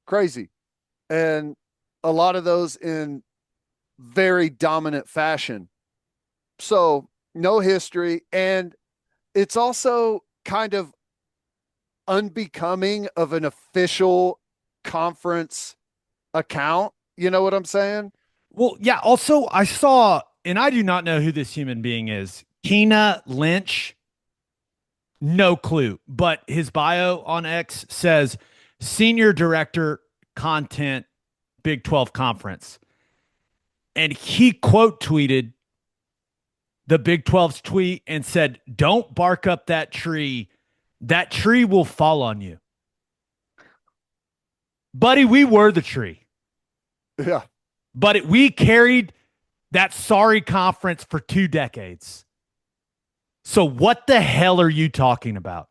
Crazy. And a lot of those in very dominant fashion. So no history. And it's also kind of unbecoming of an official conference account. You know what I'm saying? Well, yeah. Also, I saw, and I do not know who this human being is, Keena Lynch. No clue, but his bio on X says Senior Director Content, Big 12 Conference. And he quote tweeted the Big 12's tweet and said, "Don't bark up that tree. That tree will fall on you." Buddy, we were the tree. Yeah. But we carried that sorry conference for 2 decades. So what the hell are you talking about?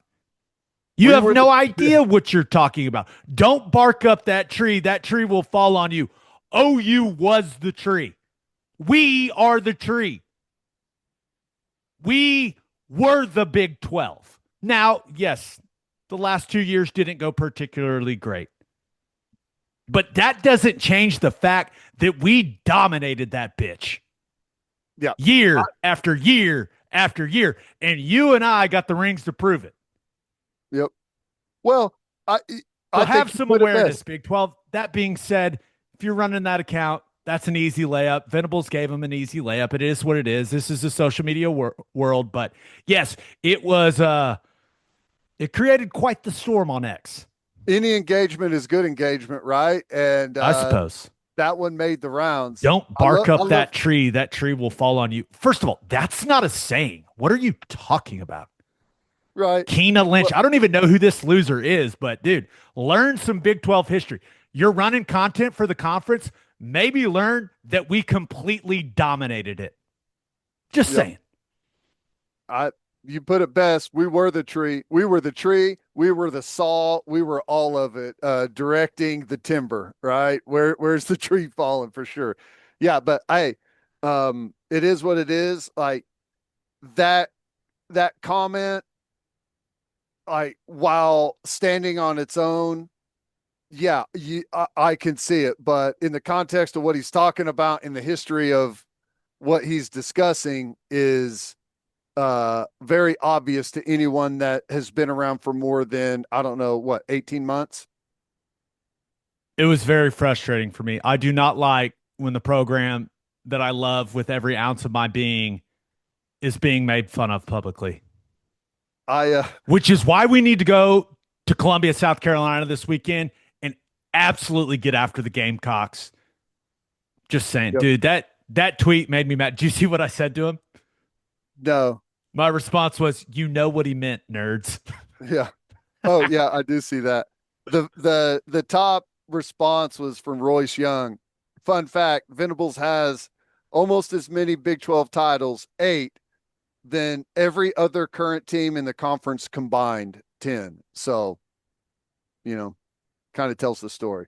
You have no idea what you're talking about. Don't bark up that tree. That tree will fall on you. OU was the tree. We are the tree. We were the Big 12. Now, yes, the last 2 years didn't go particularly great. But that doesn't change the fact that we dominated that bitch. Yeah. Year after year after year. And you and I got the rings to prove it. Yep. Well, I have some awareness, Big 12. That being said, if you're running that account, that's an easy layup. Venables gave him an easy layup. It is what it is. This is a social media world. But yes, it was, it created quite the storm on X. Any engagement is good engagement, right? And I suppose that one made the rounds. Don't bark up that tree. That tree will fall on you. First of all, that's not a saying. What are you talking about? Right. Keena Lynch. I don't even know who this loser is, but dude, learn some Big 12 history. You're running content for the conference. Maybe learn that we completely dominated it. Just saying. You put it best. We were the tree. We were the tree. We were the saw. We were all of it, directing the timber, right? Where's the tree falling for sure? Yeah, but hey, it is what it is. Like that comment, like while standing on its own, yeah, I can see it. But in the context of what he's talking about in the history of what he's discussing is very obvious to anyone that has been around for more than, 18 months. It was very frustrating for me. I do not like when the program that I love with every ounce of my being is being made fun of publicly. Which is why we need to go to Columbia, South Carolina this weekend and absolutely get after the Gamecocks Just saying, Yep. dude, that tweet made me mad. Did you see what I said to him? No. My response was, you know what he meant, nerds. Yeah. Oh, yeah, I do see that. The top response was from Royce Young. Fun fact, Venables has almost as many Big 12 titles, 8, than every other current team in the conference combined, 10. So, kind of tells the story.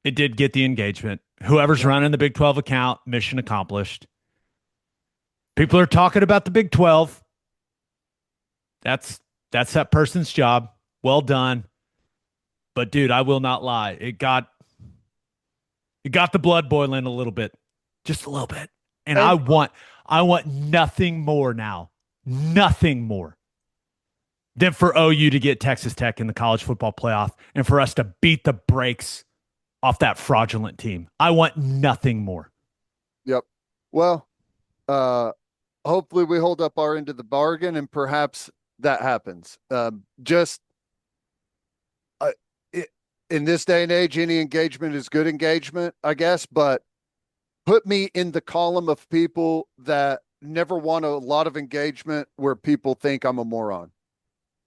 It did get the engagement. Whoever's running the Big 12 account, mission accomplished. People are talking about the Big 12. That's that person's job. Well done. But dude, I will not lie. It got the blood boiling a little bit. Just a little bit. And I want nothing more now. Nothing more than for OU to get Texas Tech in the college football playoff and for us to beat the brakes off that fraudulent team. I want nothing more. Yep. Well, hopefully we hold up our end of the bargain and perhaps that happens. In this day and age, any engagement is good engagement, I guess, but put me in the column of people that never want a lot of engagement where people think I'm a moron.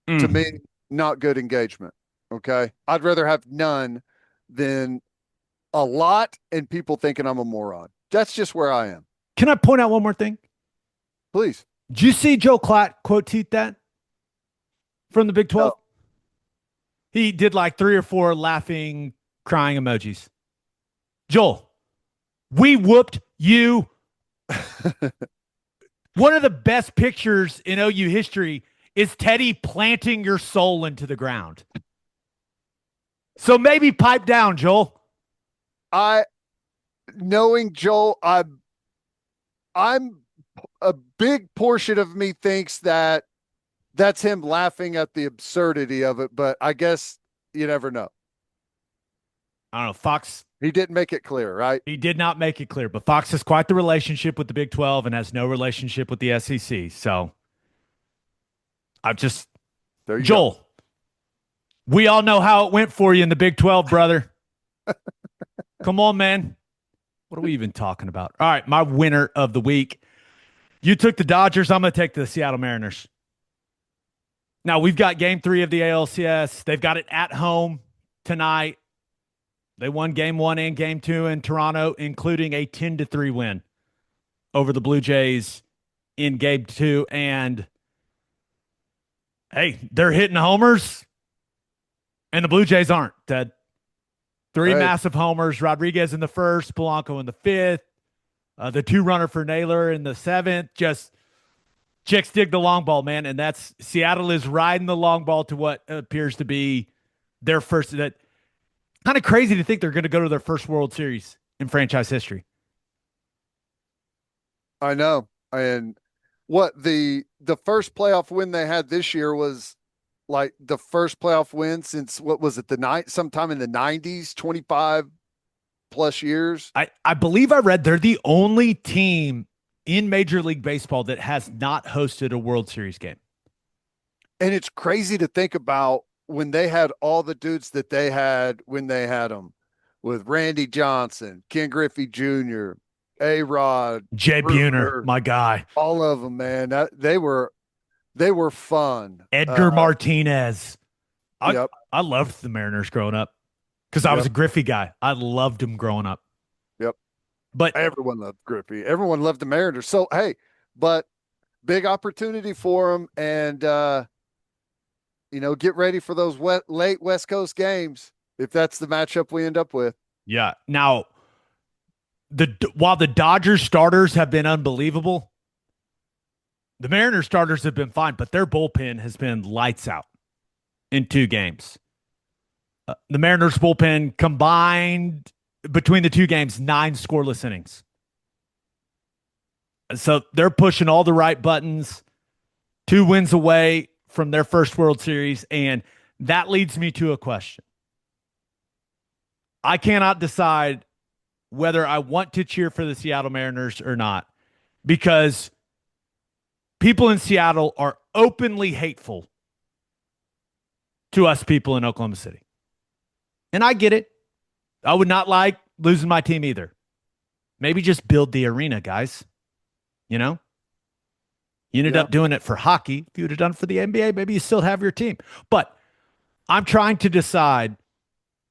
To me, not good engagement. Okay. I'd rather have none than a lot and people thinking I'm a moron. That's just where I am. Can I point out one more thing? Please. Did you see Joe Klatt quote tweet that from the Big 12? No. He did like 3 or 4 laughing, crying emojis. Joel, we whooped you. One of the best pictures in OU history is Teddy planting your soul into the ground. So maybe pipe down, Joel. Knowing Joel, I'm a big portion of me thinks that that's him laughing at the absurdity of it, but I guess you never know. I don't know. Fox. He didn't make it clear, right? He did not make it clear, but Fox has quite the relationship with the Big 12 and has no relationship with the SEC. So Joel, go. We all know how it went for you in the Big 12, brother. Come on, man. What are we even talking about? All right, my winner of the week. You took the Dodgers. I'm going to take the Seattle Mariners. Now, we've got game 3 of the ALCS. They've got it at home tonight. They won game 1 and game 2 in Toronto, including a 10-3 win over the Blue Jays in game 2. And, hey, they're hitting homers, and the Blue Jays aren't, Ted. 3 massive homers. Rodriguez in the first, Polanco in the 5th. The 2-runner for Naylor in the 7th. Just chicks dig the long ball, man. And that's Seattle is riding the long ball to what appears to be their first. That kind of crazy to think they're going to go to their first World Series in franchise history. I know. And what the first playoff win they had this year was like the first playoff win since what was it, sometime in the 90s, 25 plus years. I believe I read they're the only team in Major League Baseball that has not hosted a World Series game. And it's crazy to think about when they had all the dudes that they had when they had them with Randy Johnson, Ken Griffey Jr., A-Rod, Jay Buhner, my guy. All of them, man. They were fun. Edgar Martinez. Yep. I loved the Mariners growing up because I was a Griffey guy. I loved them growing up. Yep. But everyone loved Griffey. Everyone loved the Mariners. So, hey, but big opportunity for them. And, get ready for those late West Coast games if that's the matchup we end up with. Yeah. Now, while the Dodgers starters have been unbelievable, the Mariners starters have been fine, but their bullpen has been lights out in 2 games. The Mariners bullpen combined between the 2 games, 9 scoreless innings. So they're pushing all the right buttons, 2 wins away from their first World Series. And that leads me to a question. I cannot decide whether I want to cheer for the Seattle Mariners or not, because people in Seattle are openly hateful to us people in Oklahoma City. And I get it. I would not like losing my team either. Maybe just build the arena, guys. You know? You ended up doing it for hockey. If you would have done it for the NBA, maybe you still have your team. But I'm trying to decide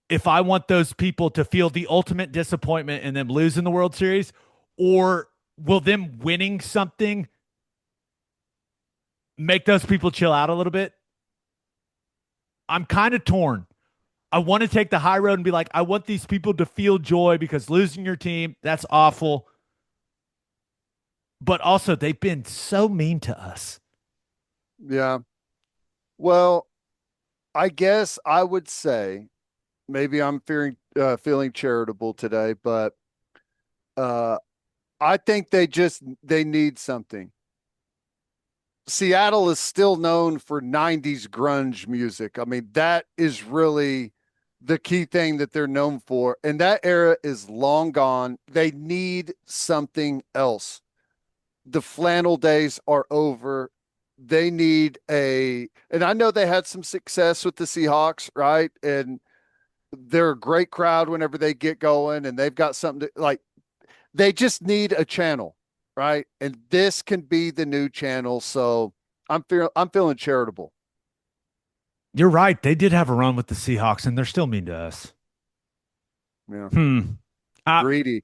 if I want those people to feel the ultimate disappointment in them losing the World Series, or will them winning something make those people chill out a little bit? I'm kind of torn. I want to take the high road and be like, I want these people to feel joy because losing your team, that's awful. But also, they've been so mean to us. Yeah. Well, I guess I would say maybe I'm feeling charitable today, but I think they need something. Seattle is still known for 90s grunge music. I mean, that is really the key thing that they're known for. And that era is long gone. They need something else. The flannel days are over. They need and I know they had some success with the Seahawks, right? And they're a great crowd whenever they get going, and they've got something they just need a channel, right? And this can be the new channel. So I'm feeling charitable. You're right. They did have a run with the Seahawks, and they're still mean to us. Yeah. Greedy.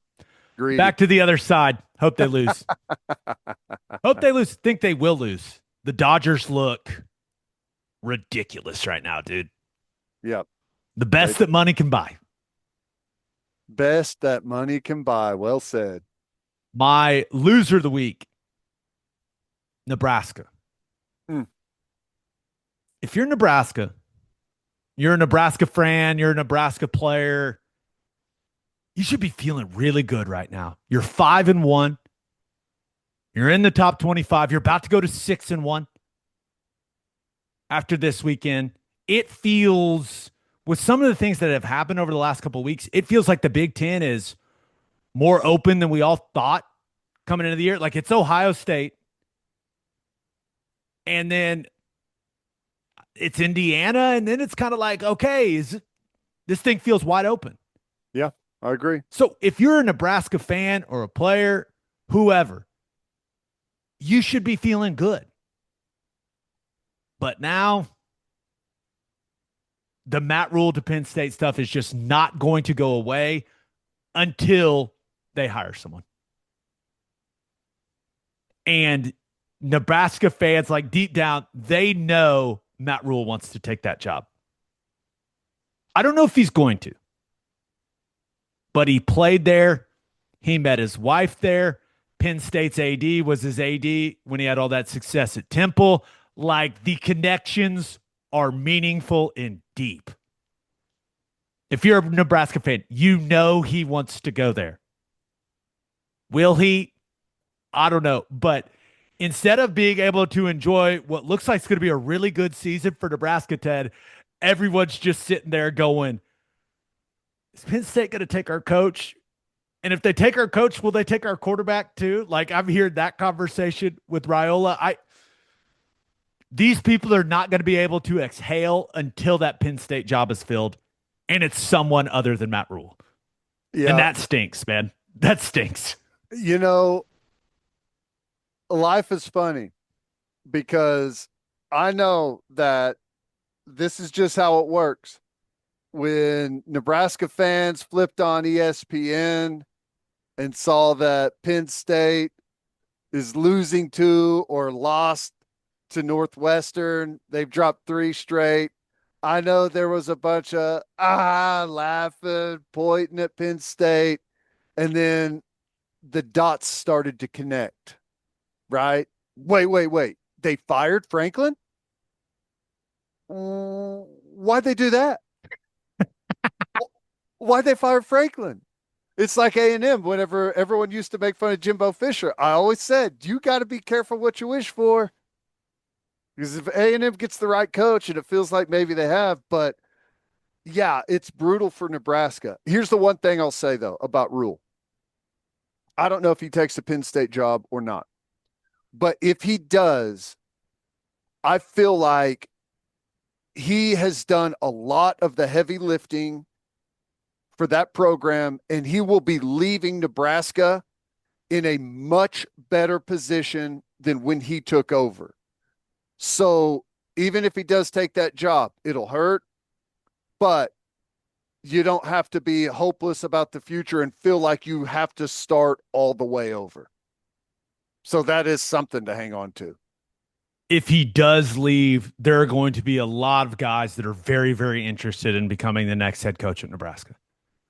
Back to the other side. Hope they lose. Hope they lose. Think they will lose. The Dodgers look ridiculous right now, dude. Yep. The best that money can buy. Best that money can buy. Well said. My loser of the week, Nebraska. If you're Nebraska, you're a Nebraska fan, you're a Nebraska player, you should be feeling really good right now. You're 5-1. You're in the top 25. You're about to go to 6-1 after this weekend. It feels, with some of the things that have happened over the last couple of weeks, it feels like the Big Ten is more open than we all thought coming into the year. Like, it's Ohio State, and then it's Indiana, and then it's kind of like, okay, this thing feels wide open. Yeah, I agree. So if you're a Nebraska fan or a player, whoever, you should be feeling good. But now the Matt Rhule to Penn State stuff is just not going to go away until they hire someone. And Nebraska fans, like, deep down, they know Matt Rhule wants to take that job. I don't know if he's going to, but he played there. He met his wife there. Penn State's AD was his AD when he had all that success at Temple. Like, the connections are meaningful and deep. If you're a Nebraska fan, you know he wants to go there. Will he? I don't know. But instead of being able to enjoy what looks like it's going to be a really good season for Nebraska, Ted, everyone's just sitting there going, is Penn State going to take our coach? And if they take our coach, will they take our quarterback too? Like, I've heard that conversation with Raiola. These people are not going to be able to exhale until that Penn State job is filled, and it's someone other than Matt Rhule. Yeah. And that stinks, man. That stinks. You know, life is funny because I know that this is just how it works. When Nebraska fans flipped on ESPN and saw that Penn State is losing to or lost to Northwestern, they've dropped 3 straight. I know there was a bunch of laughing, pointing at Penn State, and then the dots started to connect, right? Wait. They fired Franklin? Why'd they do that? Why'd they fire Franklin? It's like A&M whenever everyone used to make fun of Jimbo Fisher. I always said, you got to be careful what you wish for. Because if A&M gets the right coach, and it feels like maybe they have, but yeah, it's brutal for Nebraska. Here's the one thing I'll say, though, about Rhule. I don't know if he takes the Penn State job or not. But if he does, I feel like he has done a lot of the heavy lifting for that program, and he will be leaving Nebraska in a much better position than when he took over. So even if he does take that job, it'll hurt, but you don't have to be hopeless about the future and feel like you have to start all the way over. So that is something to hang on to. If he does leave, there are going to be a lot of guys that are very, very interested in becoming the next head coach at Nebraska.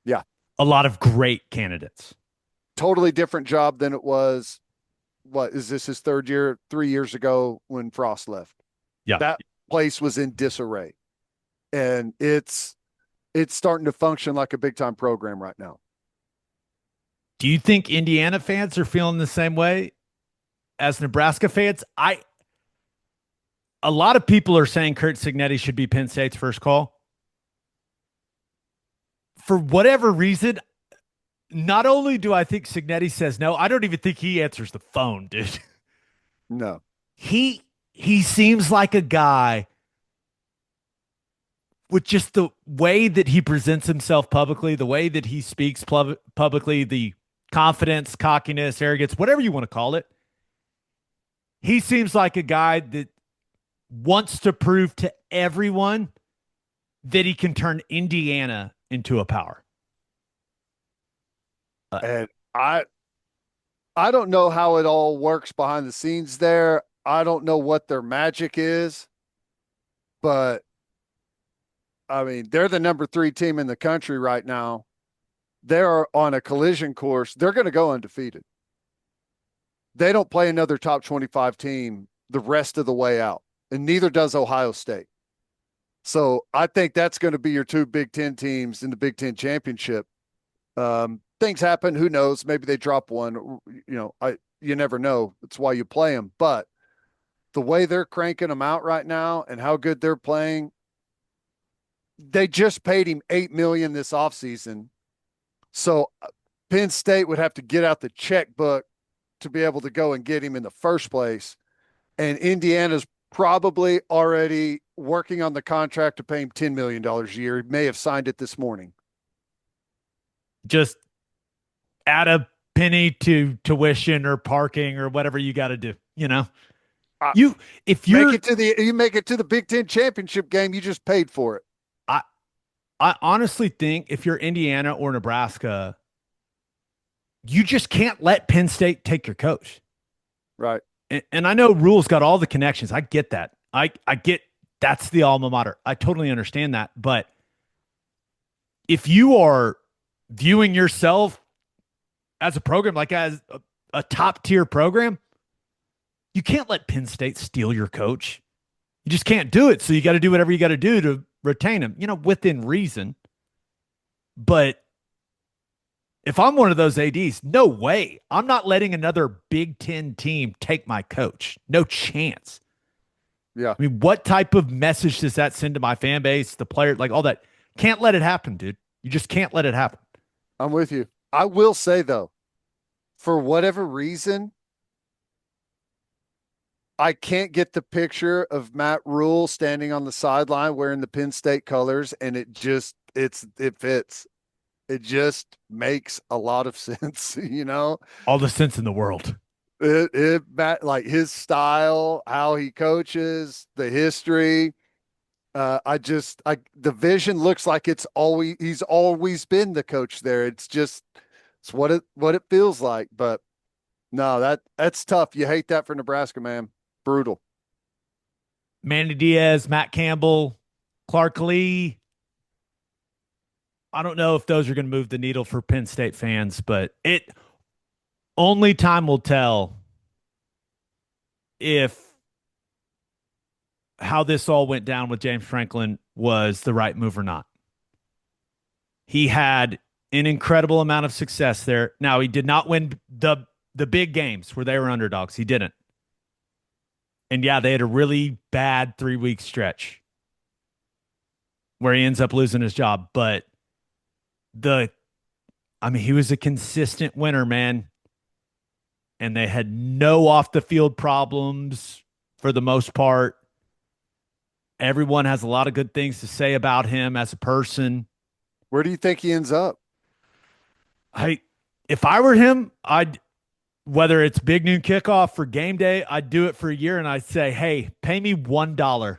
Yeah. A lot of great candidates. Totally different job than it was. What is this, his third year, 3 years ago when Frost left? Yeah. That place was in disarray. And it's starting to function like a big time program right now. Do you think Indiana fans are feeling the same way as Nebraska fans? A lot of people are saying Curt Cignetti should be Penn State's first call. For whatever reason, not only do I think Cignetti says no, I don't even think he answers the phone, dude. No. He seems like a guy with just the way that he presents himself publicly, the way that he speaks publicly, the confidence, cockiness, arrogance, whatever you want to call it. He seems like a guy that wants to prove to everyone that he can turn Indiana into a power. And I don't know how it all works behind the scenes there. I don't know what their magic is, but I mean, they're the number 3 team in the country right now. They're on a collision course. They're going to go undefeated. They don't play another top 25 team the rest of the way out, and neither does Ohio State. So I think that's going to be your 2 Big Ten teams in the Big Ten championship. Things happen. Who knows? Maybe they drop one. You never know. That's why you play them. But the way they're cranking them out right now and how good they're playing, they just paid him $8 million this offseason. So Penn State would have to get out the checkbook to be able to go and get him in the first place. And Indiana's probably already working on the contract to pay him $10 million a year. He may have signed it this morning. Just add a penny to tuition or parking or whatever you got to do. You make it to the Big Ten championship game, you just paid for it. I honestly think if you're Indiana or Nebraska, you just can't let Penn State take your coach. Right. And I know Rhule's got all the connections. I get that. I get that's the alma mater. I totally understand that. But if you are viewing yourself as a program, like as a top tier program, you can't let Penn State steal your coach. You just can't do it. So you got to do whatever you got to do to retain him, within reason. But if I'm one of those ADs, no way. I'm not letting another Big Ten team take my coach. No chance. Yeah. I mean, what type of message does that send to my fan base, the player, like all that? Can't let it happen, dude. You just can't let it happen. I'm with you. I will say, though, for whatever reason, I can't get the picture of Matt Rhule standing on the sideline wearing the Penn State colors, and it fits. It just makes a lot of sense, All the sense in the world. Like his style, how he coaches, the history. The vision looks like he's always been the coach there. It's what it feels like. But no, that's tough. You hate that for Nebraska, man. Brutal. Manny Diaz, Matt Campbell, Clark Lee. I don't know if those are going to move the needle for Penn State fans, but only time will tell if how this all went down with James Franklin was the right move or not. He had an incredible amount of success there. Now, he did not win the big games where they were underdogs. He didn't. And yeah, they had a really bad 3-week stretch where he ends up losing his job. But he was a consistent winner, man. And they had no off the field problems for the most part. Everyone has a lot of good things to say about him as a person. Where do you think he ends up? If I were him, whether it's big noon kickoff for game day, I'd do it for a year and I'd say, hey, pay me $1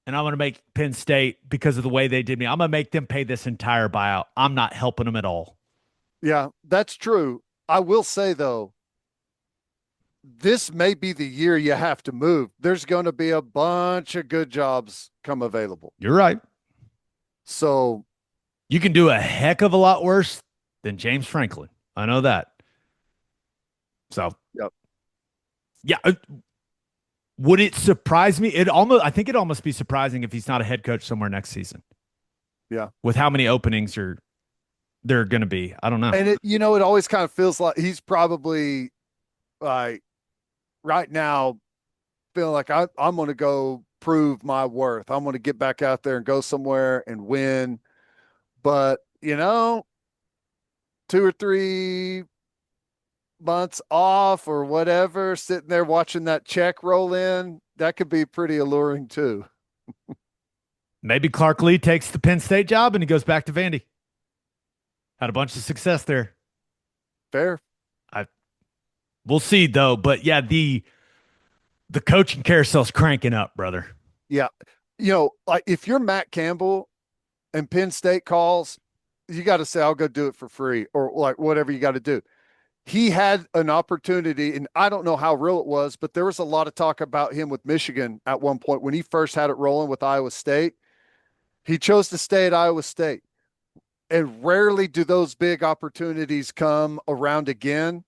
and I'm going to make Penn State, because of the way they did me, I'm going to make them pay this entire buyout. I'm not helping them at all. Yeah, that's true. I will say, though, this may be the year you have to move. There's going to be a bunch of good jobs come available. You're right. So you can do a heck of a lot worse than James Franklin. I know that. So, yep. Yeah. Would it surprise me? I think it'd almost be surprising if he's not a head coach somewhere next season. Yeah. With how many openings there are going to be. I don't know. And it always kind of feels like he's probably like right now feeling like I'm going to go prove my worth. I'm going to get back out there and go somewhere and win. But, 2 or 3 months off or whatever, sitting there watching that check roll in, that could be pretty alluring too. Maybe Clark Lee takes the Penn State job and he goes back to Vandy. Had a bunch of success there. Fair. We'll see though. But yeah, the coaching carousel's cranking up, brother. Yeah. Like if you're Matt Campbell and Penn State calls, you got to say, I'll go do it for free, or like whatever you got to do. He had an opportunity, and I don't know how real it was, but there was a lot of talk about him with Michigan at one point when he first had it rolling with Iowa State. He chose to stay at Iowa State. And rarely do those big opportunities come around again.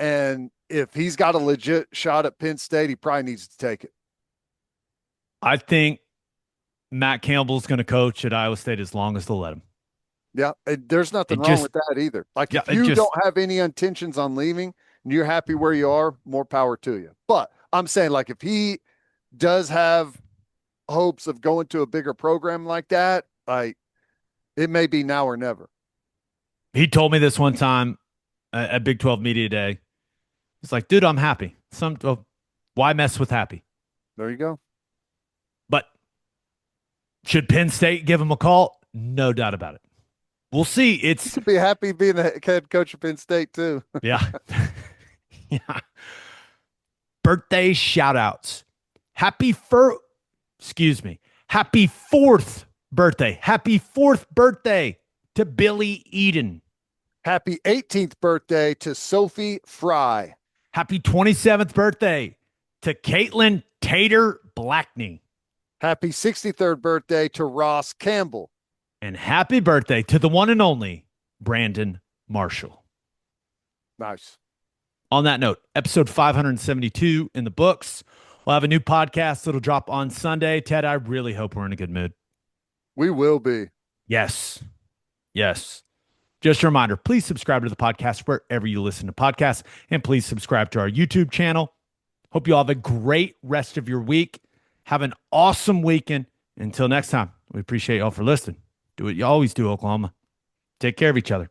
And if he's got a legit shot at Penn State, he probably needs to take it. I think Matt Campbell's going to coach at Iowa State as long as they'll let him. Yeah, there's nothing wrong with that either. Like, if you don't have any intentions on leaving and you're happy where you are, more power to you. But I'm saying, like, if he does have hopes of going to a bigger program like that, it may be now or never. He told me this one time at Big 12 Media Day. He's like, dude, I'm happy. Why mess with happy? There you go. But should Penn State give him a call? No doubt about it. We'll see. You should be happy being the head coach of Penn State, too. Yeah. Yeah. Birthday shout-outs. Happy 4th birthday. Happy 4th birthday to Billy Eden. Happy 18th birthday to Sophie Fry. Happy 27th birthday to Caitlin Tater Blackney. Happy 63rd birthday to Ross Campbell. And happy birthday to the one and only Brandon Marshall. Nice. On that note, episode 572 in the books. We'll have a new podcast that'll drop on Sunday. Ted, I really hope we're in a good mood. We will be. Yes. Just a reminder, please subscribe to the podcast wherever you listen to podcasts, and please subscribe to our YouTube channel. Hope you all have a great rest of your week. Have an awesome weekend. Until next time, we appreciate y'all for listening. Do what you always do, Oklahoma. Take care of each other.